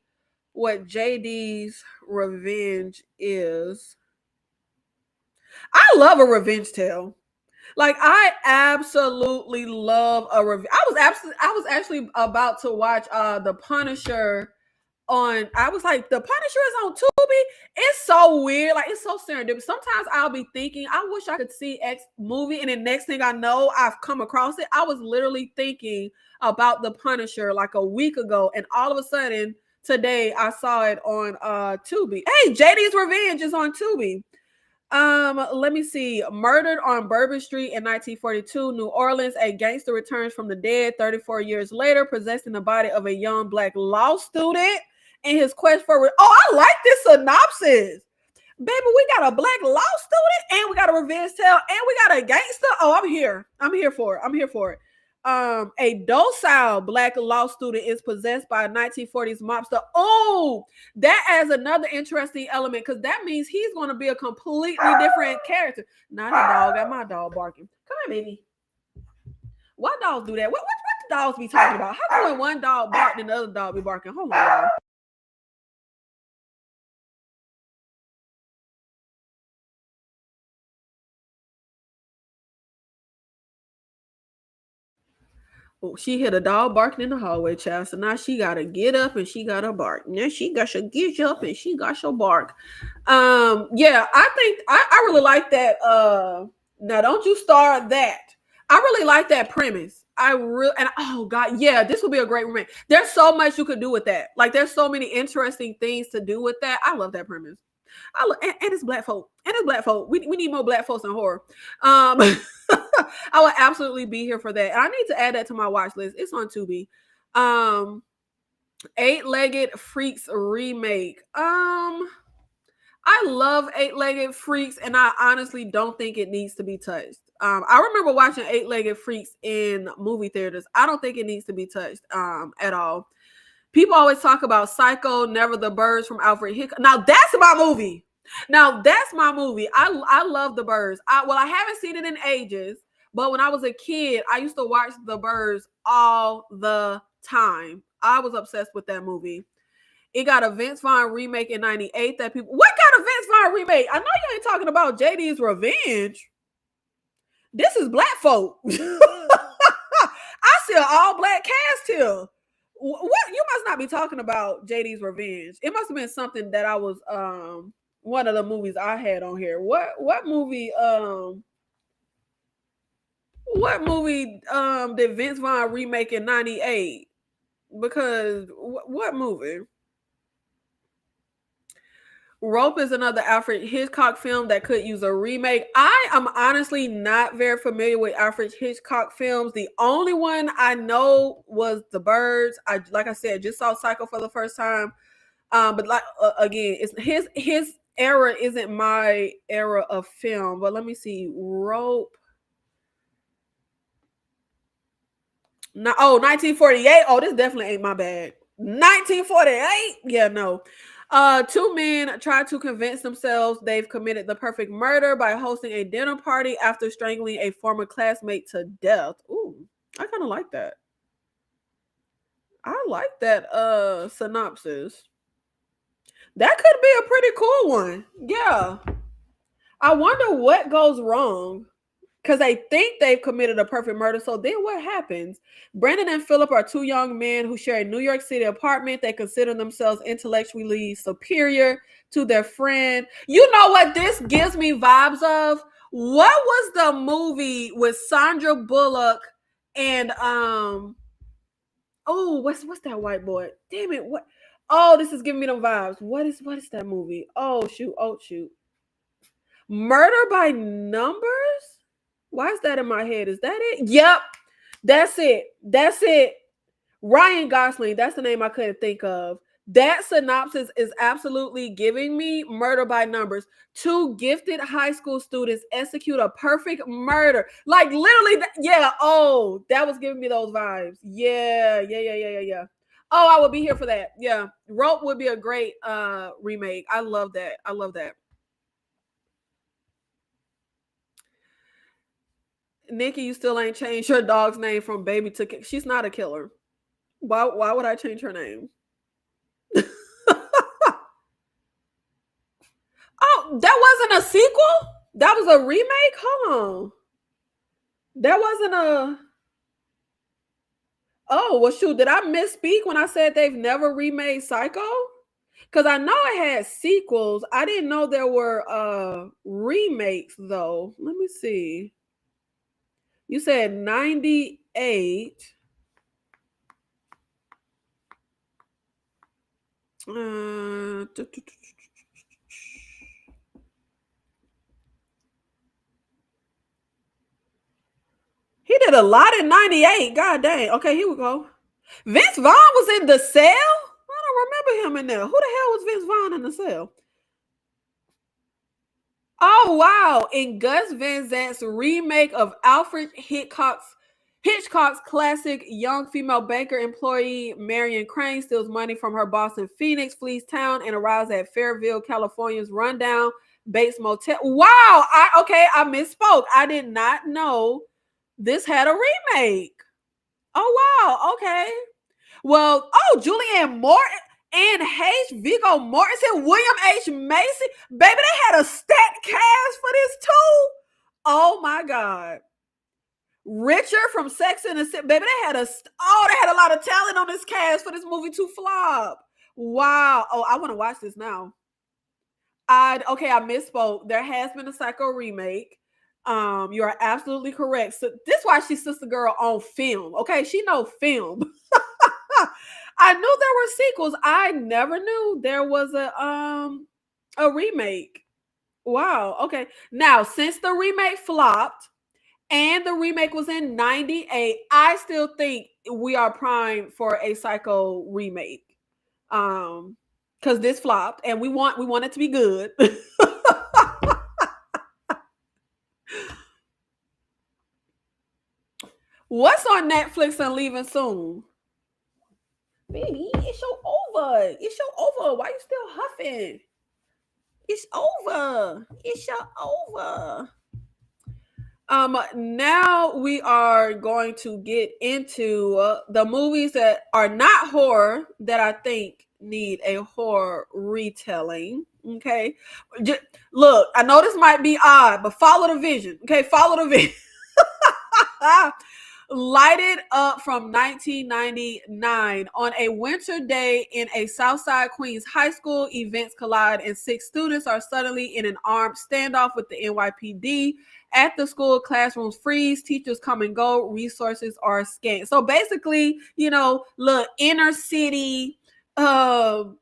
what JD's Revenge is. I love a revenge tale. Like I absolutely love a revenge. I was actually about to watch The Punisher on. I was like, The Punisher is on Tubi. It's so weird. Like it's so serendipitous. Sometimes I'll be thinking, I wish I could see X movie, and then next thing I know, I've come across it. I was literally thinking about The Punisher like a week ago, and all of a sudden today I saw it on Tubi. Hey, JD's Revenge is on Tubi. Let me see. Murdered on Bourbon Street in 1942, New Orleans, a gangster returns from the dead 34 years later, possessing the body of a young black law student in his quest for. Oh, I like this synopsis. Baby, we got a black law student and we got a revenge tale and we got a gangster. Oh, I'm here. I'm here for it. I'm here for it. A docile black law student is possessed by a 1940s mobster. Oh, that adds another interesting element because that means he's going to be a completely different character. Not a dog. Got my dog barking. Come here, baby. Why dogs do that? What the dogs be talking about? How come when one dog bark and the other dog be barking? Hold on, y'all. Oh, she hit a dog barking in the hallway, child. So now she gotta get up and she gotta bark. Now she got to get up and she got to bark. Yeah, I think I really like that. Now don't you start that. I really like that premise. Oh god, yeah, this would be a great remake. There's so much you could do with that. Like there's so many interesting things to do with that. I love that premise. And it's black folk. And it's black folk. We need more black folks in horror. I would absolutely be here for that. And I need to add that to my watch list. It's on Tubi. Eight-Legged Freaks remake. I love Eight-Legged Freaks, and I honestly don't think it needs to be touched. I remember watching Eight-Legged Freaks in movie theaters. I don't think it needs to be touched at all. People always talk about Psycho, Never the Birds from Alfred Hitchcock. Now that's my movie. I love The Birds. I haven't seen it in ages, but when I was a kid, I used to watch The Birds all the time. I was obsessed with that movie. It got a Vince Vaughn remake in 98 that people. What kind of Vince Vaughn remake? I know you ain't talking about JD's Revenge. This is black folk. I see an all black cast here. What you must not be talking about JD's Revenge. It must have been something that I was one of the movies I had on here. What movie did Vince Vaughn remake in 98? Because what movie? Rope is another Alfred Hitchcock film that could use a remake. I am honestly not very familiar with Alfred Hitchcock films. The only one I know was The Birds. Like I said, just saw Psycho for the first time. But again, it's his era isn't my era of film. But let me see. Rope. No, 1948. Oh, this definitely ain't my bag. 1948. Yeah, no. Two men try to convince themselves they've committed the perfect murder by hosting a dinner party after strangling a former classmate to death. Ooh, I kind of like that. I like that synopsis. That could be a pretty cool one. Yeah. I wonder what goes wrong. Because they think they've committed a perfect murder. So then what happens? Brandon and Philip are two young men who share a New York City apartment. They consider themselves intellectually superior to their friend. You know what this gives me vibes of? What was the movie with Sandra Bullock And oh, what's that white boy? Damn it! What? Oh, this is giving me them vibes. What is that movie? Oh shoot! Oh shoot! Murder by Numbers. Why is that in my head? Is that it? Yep, that's it. That's it. Ryan Gosling. That's the name I couldn't think of. That synopsis is absolutely giving me Murder by Numbers. Two gifted high school students execute a perfect murder. Like literally, yeah. Oh, that was giving me those vibes. Yeah, yeah, yeah, yeah, yeah, yeah. Oh, I would be here for that. Yeah. Rope would be a great remake. I love that. I love that. Nikki, you still ain't changed your dog's name from baby to she's not a killer. Why would I change her name? Oh, that wasn't a sequel? That was a remake? Hold on. That wasn't a Oh, well shoot, did I misspeak when I said they've never remade Psycho? Cuz I know it had sequels. I didn't know there were remakes though. Let me see. You said 98. Uh, He did a lot in 98. God dang. Okay, here we go. Vince Vaughn was in The Cell? I don't remember him in there. Who the hell was Vince Vaughn in The Cell? Oh, wow. In Gus Van Zant's remake of Alfred Hitchcock's classic, young female banker employee Marion Crane steals money from her boss in Phoenix, flees town, and arrives at Fairville, California's rundown Bates Motel. Wow. I misspoke. I did not know this had a remake. Oh wow, okay. Well, oh, Julianne Moore, Anne H, Viggo Mortensen, William H. Macy. Baby, they had a stacked cast for this too. Oh my God. Richard from Sex and the City. Baby, they had a lot of talent on this cast for this movie to flop. Wow. Oh, I want to watch this now. I misspoke. There has been a Psycho remake. You are absolutely correct. So this is why she's Sister Girl on film. Okay, she know film. I knew there were sequels. I never knew there was a remake. Wow. Okay. Now, since the remake flopped and the remake was in 98, I still think we are primed for a Psycho remake. Because this flopped and we want it to be good. What's on Netflix and leaving soon? Baby, it's your over. It's your over. Why you still huffing? It's over. It's your over. Now we are going to get into the movies that are not horror that I think need a horror retelling. Okay. Look, I know this might be odd, but follow the vision. Okay, follow the vision. Lighted Up from 1999. On a winter day in a Southside Queens high school, events collide and six students are suddenly in an armed standoff with the NYPD. At the school, classrooms freeze, teachers come and go, resources are scant. So basically, look, inner city, ghetto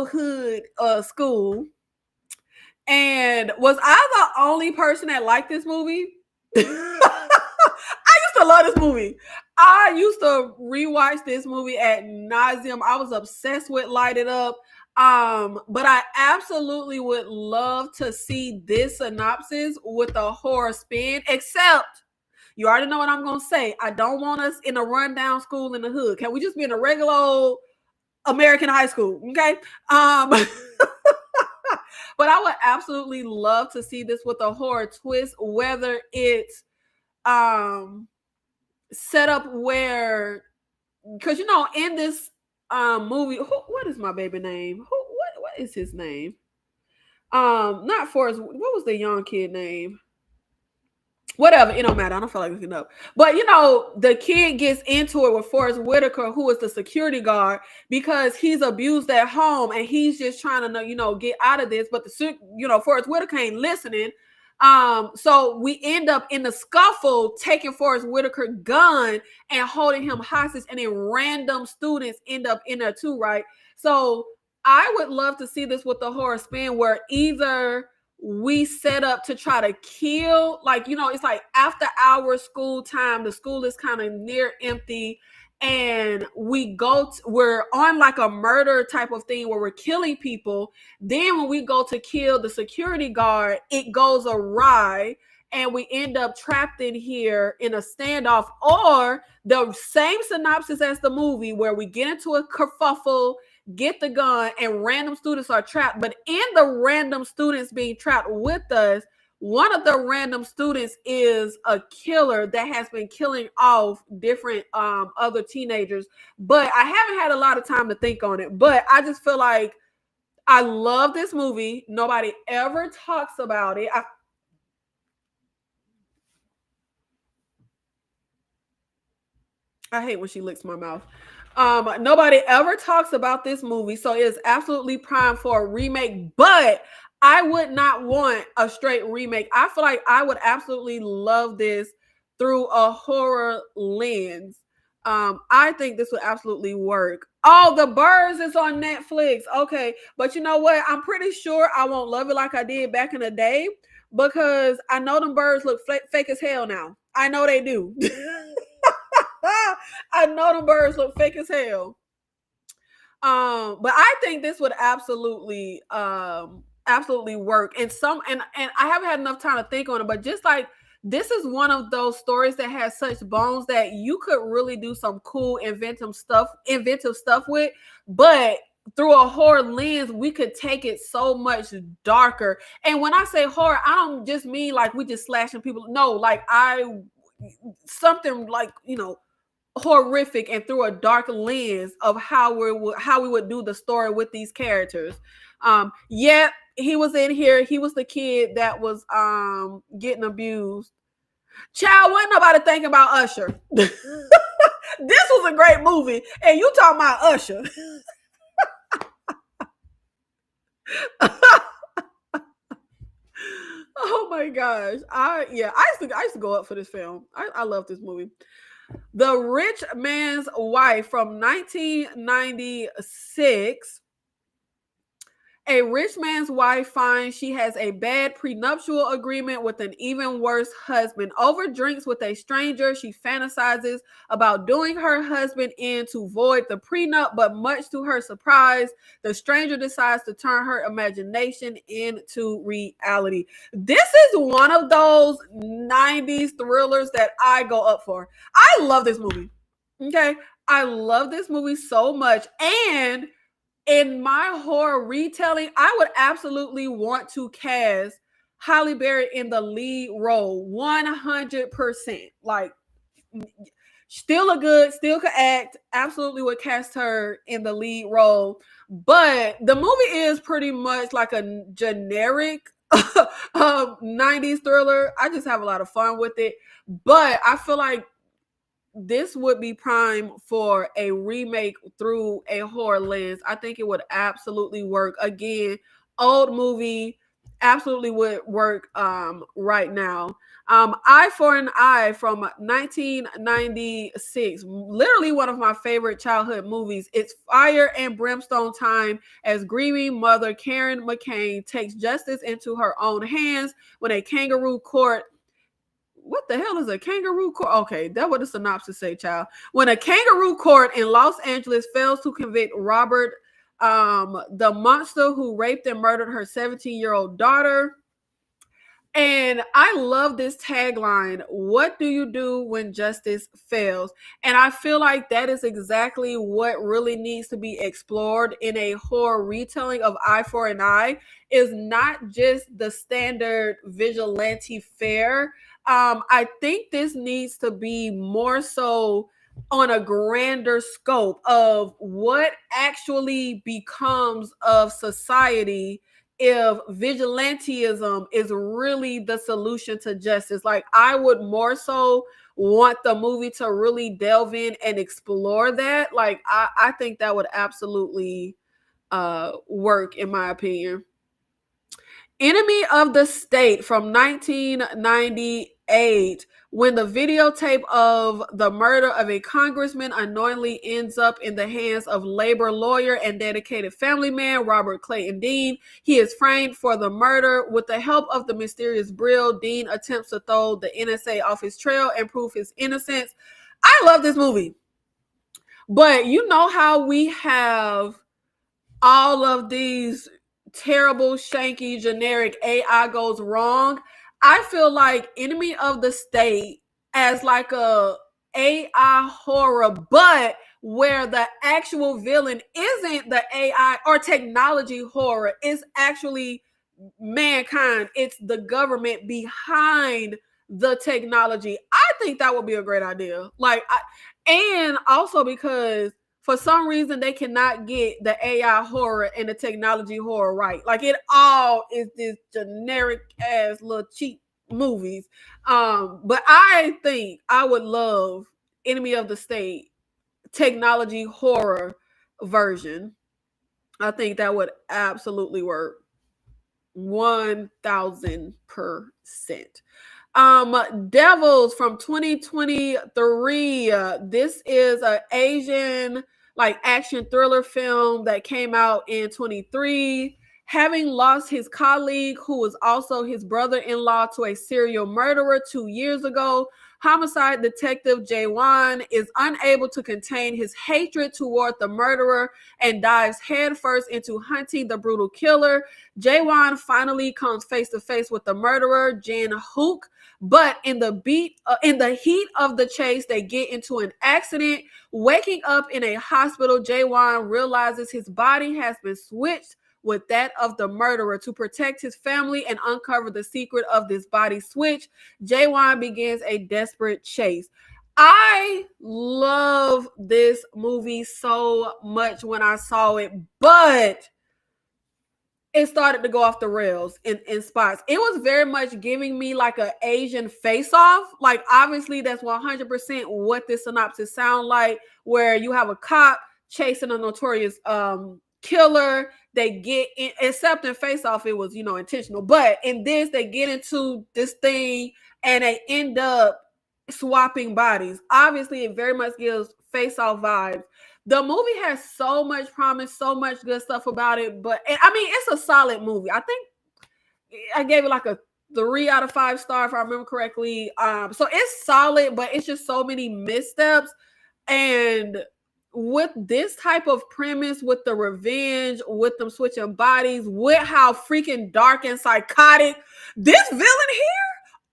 hood school. And was I the only person that liked this movie? I used to love this movie. I used to rewatch this movie at nauseum. I was obsessed with Light It Up. But I absolutely would love to see this synopsis with a horror spin, except you already know what I'm gonna say. I don't want us in a rundown school in the hood. Can we just be in a regular old American high school? Okay. But I would absolutely love to see this with a horror twist, whether it's set up where, because in this movie, what is my baby name? What is his name? Not Forrest. What was the young kid name? Whatever, it don't matter. I don't feel like looking up. But the kid gets into it with Forrest Whitaker, who is the security guard, because he's abused at home and he's just trying to get out of this. But Forrest Whitaker ain't listening. So we end up in the scuffle taking Forrest Whitaker gun and holding him hostage, and then random students end up in there too, right? So I would love to see this with the horror spin where either we set up to try to kill, like, it's like after hour school time, the school is kind of near empty, and we're on like a murder type of thing where we're killing people. Then when we go to kill the security guard, it goes awry and we end up trapped in here in a standoff, or the same synopsis as the movie where we get into a kerfuffle, get the gun, and random students are trapped. But in the random students being trapped with us, one of the random students is a killer that has been killing off different other teenagers. But I haven't had a lot of time to think on it. But I just feel like I love this movie. Nobody ever talks about it. I hate when she licks my mouth. Nobody ever talks about this movie, so it's absolutely prime for a remake. But I would not want a straight remake. I feel like I would absolutely love this through a horror lens. I think this would absolutely work. Oh, The Birds is on Netflix. Okay, but you know what? I'm pretty sure I won't love it like I did back in the day because I know them birds look fake as hell now. I know they do. I know the birds look fake as hell. But I think this would absolutely work. And I haven't had enough time to think on it, but just like this is one of those stories that has such bones that you could really do some cool inventive stuff with. But through a horror lens, we could take it so much darker. And when I say horror, I don't just mean like we just slashing people. No, like something like horrific and through a dark lens of how we would do the story with these characters. Yeah, he was in here. He was the kid that was getting abused. Child, wasn't nobody thinking about Usher. This was a great movie, and you talking about Usher. Oh my gosh. I used to go up for this film. I love this movie. The Rich Man's Wife from 1996. A rich man's wife finds she has a bad prenuptial agreement with an even worse husband. Over drinks with a stranger, she fantasizes about doing her husband in to void the prenup, but much to her surprise, the stranger decides to turn her imagination into reality. This is one of those 90s thrillers that I go up for. I love this movie. Okay? I love this movie so much. And in my horror retelling, I would absolutely want to cast Halle Berry in the lead role 100%. Like, still could act, absolutely would cast her in the lead role. But the movie is pretty much like a generic 90s thriller. I just have a lot of fun with it. But I feel like this would be prime for a remake through a horror lens. I think it would absolutely work. Again, old movie, absolutely would work right now. Eye for an Eye from 1996. Literally one of my favorite childhood movies. It's fire and brimstone time as grieving mother Karen McCain takes justice into her own hands when a kangaroo court. What the hell is a kangaroo court? Okay, that's what the synopsis say, child. When a kangaroo court in Los Angeles fails to convict Robert, the monster who raped and murdered her 17-year-old daughter. And I love this tagline. What do you do when justice fails? And I feel like that is exactly what really needs to be explored in a horror retelling of Eye for an Eye, is not just the standard vigilante fare. I think this needs to be more so on a grander scope of what actually becomes of society if vigilantism is really the solution to justice. Like, I would more so want the movie to really delve in and explore that. Like, I think that would absolutely work, in my opinion. Enemy of the State from 1998, when the videotape of the murder of a congressman unknowingly ends up in the hands of labor lawyer and dedicated family man Robert Clayton Dean. He is framed for the murder. With the help of the mysterious Brill, Dean attempts to throw the NSA off his trail and prove his innocence. I love this movie. But you know how we have all of these terrible, shanky, generic AI goes wrong. I feel like Enemy of the State as like a AI horror, but where the actual villain isn't the AI or technology horror, it's actually mankind. It's the government behind the technology. I think that would be a great idea. And also because for some reason they cannot get the AI horror and the technology horror right. Like it all is this generic ass little cheap movies. But I think I would love Enemy of the State technology horror version. I think that would absolutely work. 1000%. Devils from 2023. This is an Asian like action thriller film that came out in 23. Having lost his colleague, who was also his brother-in-law, to a serial murderer 2 years ago, homicide detective Jaewon is unable to contain his hatred toward the murderer and dives headfirst into hunting the brutal killer. Jaewon finally comes face to face with the murderer, Jin Hook, but in the heat of the chase, they get into an accident. Waking up in a hospital, Jaewon realizes his body has been switched with that of the murderer. To protect his family and uncover the secret of this body switch, Jaewon begins a desperate chase. I love this movie so much when I saw it, but it started to go off the rails in spots. It was very much giving me like an Asian face-off. Like obviously that's 100% what this synopsis sound like, where you have a cop chasing a notorious killer. They get in, except in face-off it was, intentional. But in this, they get into this thing and they end up swapping bodies. Obviously, it very much gives face-off vibes. The movie has so much promise, so much good stuff about it. But I mean, it's a solid movie. I think I gave it like a 3 out of 5 star if I remember correctly. So it's solid, but it's just so many missteps. And with this type of premise, with the revenge, with them switching bodies, with how freaking dark and psychotic this villain here.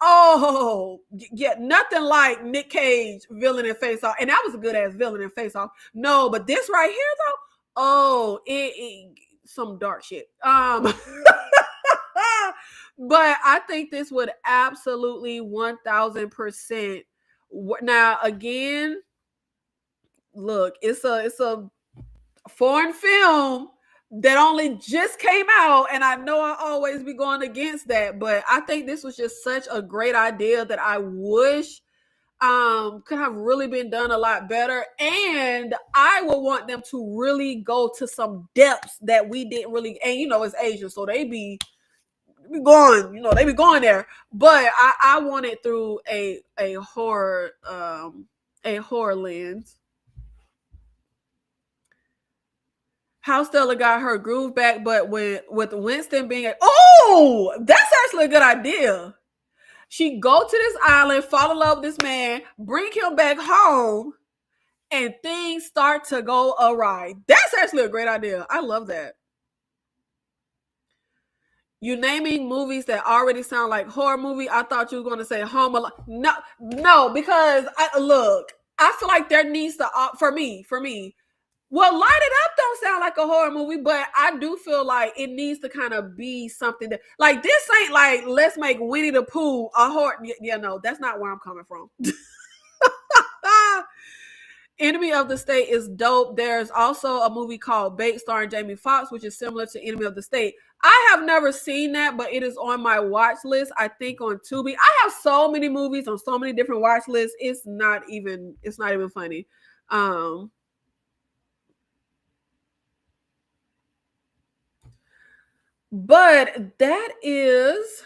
Oh, yeah, nothing like Nick Cage villain in Face Off, and that was a good ass villain in Face Off. No, but this right here though, oh, it some dark shit. But I think this would absolutely 1000%. Now again, look, it's a foreign film that only just came out, and I know I always be going against that, but I think this was just such a great idea that I wish could have really been done a lot better, and I would want them to really go to some depths that we didn't really. And it's Asian, so they be going, they be going there, but I want it through a horror lens. How Stella got her groove back, but with Winston being that's actually a good idea. She go to this island, fall in love with this man, bring him back home, and things start to go awry. That's actually a great idea. I love that. You naming movies that already sound like horror movie. I thought you were going to say Home Alone. No, because I feel like there needs to for me. Well, Light It Up don't sound like a horror movie, but I do feel like it needs to kind of be something that, like, this ain't like, let's make Winnie the Pooh a horror. Yeah, no, that's not where I'm coming from. Enemy of the State is dope. There's also a movie called Bait starring Jamie Foxx, which is similar to Enemy of the State. I have never seen that, but it is on my watch list, I think on Tubi. I have so many movies on so many different watch lists. It's not even funny. But that is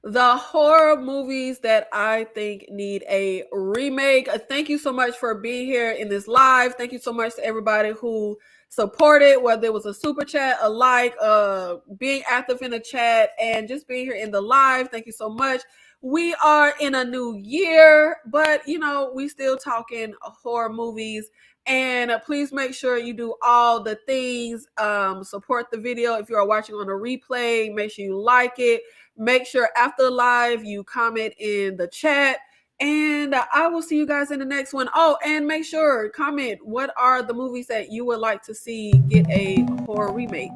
the horror movies that I think need a remake. Thank you so much for being here in this live. Thank you so much to everybody who supported, whether it was a super chat, a like, being active in the chat, and just being here in the live. Thank you so much. We are in a new year, but you know, we still talking horror movies. And please make sure you do all the things. Support the video. If you are watching on a replay, make sure you like it. Make sure after the live you comment in the chat. And I will see you guys in the next one. Oh, and make sure comment what are the movies that you would like to see get a horror remake.